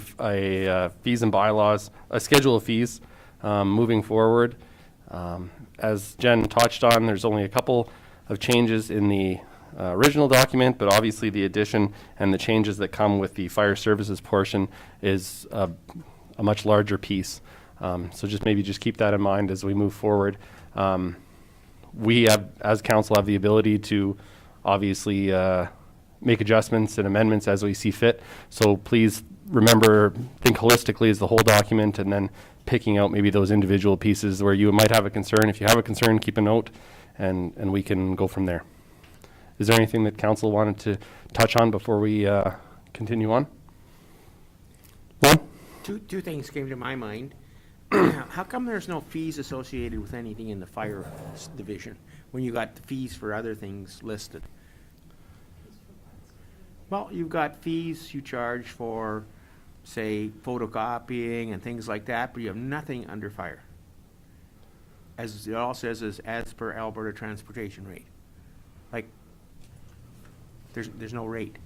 fees and bylaws, a schedule of fees moving forward. As Jen touched on, there's only a couple of changes in the original document, but obviously the addition and the changes that come with the fire services portion is a much larger piece. So just keep that in mind as we move forward. We have, as council, have the ability to obviously make adjustments and amendments as we see fit. So please remember, think holistically as the whole document, and then picking out maybe those individual pieces where you might have a concern. If you have a concern, keep a note, and we can go from there. Is there anything that council wanted to touch on before we continue on? One? Two things came to my mind. How come there's no fees associated with anything in the fire division when you got the fees for other things listed? Well, you've got fees you charge for, say, photocopying and things like that, but you have nothing under fire. As it all says, is as per Alberta transportation rate. Like, there's no rate.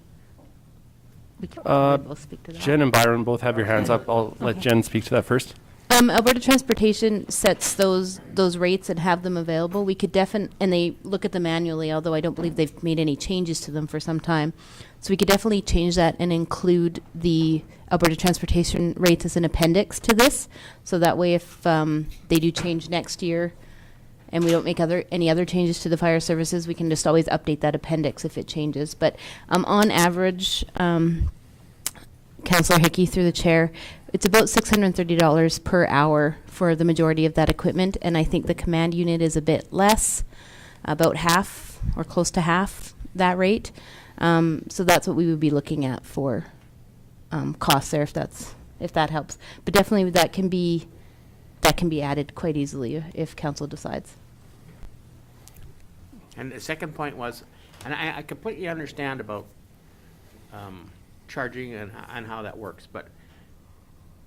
We can both speak to that. Jen and Byron both have your hands up. I'll let Jen speak to that first. Alberta Transportation sets those rates and have them available. We could and they look at them annually, although I don't believe they've made any changes to them for some time. So we could definitely change that and include the Alberta Transportation rates as an appendix to this. So that way, if they do change next year and we don't make any other changes to the fire services, we can just always update that appendix if it changes. But on average, Councillor Hickey, through the chair, it's about $630 per hour for the majority of that equipment, and I think the command unit is a bit less, about half or close to half that rate. So that's what we would be looking at for costs there, if that helps. But definitely that can be added quite easily if council decides. And the second point was, and I completely understand about charging and how that works, but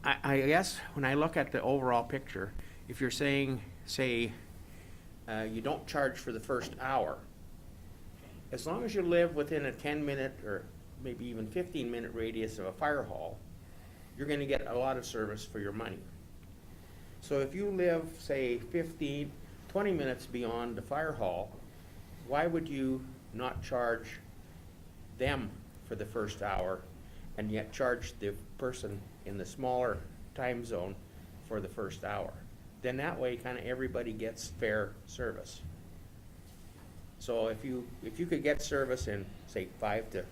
I guess when I look at the overall picture, if you're saying, say, you don't charge for the first hour, as long as you live within a 10-minute or maybe even 15-minute radius of a fire hall, you're gonna get a lot of service for your money. So if you live, say, 15, 20 minutes beyond the fire hall, why would you not charge them for the first hour and yet charge the person in the smaller time zone for the first hour? Then that way, kind of everybody gets fair service. So if you could get service in, say, 5 to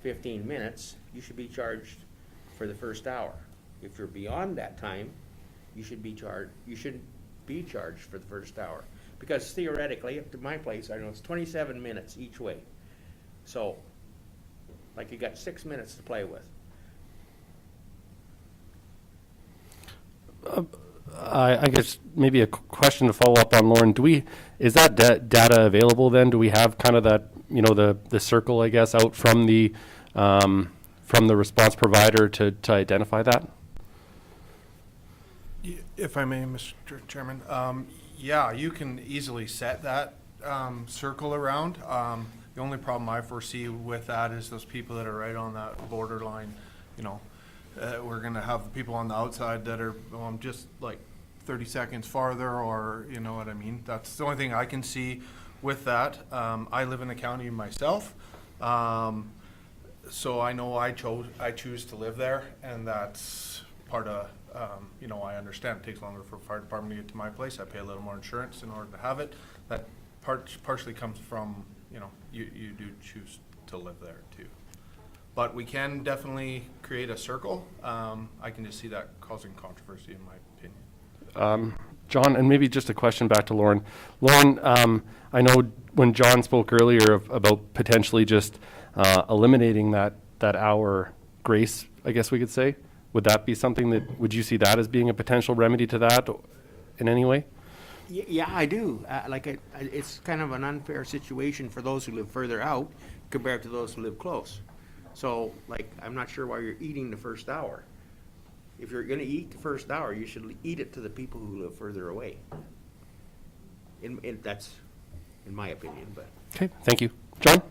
15 minutes, you should be charged for the first hour. If you're beyond that time, you shouldn't be charged for the first hour. Because theoretically, up to my place, I know it's 27 minutes each way. So, like, you got 6 minutes to play with. I guess maybe a question to follow up on, Lauren. Is that data available then? Do we have kind of that, the circle, I guess, out from the response provider to identify that? If I may, Mr. Chairman, yeah, you can easily set that circle around. The only problem I foresee with that is those people that are right on that borderline, we're going to have people on the outside that are just like 30 seconds farther, or you know what I mean. That's the only thing I can see with that. I live in the county myself, so I know I choose to live there, and that's part of, I understand it takes longer for fire department to get to my place. I pay a little more insurance in order to have it. That partially comes from, you do choose to live there too. But we can definitely create a circle. I can just see that causing controversy, in my opinion. John, and maybe just a question back to Lauren. Lauren, I know when John spoke earlier about potentially just eliminating that hour grace, I guess we could say, would that be something would you see that as being a potential remedy to that in any way? Yeah, I do. It's kind of an unfair situation for those who live further out compared to those who live close. So, I'm not sure why you're eating the first hour. If you're going to eat the first hour, you should eat it to the people who live further away. That's in my opinion. But okay, thank you, John.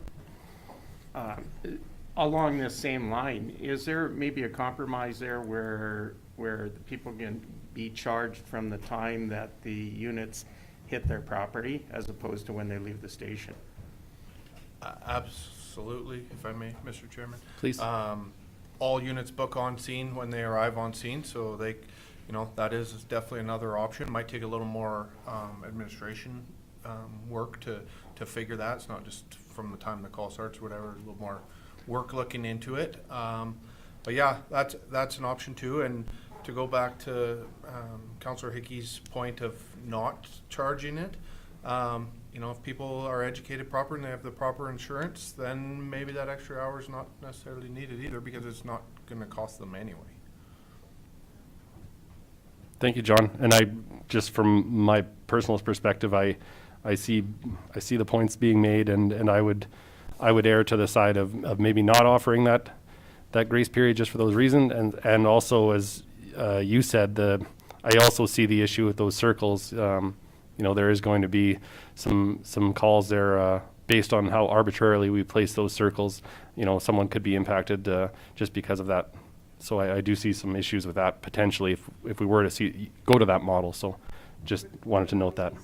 Along this same line, is there maybe a compromise there where the people can be charged from the time that the units hit their property as opposed to when they leave the station? Absolutely, if I may, Mr. Chairman. Please. All units book on scene when they arrive on scene, so they, that is definitely another option. Might take a little more administration work to figure that. It's not just from the time the call starts or whatever, a little more work looking into it. But yeah, that's an option too. And to go back to Councillor Hickey's point of not charging it, if people are educated proper and they have the proper insurance, then maybe that extra hour is not necessarily needed either, because it's not going to cost them anyway. Thank you, John. And I just from my personal perspective, I see the points being made, and I would err to the side of maybe not offering that grace period just for those reasons, and also, as you said, I also see the issue with those circles. There is going to be some calls there based on how arbitrarily we place those circles. Someone could be impacted just because of that. So I do see some issues with that potentially if we were to go to that model. So just wanted to note that.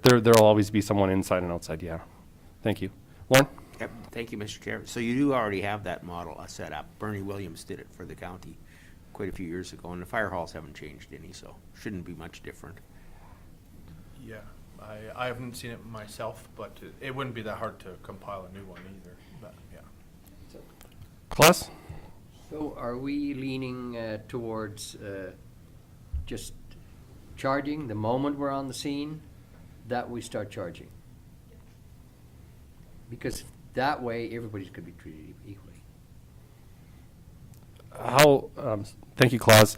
There'll always be someone inside and outside. Yeah. Thank you, Lauren. Yep. Thank you, Mr. Chair. So you do already have that model set up. Bernie Williams did it for the county quite a few years ago, and the fire halls haven't changed any, so shouldn't be much different. Yeah, I haven't seen it myself, but it wouldn't be that hard to compile a new one either. But yeah. Class? So are we leaning towards just charging the moment we're on the scene, that we start charging? Because that way everybody's going to be treated equally. Thank you, Claus.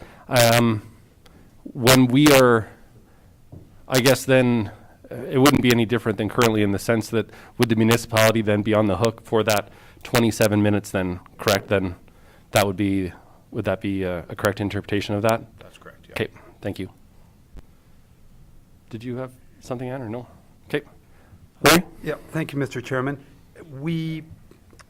When we are, I guess then it wouldn't be any different than currently in the sense that would the municipality then be on the hook for that 27 minutes then, correct? Then would that be a correct interpretation of that? That's correct, yeah. Okay, thank you. Did you have something, Ann, or no? Okay. Larry? Yeah, thank you, Mr. Chairman. We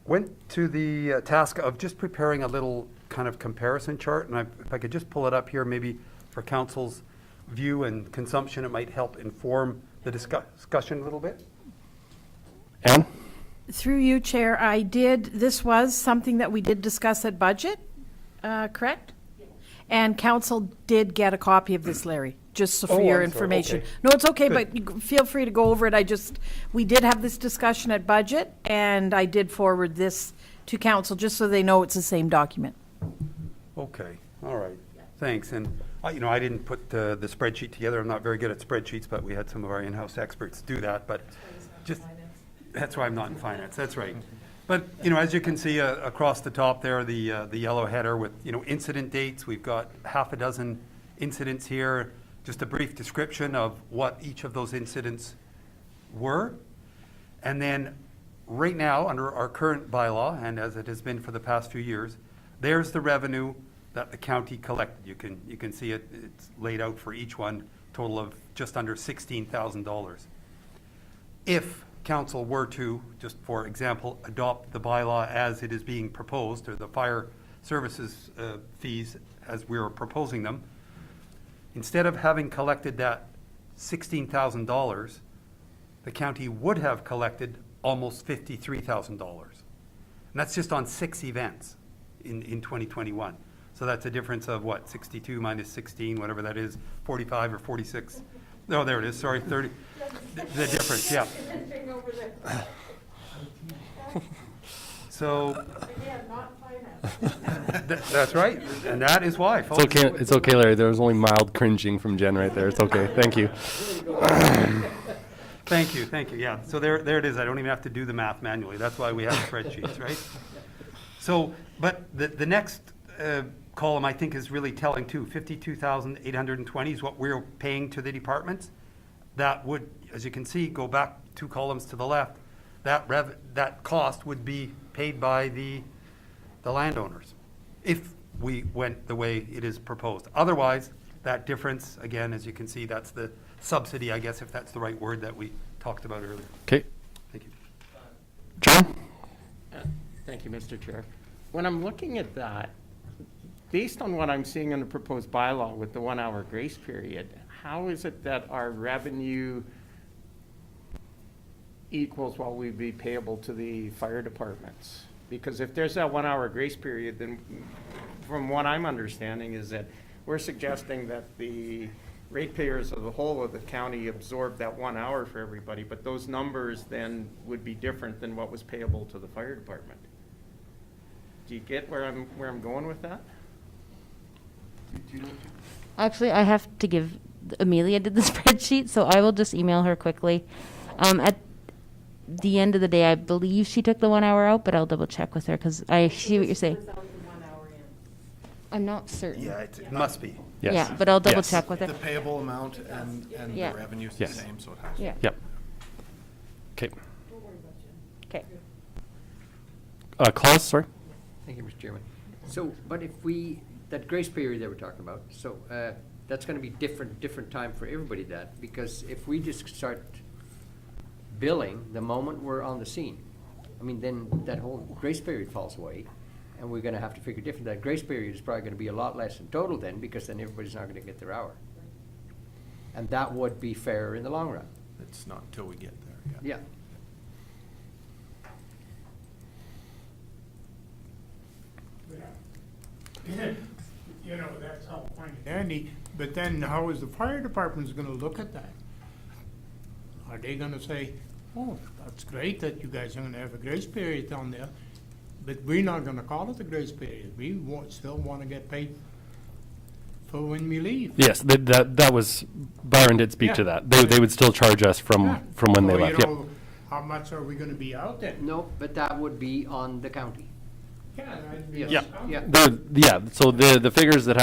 went to the task of just preparing a little kind of comparison chart, and if I could just pull it up here, maybe for council's view and consumption, it might help inform the discussion a little bit. Ann? Through you, Chair, this was something that we did discuss at budget, correct? And council did get a copy of this, Larry, just so for your I'm sorry, information. okay. No, it's okay, Good. but you feel free to go over it. We did have this discussion at budget, and I did forward this to council, just so they know it's the same document. Okay, all right, thanks. And, I didn't put the spreadsheet together. I'm not very good at spreadsheets, but we had some of our in-house experts do that, but that's why I'm not in finance, that's right. But, as you can see across the top there, the yellow header with, incident dates, we've got half a dozen incidents here, just a brief description of what each of those incidents were. And then right now, under our current bylaw, and as it has been for the past few years, there's the revenue that the county collected. You can see it's laid out for each one, total of just under $16,000. If council were to, just for example, adopt the bylaw as it is being proposed, or the fire services fees as we are proposing them, instead of having collected that $16,000, the county would have collected almost $53,000. And that's just on 6 events in 2021. So that's a difference of what, 62 minus 16, whatever that is, 45 or 46. No, there it is, sorry, 30. The difference, yeah. So, that's right, and that is why, folks. It's okay, Larry. There was only mild cringing from Jen right there. It's okay. Thank you. Thank you, yeah. So there it is. I don't even have to do the math manually. That's why we have spreadsheets, right? So, but the next column, I think, is really telling too. 52,820 is what we're paying to the departments. That would, as you can see, go back 2 columns to the left. That cost would be paid by the landowners if we went the way it is proposed. Otherwise, that difference, again, as you can see, that's the subsidy, I guess, if that's the right word that we talked about earlier. Okay. Thank you. John? Thank you, Mr. Chair. When I'm looking at that, based on what I'm seeing in the proposed bylaw with the 1 hour grace period, how is it that our revenue equals what would be payable to the fire departments? Because if there's that 1 hour grace period, then from what I'm understanding is that we're suggesting that the ratepayers of the whole of the county absorb that 1 hour for everybody, but those numbers then would be different than what was payable to the fire department. Do you get where I'm going with that? Actually, I have to give, Amelia did the spreadsheet, so I will just email her quickly. At the end of the day, I believe she took the 1 hour out, but I'll double check with her because I see what you're saying. I'm not certain. Yeah, it must be. Yes. Yeah, but I'll double Yes. check with her. The payable amount and Yeah. the revenue's the Yes. same, so it has. Yeah. Yep. Okay. Okay. Claus, sorry? Thank you, Mr. Chairman. So, but if that grace period that we're talking about, so that's gonna be different time for everybody because if we just start billing the moment we're on the scene, I mean, then that whole grace period falls away, and we're gonna have to figure different. That grace period is probably gonna be a lot less in total then, because then everybody's not gonna get their hour. And that would be fair in the long run. It's not until we get there, yeah. Yeah. That's all fine and dandy, but then how is the fire department gonna look at that? Are they gonna say, oh, that's great that you guys are gonna have a grace period down there, but we're not gonna call it a grace period. We still wanna get paid for when we leave. Yes, that was, Byron did speak to Yeah. that. They would still charge us from when they So, left. Yep. how much are we gonna be out there? No, but that would be on the county. Yeah. Yeah. So the figures that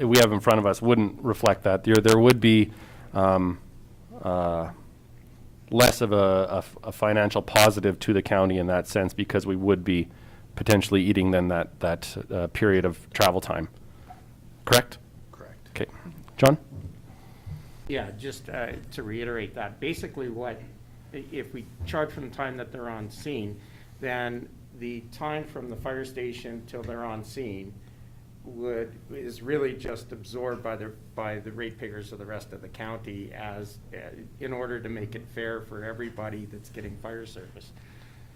we have in front of us wouldn't reflect that. There would be less of a financial positive to the county in that sense, because we would be potentially eating then that period of travel time. Correct? Correct. Okay. John? Yeah, just to reiterate that, basically if we charge from the time that they're on scene, then the time from the fire station till they're on scene is really just absorbed by the ratepayers of the rest of the county as in order to make it fair for everybody that's getting fire service.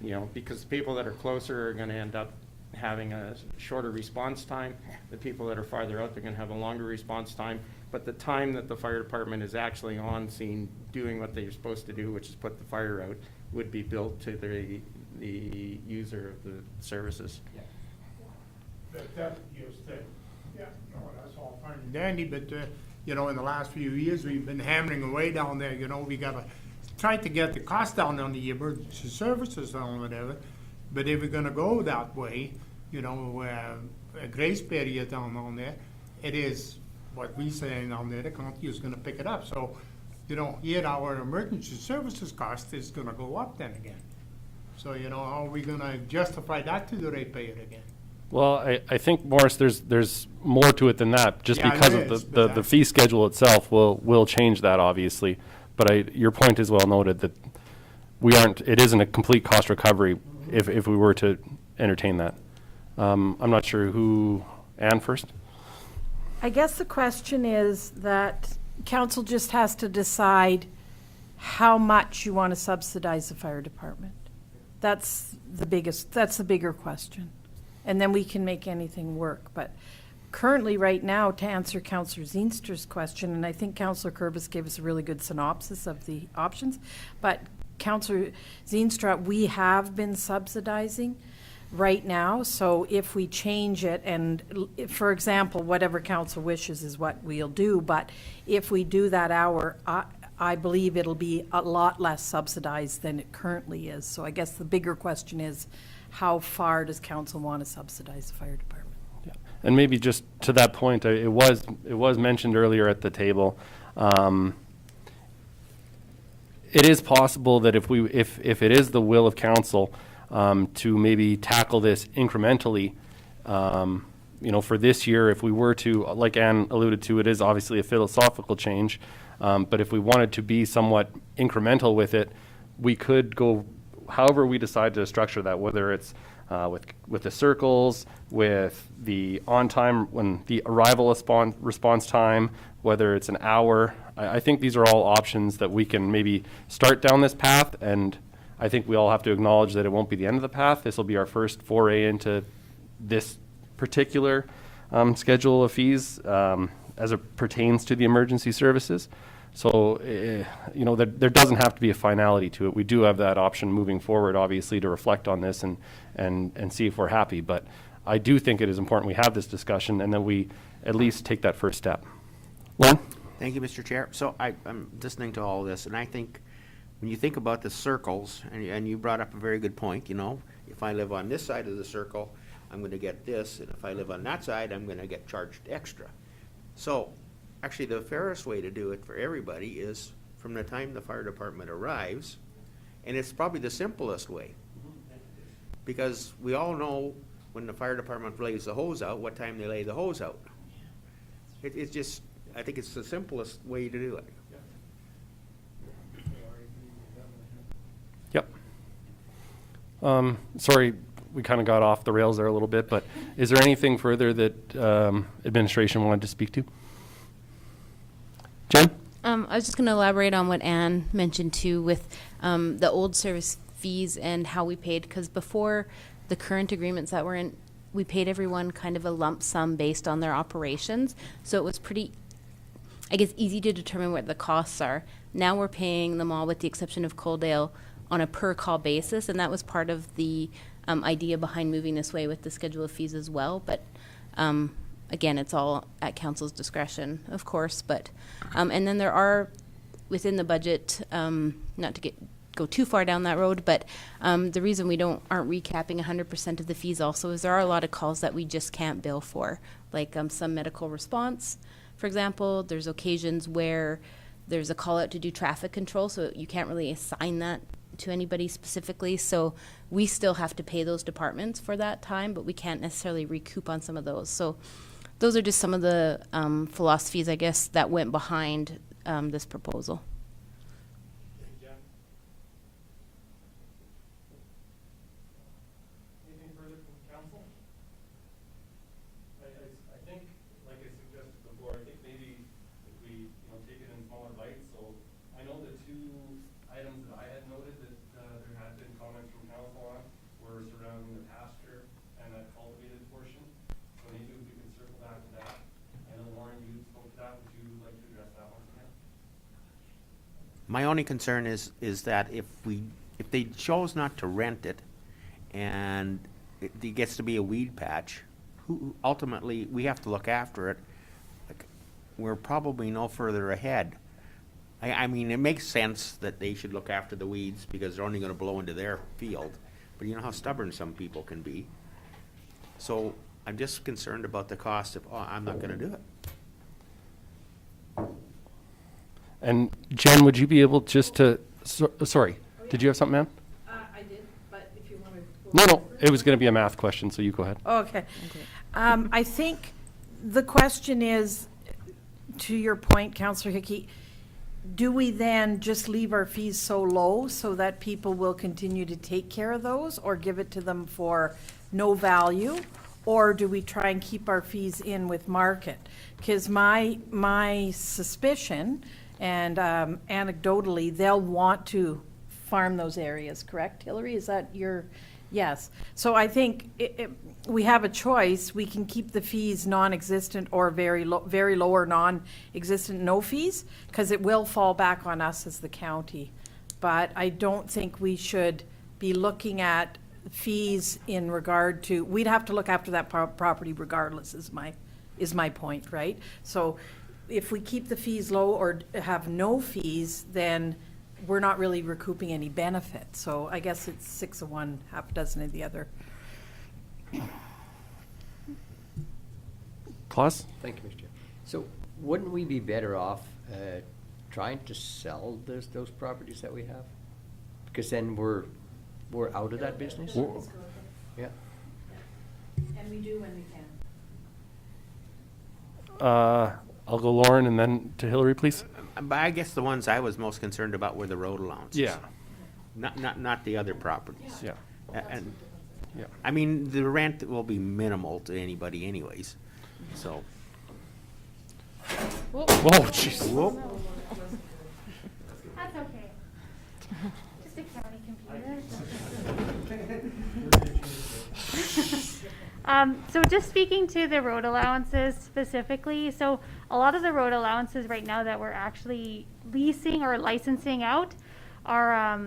You know, because people that are closer are going to end up having a shorter response time. The people that are farther out, they're going to have a longer response time. But the time that the fire department is actually on scene doing what they're supposed to do, which is put the fire out, would be billed to the user of the services. But that used to, yeah, no, that's all fine and dandy, but, you know, in the last few years, we've been hammering away down there, you know, we gotta try to get the cost down on the emergency services and whatever, but if we're gonna go that way, you know, a grace period down there, it is what we say down there, the county is gonna pick it up, so, you know, yet our emergency services cost is gonna go up then again. So, you know, how are we gonna justify that to the ratepayer again? Well, I think, Morris, there's more to it than that, just Yeah, because there of is, the but fee schedule itself will change that, obviously. But your point is well noted that it isn't a complete cost recovery if we were to entertain that. I'm not sure Ann first? I guess the question is that council just has to decide how much you want to subsidize the fire department. That's the bigger question. And then we can make anything work. But currently, right now, to answer Councillor Zeenstra's question, and I think Councillor Kurbis gave us a really good synopsis of the options, but Councillor Zeenstra, we have been subsidizing right now, so if we change it, and for example, whatever council wishes is what we'll do, but if we do that hour, I believe it'll be a lot less subsidized than it currently is. So I guess the bigger question is, how far does council want to subsidize the fire department? Yeah. And maybe just to that point, it was mentioned earlier at the table. It is possible that if it is the will of council to maybe tackle this incrementally, you know, for this year, if we were to, like Ann alluded to, it is obviously a philosophical change, but if we wanted to be somewhat incremental with it, we could go however we decide to structure that, whether it's with the circles, with the on time, when the arrival response time, whether it's an hour. I think these are all options that we can maybe start down this path, and I think we all have to acknowledge that it won't be the end of the path. This will be our first foray into this particular schedule of fees as it pertains to the emergency services. So, you know, there doesn't have to be a finality to it. We do have that option moving forward, obviously, to reflect on this and see if we're happy. But I do think it is important we have this discussion and that we at least take that first step. Lauren? Thank you, Mr. Chair. So I'm listening to all this, and I think when you think about the circles, and you brought up a very good point, you know, if I live on this side of the circle, I'm going to get this, and if I live on that side, I'm going to get charged extra. So actually, the fairest way to do it for everybody is from the time the fire department arrives, and it's probably the simplest way. Because we all know when the fire department lays the hose out, what time they lay the hose out. It's just, I think it's the simplest way to do it. Yep. Sorry, we kind of got off the rails there a little bit, but is there anything further that administration wanted to speak to? Jen? I was just going to elaborate on what Ann mentioned too with the old service fees and how we paid, because before the current agreements that were in, we paid everyone kind of a lump sum based on their operations. So it was pretty, I guess, easy to determine what the costs are. Now we're paying them all, with the exception of Coaldale, on a per call basis, and that was part of the idea behind moving this way with the schedule of fees as well. But again, it's all at council's discretion, of course. But and then there are within the budget, not to go too far down that road, but the reason we aren't recapping 100% of the fees also is there are a lot of calls that we just can't bill for, like some medical response, for example. There's occasions where there's a call out to do traffic control, so you can't really assign that to anybody specifically. So we still have to pay those departments for that time, but we can't necessarily recoup on some of those. So those are just some of the philosophies, I guess, that went behind this proposal. Anything further from council? I think, like I suggested before, I think maybe if we, take it in smaller bites. So I know the two items that I had noted that there had been comments from council on were surrounding the pasture and that cultivated portion. So maybe we can circle back to that. I know Lauren, you spoke to that. Would you like to address that once again? My only concern is that if they chose not to rent it and it gets to be a weed patch, who ultimately, we have to look after it. Like, we're probably no further ahead. I mean, it makes sense that they should look after the weeds because they're only gonna blow into their field. But you know how stubborn some people can be. So I'm just concerned about the cost of, I'm not gonna do it. And Jen, would you be able just to, sorry, did you have something, ma'am? I did, but if you want to. No, it was going to be a math question, so you go ahead. Okay. I think the question is, to your point, Councillor Hickey, do we then just leave our fees so low so that people will continue to take care of those, or give it to them for no value? Or do we try and keep our fees in with market? Because my suspicion, and anecdotally, they'll want to farm those areas, correct, Hillary? Is that your, yes. So I think we have a choice. We can keep the fees non-existent or very low or non-existent, no fees, because it will fall back on us as the county. But I don't think we should be looking at fees in regard to, we'd have to look after that property regardless, is my point, right? So if we keep the fees low or have no fees, then we're not really recouping any benefit. So I guess it's 6 of one, half a dozen of the other. Klaus? Thank you, Mr. Chair. So wouldn't we be better off trying to sell those properties that we have? Because then we're out of that business? Yeah. And we do when we can. I'll go Lauren and then to Hillary, please. But I guess the ones I was most concerned about were the road allowances. Yeah. Not the other properties. Yeah. And, Yeah. I mean, the rent will be minimal to anybody anyways, so. Whoa, jeez. That's okay. Just a county computer. So just speaking to the road allowances specifically, so a lot of the road allowances right now that we're actually leasing or licensing out are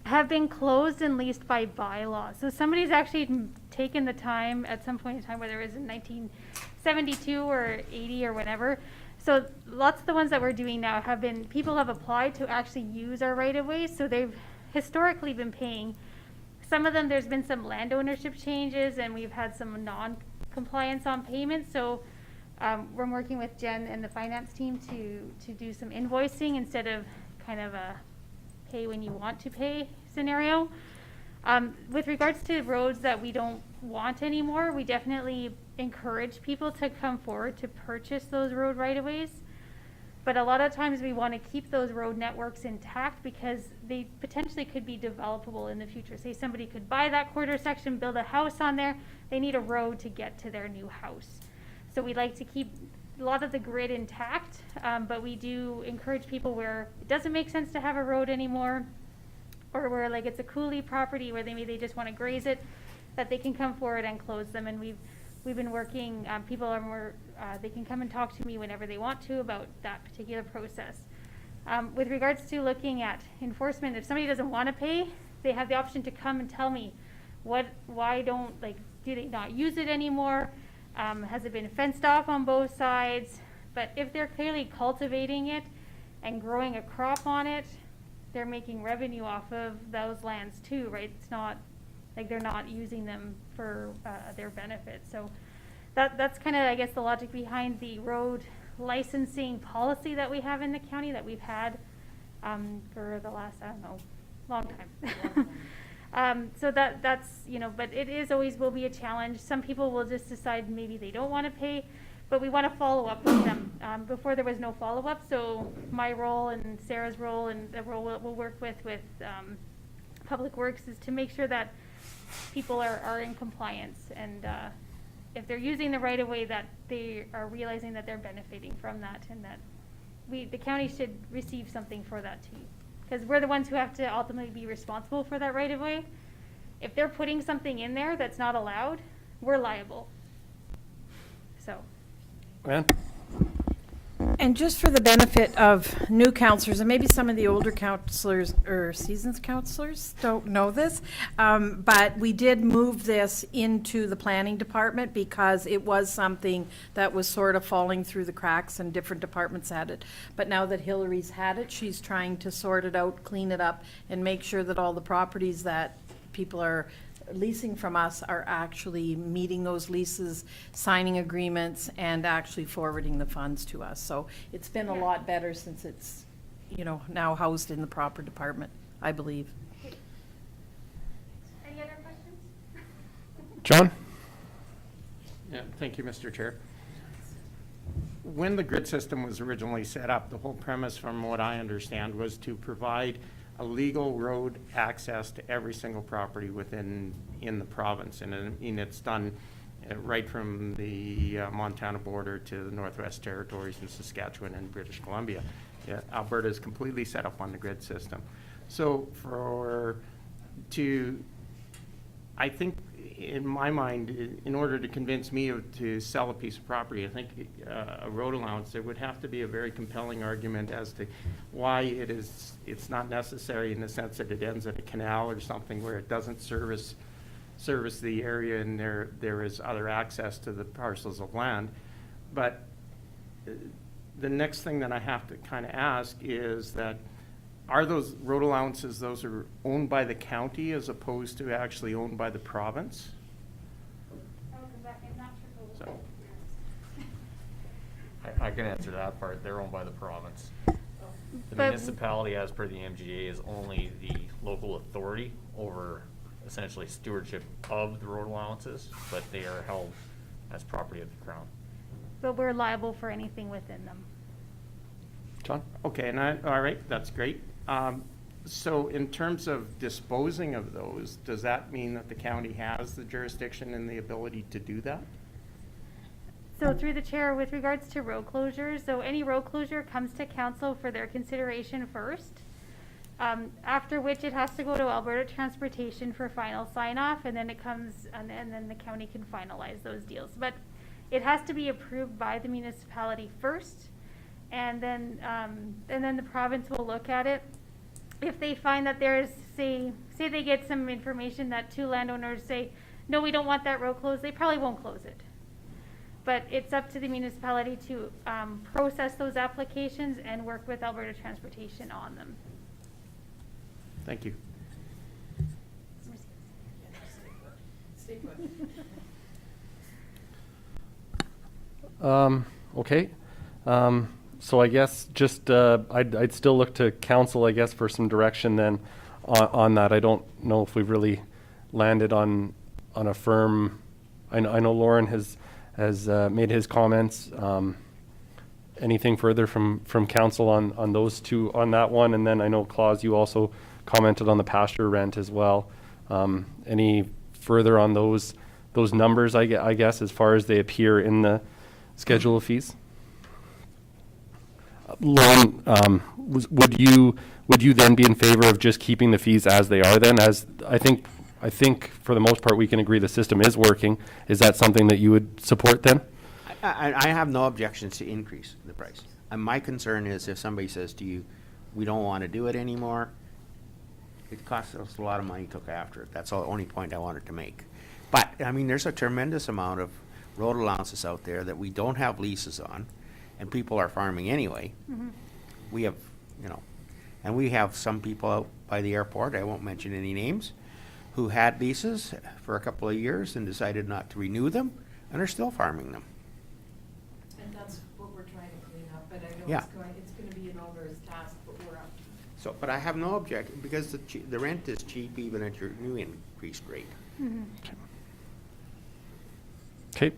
have been closed and leased by bylaw. So somebody's actually taken the time at some point in time, whether it was in 1972 or 80 or whatever. So lots of the ones that we're doing now have been, people have applied to actually use our right-of-ways, so they've historically been paying. Some of them, there's been some land ownership changes, and we've had some non-compliance on payments. So we're working with Jen and the finance team to do some invoicing instead of kind of a pay when you want to pay scenario. With regards to roads that we don't want anymore, we definitely encourage people to come forward to purchase those road right-of-ways. But a lot of times we want to keep those road networks intact because they potentially could be developable in the future. Say somebody could buy that quarter section, build a house on there, they need a road to get to their new house. So we like to keep a lot of the grid intact, but we do encourage people where it doesn't make sense to have a road anymore, or where like it's a coulee property where maybe they just want to graze it, that they can come forward and close them. And we've been working, people are more, they can come and talk to me whenever they want to about that particular process. With regards to looking at enforcement, if somebody doesn't want to pay, they have the option to come and tell me why don't, like, do they not use it anymore? Has it been fenced off on both sides? But if they're clearly cultivating it and growing a crop on it, they're making revenue off of those lands too, right? It's not like they're not using them for their benefit. So that's kind of, I guess, the logic behind the road licensing policy that we have in the county that we've had for the last, I don't know, long time. So that's, you know, but it is always will be a challenge. Some people will just decide maybe they don't want to pay, but we want to follow up with them. Before there was no follow-up, so my role and Sarah's role and the role we'll work with Public Works is to make sure that people are in compliance, and if they're using the right of way, that they are realizing that they're benefiting from that, and that the county should receive something for that too, because we're the ones who have to ultimately be responsible for that right of way. If they're putting something in there that's not allowed, we're liable. So. Ann? And just for the benefit of new counselors, and maybe some of the older counselors or seasoned counselors don't know this, but we did move this into the planning department because it was something that was sort of falling through the cracks and different departments had it. But now that Hillary's had it, she's trying to sort it out, clean it up, and make sure that all the properties that people are leasing from us are actually meeting those leases, signing agreements, and actually forwarding the funds to us. So it's been a lot better since it's, you know, now housed in the proper department, I believe. Any other questions? John? Yeah, thank you, Mr. Chair. When the grid system was originally set up, the whole premise, from what I understand, was to provide a legal road access to every single property in the province. And it's done right from the Montana border to the Northwest Territories and Saskatchewan and British Columbia. Yeah, Alberta is completely set up on the grid system. So I think, in my mind, in order to convince me to sell a piece of property, I think a road allowance, there would have to be a very compelling argument as to why it's not necessary, in the sense that it ends in a canal or something where it doesn't service the area and there is other access to the parcels of land. But the next thing that I have to kind of ask is that, are those road allowances, those are owned by the county as opposed to actually owned by the province? So, I can answer that part. They're owned by the province. The But- municipality, as per the MGA, is only the local authority over essentially stewardship of the road allowances, but they are held as property of the Crown. But we're liable for anything within them. John? okay, all right, that's great. So in terms of disposing of those, does that mean that the county has the jurisdiction and the ability to do that? So through the chair, with regards to road closures, so any road closure comes to council for their consideration first, after which it has to go to Alberta Transportation for final sign-off, and then it comes, and then the county can finalize those deals. But it has to be approved by the municipality first, and then the province will look at it. If they find that there's, say they get some information that two landowners say, no, we don't want that road closed, they probably won't close it. But it's up to the municipality to process those applications and work with Alberta Transportation on them. Thank you. Okay. So I guess just, I'd still look to council, I guess, for some direction then on that. I don't know if we've really landed on a firm, I know Lauren has made his comments. Anything further from council on those two, on that one? And then I know, Claus, you also commented on the pasture rent as well. Any further on those numbers, I guess, as far as they appear in the schedule of fees? Lauren, would you then be in favor of just keeping the fees as they are then? As I think for the most part we can agree the system is working. Is that something that you would support then? I have no objections to increase the price. And my concern is if somebody says to you, we don't want to do it anymore, it costs us a lot of money to look after it. That's the only point I wanted to make. But, I mean, there's a tremendous amount of road allowances out there that we don't have leases on, and people are farming anyway. Mm-hmm. We have, and we have some people out by the airport, I won't mention any names, who had leases for a couple of years and decided not to renew them and are still farming them. And that's what we're trying to Yeah. it's gonna be an onerous task, but we're up. So, but I have no objection, because the rent is cheap even at your new increased rate. Okay.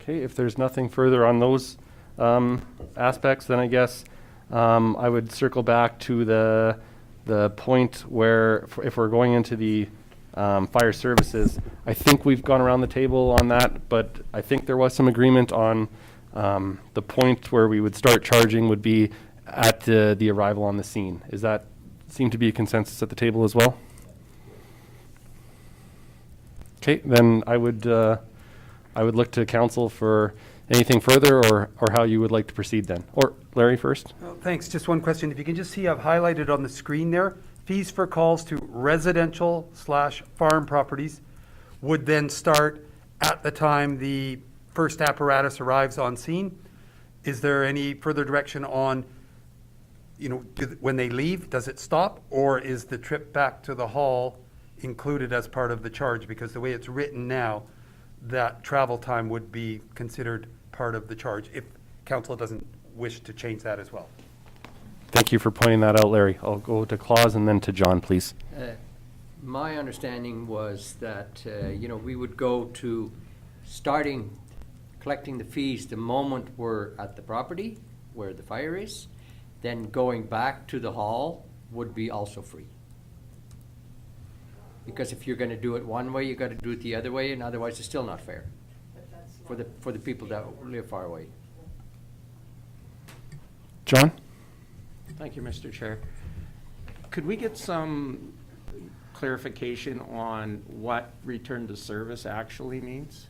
Okay, if there's nothing further on those aspects, then I guess I would circle back to the point where if we're going into the fire services, I think we've gone around the table on that, but I think there was some agreement on the point where we would start charging would be at the arrival on the scene. Is that seem to be a consensus at the table as well? Okay, then I would look to council for anything further or how you would like to proceed then. Or Larry first. Oh, thanks. Just one question. If you can just see, I've highlighted on the screen there, fees for calls to residential/farm properties would then start at the time the first apparatus arrives on scene. Is there any further direction on, when they leave, does it stop? Or is the trip back to the hall included as part of the charge? Because the way it's written now, that travel time would be considered part of the charge if council doesn't wish to change that as well. Thank you for pointing that out, Larry. I'll go to Claus and then to John, please. My understanding was that, we would go to collecting the fees the moment we're at the property where the fire is, then going back to the hall would be also free. Because if you're gonna do it one way, you gotta do it the other way, and otherwise it's still not fair for the people that live far away. John? Thank you, Mr. Chair. Could we get some clarification on what return to service actually means?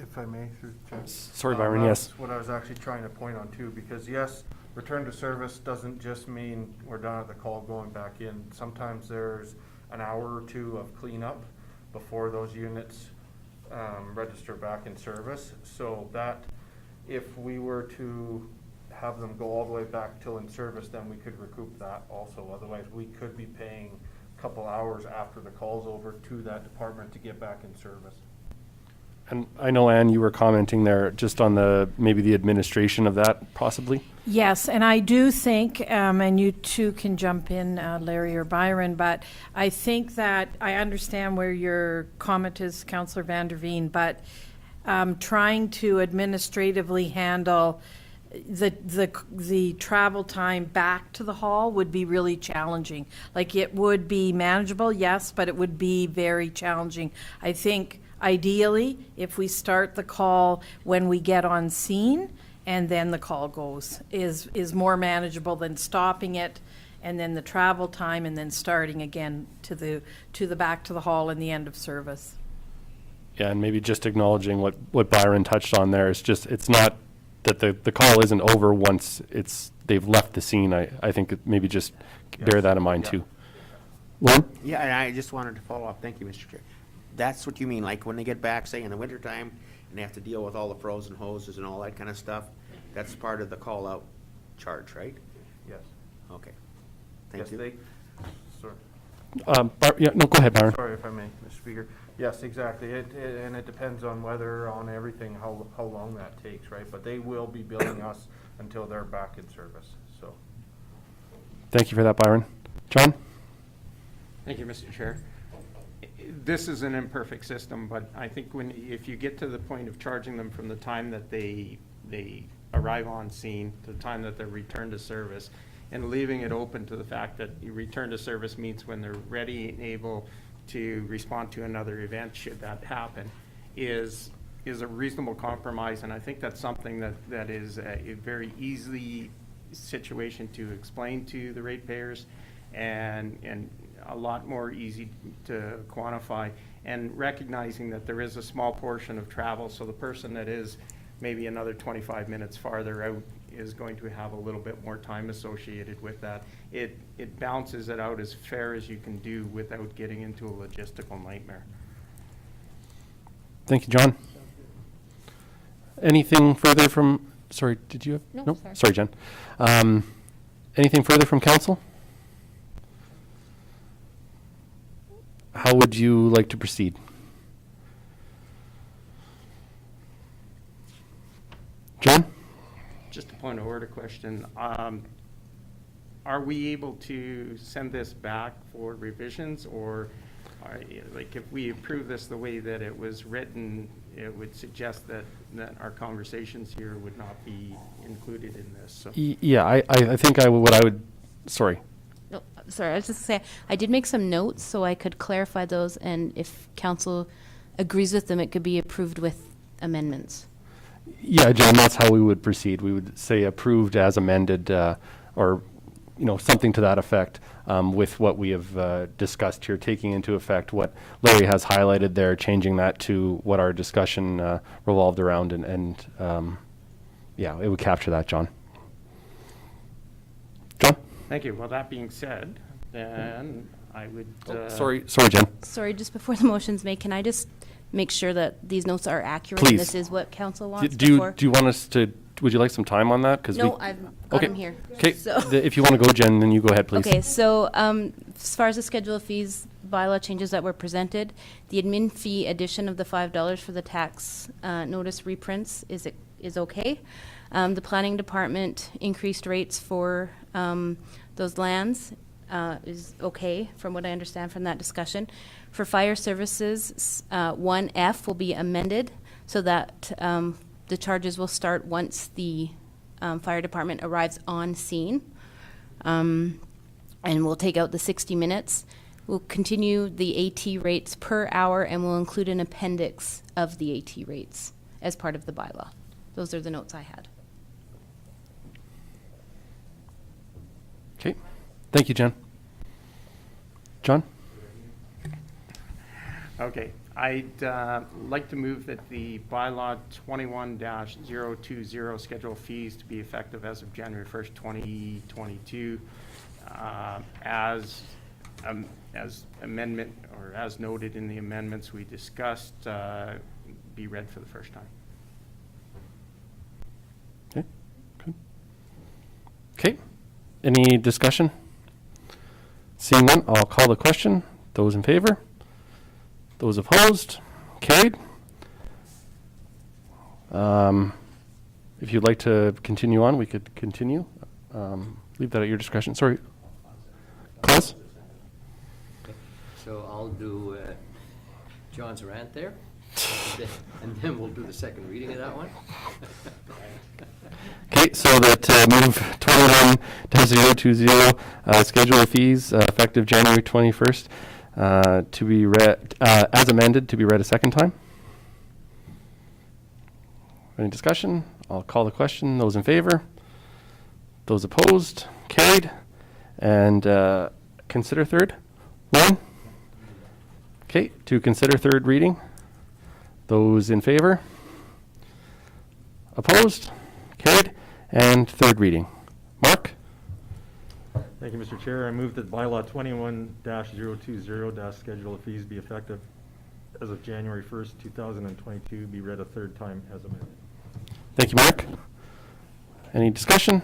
If I may, through the chair. Sorry, Byron, yes. That's what I was actually trying to point on too, because yes, return to service doesn't just mean we're done at the call going back in. Sometimes there's an hour or two of cleanup before those units register back in service. So that if we were to have them go all the way back till in service, then we could recoup that also. Otherwise, we could be paying a couple hours after the call's over to that department to get back in service. And I know, Ann, you were commenting there just on maybe the administration of that, possibly? Yes, and I do think, and you two can jump in, Larry or Byron, but I think that I understand where your comment is, Councillor Van der Veen, but trying to administratively handle the travel time back to the hall would be really challenging. Like, it would be manageable, yes, but it would be very challenging. I think ideally, if we start the call when we get on scene and then the call goes, is more manageable than stopping it and then the travel time and then starting again to the back to the hall and the end of service. Yeah, and maybe just acknowledging what Byron touched on there. It's not that the call isn't over once they've left the scene. I think maybe just bear that in mind too. Lauren? Yeah, and I just wanted to follow up. Thank you, Mr. Chair. That's what you mean, like when they get back, say in the wintertime, and they have to deal with all the frozen hoses and all that kind of stuff, that's part of the call-out charge, right? Yes. Okay. Thank you. Sorry. No, go ahead, Byron. Sorry if I may, Mr. Speaker. Yes, exactly. And it depends on weather, on everything, how long that takes, right? But they will be billing us until they're back in service, so. Thank you for that, Byron. John? Thank you, Mr. Chair. This is an imperfect system, but I think if you get to the point of charging them from the time that they arrive on scene to the time that they're returned to service, and leaving it open to the fact that you return to service means when they're ready and able to respond to another event, should that happen, is a reasonable compromise. And I think that's something that is a very easy situation to explain to the ratepayers and a lot more easy to quantify, and recognizing that there is a small portion of travel, so the person that is maybe another 25 minutes farther out is going to have a little bit more time associated with that. It balances it out as fair as you can do without getting into a logistical nightmare. Thank you, John. Anything further from, sorry, did you have? No, Sorry, Jen. Anything further from council? How would you like to proceed? John? Just a point of order question. Are we able to send this back for revisions, or like if we approve this the way that it was written, it would suggest that our conversations here would not be included in this? So. Yeah, I think what I would, sorry. No, sorry, I was just saying, I did make some notes so I could clarify those, and if council agrees with them, it could be approved with amendments. Yeah, John, that's how we would proceed. We would say approved as amended, or, something to that effect, with what we have discussed here, taking into effect what Larry has highlighted there, changing that to what our discussion revolved around, and yeah, it would capture that, John. John? Thank you. Well, that being said, then I would. Sorry, Jen. Sorry, just before the motion's made, can I just make sure that these notes are accurate? Please. And this is what council wants Do before? you want us to? Would you like some time on that? No, I've got them here. Okay. So. If you want to go, Jen, then you go ahead, please. Okay, so as far as the schedule of fees bylaw changes that were presented, the admin fee addition of the $5 for the tax notice reprints is okay. The planning department increased rates for those lands is okay, from what I understand from that discussion. For fire services, 1F will be amended so that the charges will start once the fire department arrives on scene. And we'll take out the 60 minutes. We'll continue the AT rates per hour, and we'll include an appendix of the AT rates as part of the bylaw. Those are the notes I had. Okay. Thank you, Jen. John? Okay. I'd like to move that the bylaw 21-020 schedule fees to be effective as of January 1st, 2022, as amendment, or as noted in the amendments we discussed, be read for the first time. Okay. Good. Okay. Any discussion? Seeing none, I'll call the question. Those in favor? Those opposed? Carried. If you'd like to continue on, we could continue. Leave that at your discretion. Sorry. Claus? So I'll do John's rant there, and then we'll do the second reading of that one. Okay, so that move 21-020 schedule of fees effective January 21st to be read as amended, to be read a second time. Any discussion? I'll call the question. Those in favor? Those opposed? Carried. And consider third. One. Okay, to consider third reading. Those in favor? Opposed? Carried. And third reading. Mark? Thank you, Mr. Chair. I move that bylaw 21-020 schedule of fees be effective as of January 1st, 2022, be read a third time as amended. Thank you, Mark. Any discussion?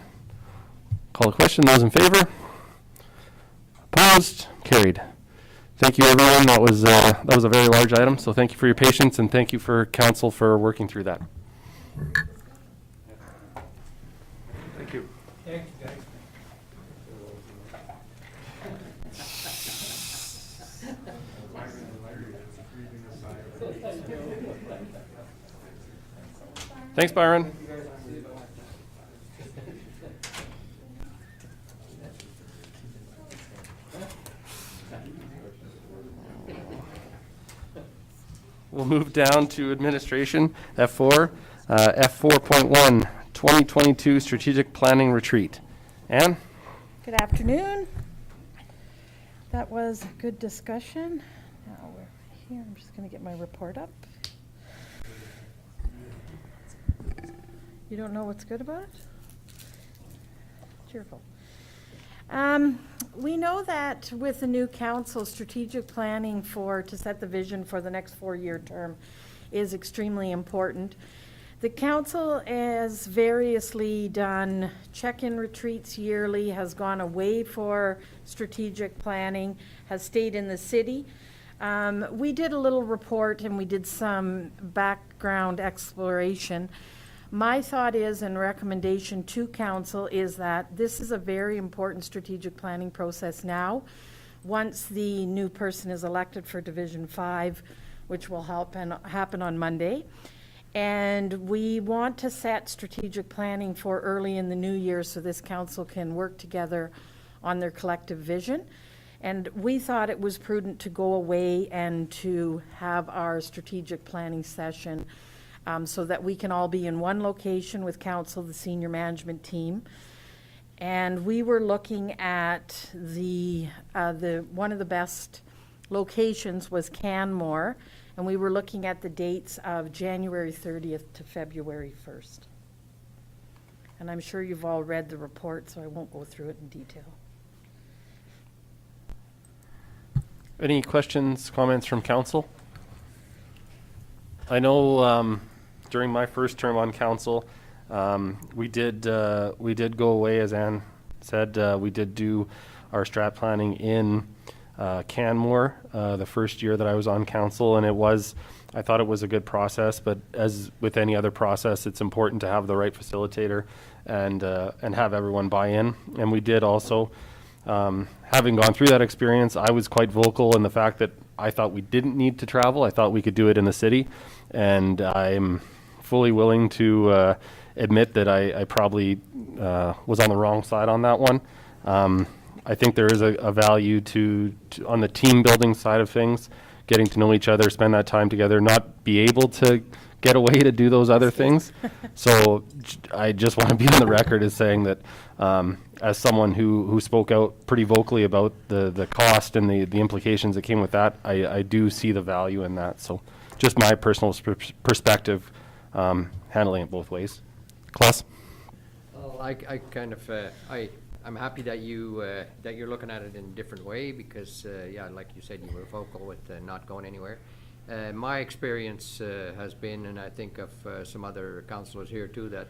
Call the question. Those in favor? Opposed? Carried. Thank you, everyone. That was a very large item, so thank you for your patience, and thank you for council for working through that. Thank you. Thank you, guys. Thanks, Byron. We'll move down to administration, F4. F4.1, 2022 Strategic Planning Retreat. Anne? Good afternoon. That was a good discussion. Now we're here. I'm just going to get my report up. You don't know what's good about it? Cheerful. We know that with the new council, strategic planning to set the vision for the next 4-year term is extremely important. The council has variously done check-in retreats yearly, has gone away for strategic planning, has stayed in the city. We did a little report and we did some background exploration. My thought is, and recommendation to council, is that this is a very important strategic planning process now. Once the new person is elected for Division 5, which will happen on Monday. And we want to set strategic planning for early in the new year so this council can work together on their collective vision. And we thought it was prudent to go away and to have our strategic planning session so that we can all be in one location with council, the senior management team. And we were looking at one of the best locations was Canmore, and we were looking at the dates of January 30th to February 1st. And I'm sure you've all read the report, so I won't go through it in detail. Any questions, comments from council? I know during my first term on council, we did go away, as Ann said. We did do our strat planning in Canmore the first year that I was on council, and I thought it was a good process. But as with any other process, it's important to have the right facilitator and have everyone buy in. And we did also. Having gone through that experience, I was quite vocal in the fact that I thought we didn't need to travel. I thought we could do it in the city, and I'm fully willing to admit that I probably was on the wrong side on that one. I think there is a value to on the team building side of things, getting to know each other, spend that time together, not be able to get away to do those other things. So I just want to be on the record as saying that as someone who spoke out pretty vocally about the cost and the implications that came with that, I do see the value in that. So just my personal perspective, handling it both ways. Klaus? Well, I kind of, I'm happy that you're looking at it in a different way because, yeah, like you said, you were vocal with not going anywhere. My experience has been, and I think of some other councillors here too, that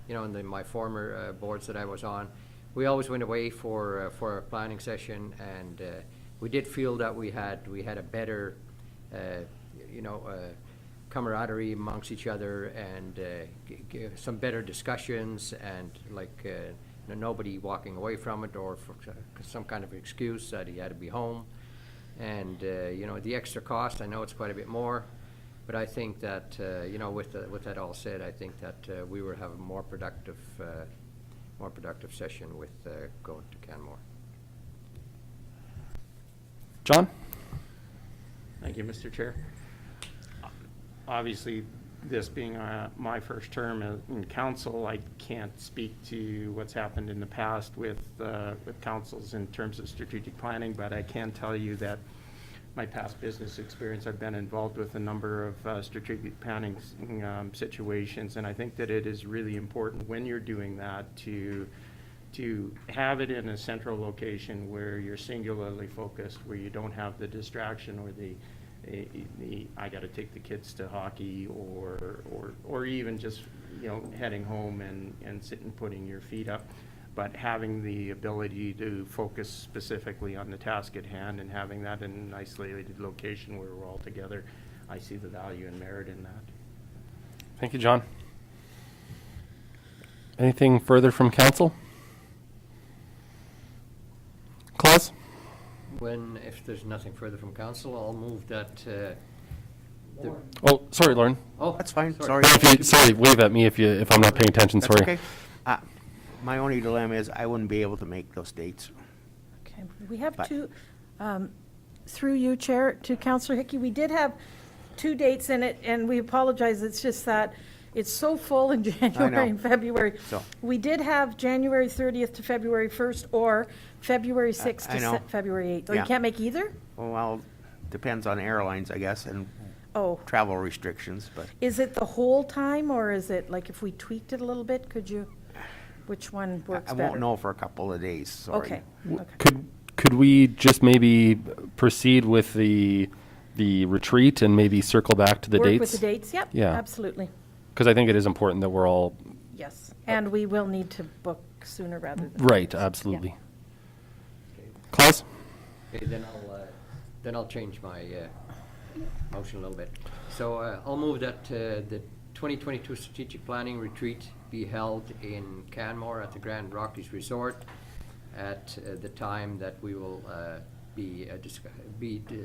in my former boards that I was on, we always went away for a planning session, and we did feel that we had a better, camaraderie amongst each other, and some better discussions, and nobody walking away from it or for some kind of excuse that he had to be home. And the extra cost, I know it's quite a bit more, but I think that with that all said, I think that we will have a more productive session with going to Canmore. John? Thank you, Mr. Chair. Obviously, this being my first term in council, I can't speak to what's happened in the past with councils in terms of strategic planning, but I can tell you that my past business experience, I've been involved with a number of strategic planning situations, and I think that it is really important when you're doing that to have it in a central location where you're singularly focused, where you don't have the distraction or the I got to take the kids to hockey or even just heading home and sitting putting your feet up, but having the ability to focus specifically on the task at hand and having that in an isolated location where we're all together, I see the value and merit in that. Thank you, John. Anything further from council? Klaus? If there's nothing further from council, I'll move that. Oh, sorry, Lauren. Oh, that's fine. Sorry. Sorry, wave at me if I'm not paying attention. That's Sorry. okay. My only dilemma is I wouldn't be able to make those dates. Okay, we have two, through you, Chair, to Councillor Hickey. We did have two dates in it, and we apologize. It's just that it's so full in January and February. So. We did have January 30th to February 1st or February 6th to February 8th. Oh, Yeah. you can't make either? Well, depends on airlines, I guess, and travel restrictions, but. Is it the whole time, or is it like if we tweaked it a little bit, could you, which one works I better? won't know for a couple of days, sorry. Okay. Could we just maybe proceed with the retreat and maybe circle back to the dates? Work with the dates, yep, Yeah. absolutely. Because I think it is important that we're all Yes, and we will need to book sooner rather than. right. later. Absolutely. Klaus? Okay, then I'll change my motion a little bit. So I'll move that the 2022 strategic planning retreat be held in Canmore at the Grand Rockies Resort at the time that we will be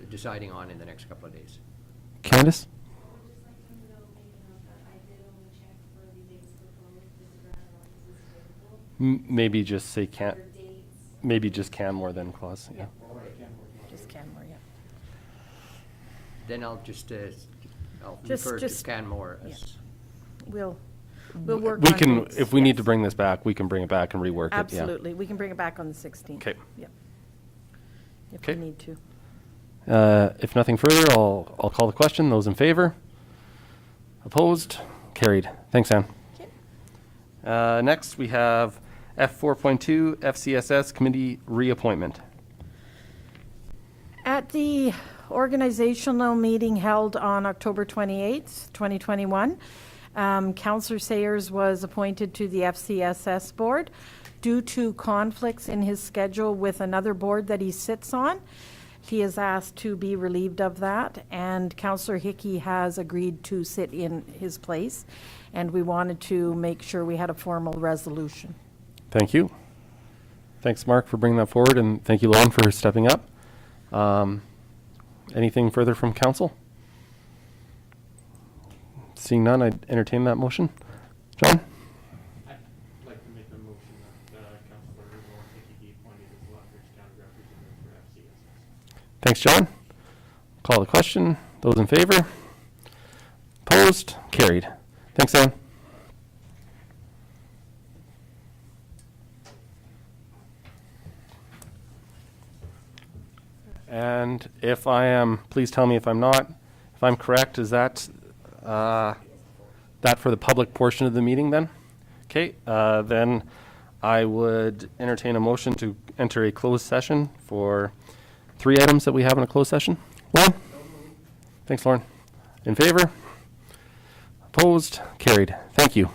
deciding on in the next couple of days. Candace? Maybe just say can't. Maybe just Canmore then, Claus. Yeah. Just Canmore, yeah. Then I'll just I'll Just- refer just- to Canmore yeah. as. We'll work We on can, dates, if we need to yes. bring this back, we can bring it back and rework it. Yeah. Absolutely. We can bring it back on the 16th. Okay. Yep. If we Okay. need to. If nothing further, I'll call the question. Those in favor? Opposed? Carried. Thanks, Ann. Next, we have F4.2 FCSS Committee reappointment. At the organizational meeting held on October 28th, 2021, Councillor Sayers was appointed to the FCSS board. Due to conflicts in his schedule with another board that he sits on, he is asked to be relieved of that, and Councillor Hickey has agreed to sit in his place, and we wanted to make sure we had a formal resolution. Thank you. Thanks, Mark, for bringing that forward, and thank you, Lauren, for stepping up. Anything further from council? Seeing none, I'd entertain that motion. John? I'd like to make a motion that Councillor Lauren Hickey be appointed as Lethbridge County Representative for FCSS. Thanks, John. Call the question. Those in favor? Opposed? Carried. Thanks, Ann. And if I am, please tell me if I'm not. If I'm correct, is that that for the public portion of the meeting then? Okay, then I would entertain a motion to enter a closed session for 3 items that we have in a closed session. Lauren? Thanks, Lauren. In favor? Opposed? Carried. Thank you.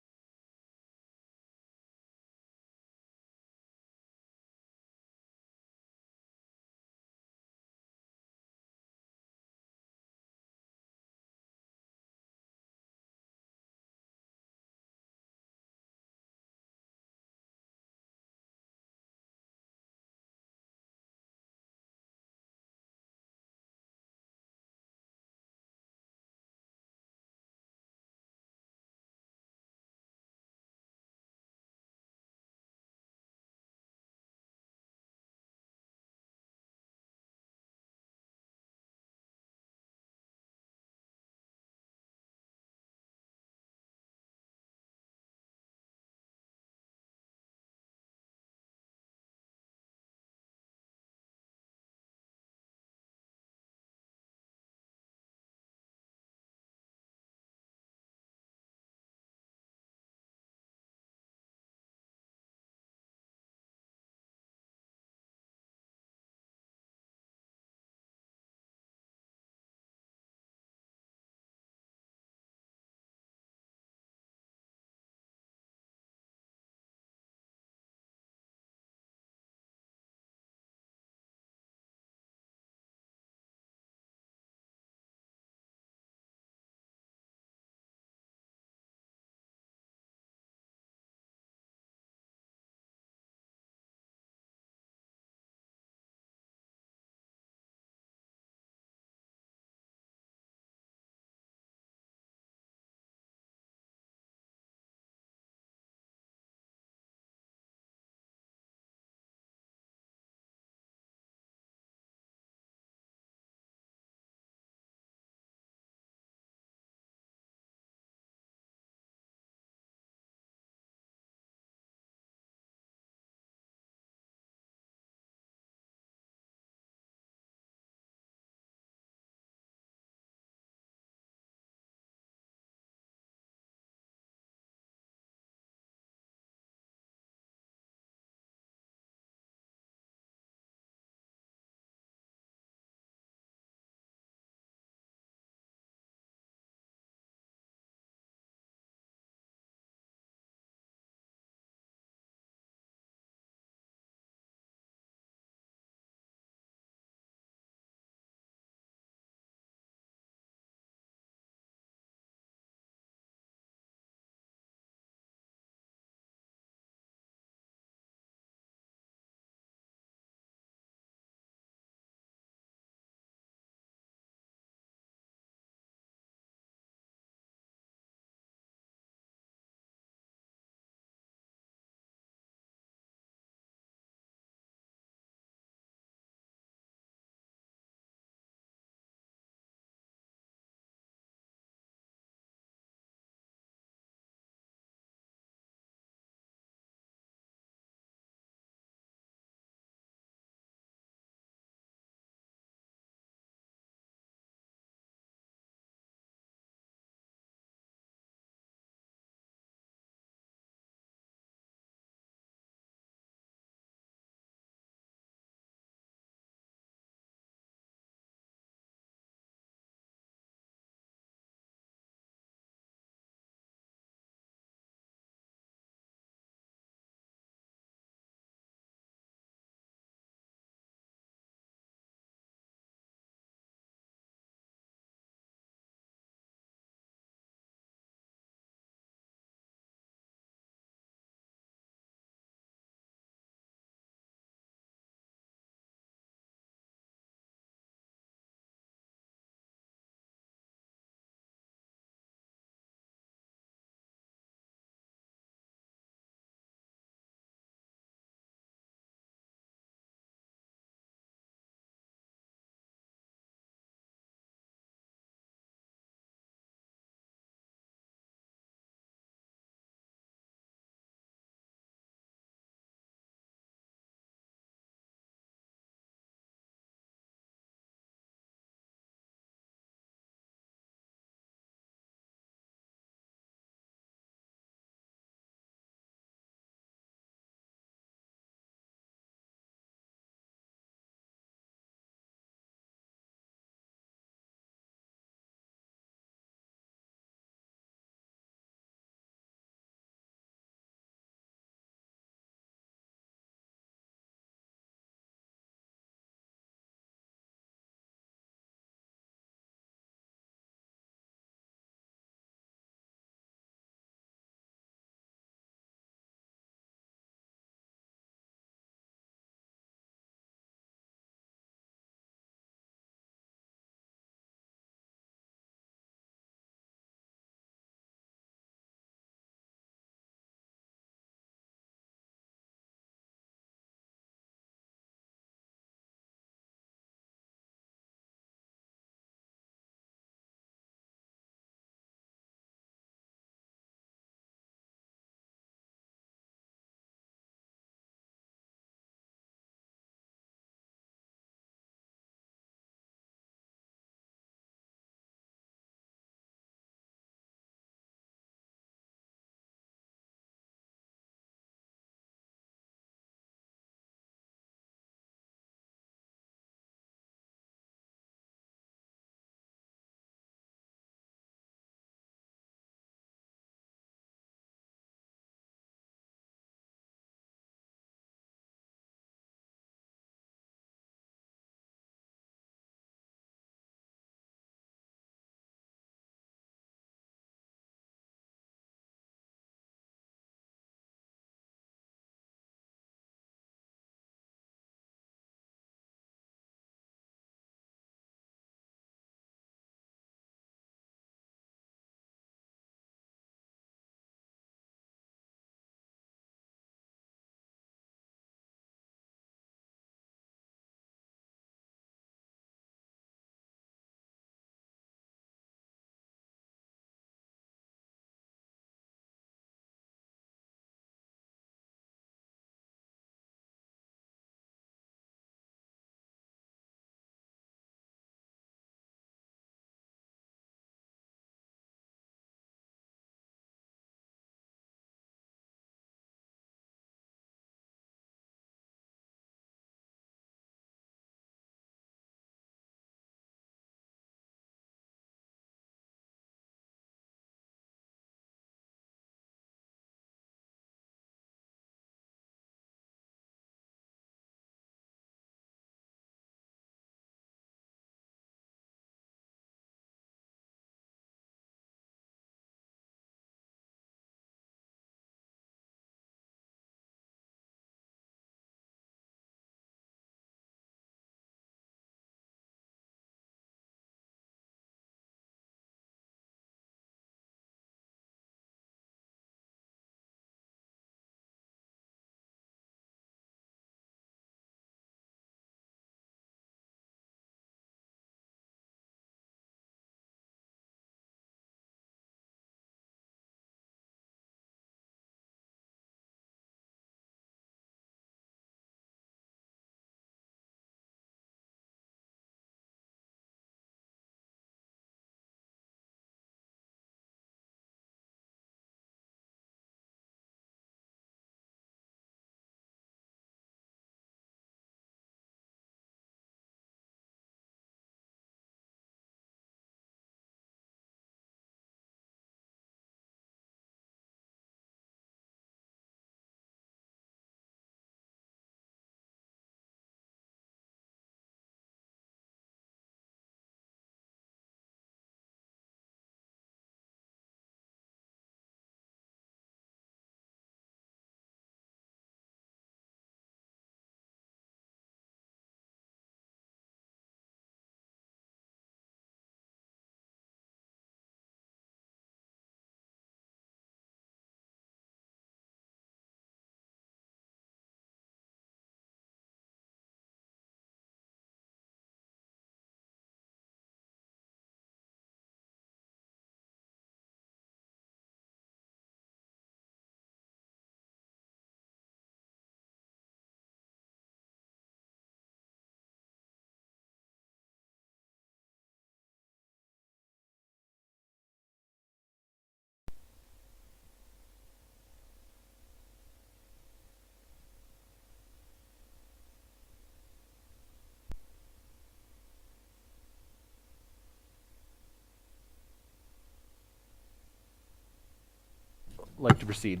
like to proceed?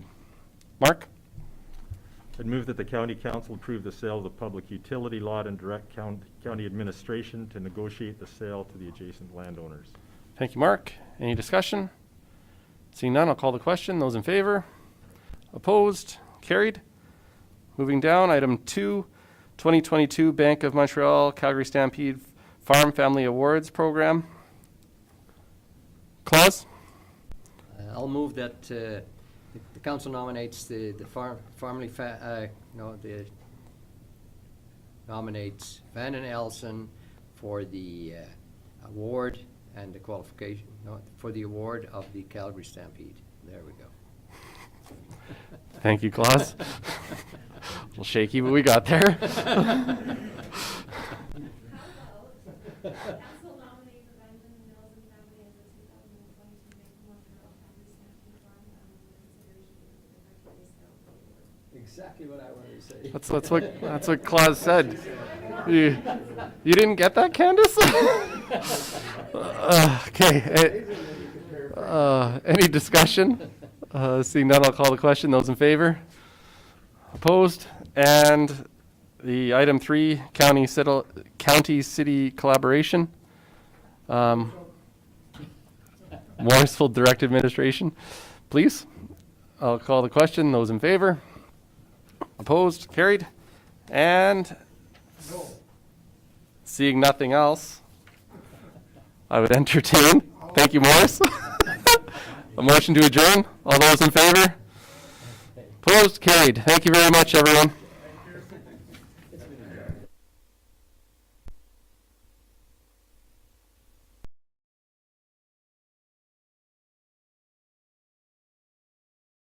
Mark? I'd move that the county council approve the sale of the public utility lot and direct county administration to negotiate the sale to the adjacent landowners. Thank you, Mark. Any discussion? Seeing none, I'll call the question. Those in favor? Opposed? Carried. Moving down, item 2, 2022 Bank of Montreal Calgary Stampede Farm Family Awards Program. Claus? I'll move that the council nominates nominates Van and Elson for the award and the qualification, for the award of the Calgary Stampede. There we go. Thank you, Claus. A little shaky, but we got there. Exactly what I wanted to say. That's what Claus said. You didn't get that, Candace? Okay. Any discussion? Seeing none, I'll call the question. Those in favor? Opposed? And the item 3, county-city collaboration. Morrisville Direct Administration. Please. I'll call the question. Those in favor? Opposed? Carried? And seeing nothing else, I would entertain. Thank you, Morris. A motion to adjourn. All those in favor? Opposed? Carried. Thank you very much, everyone.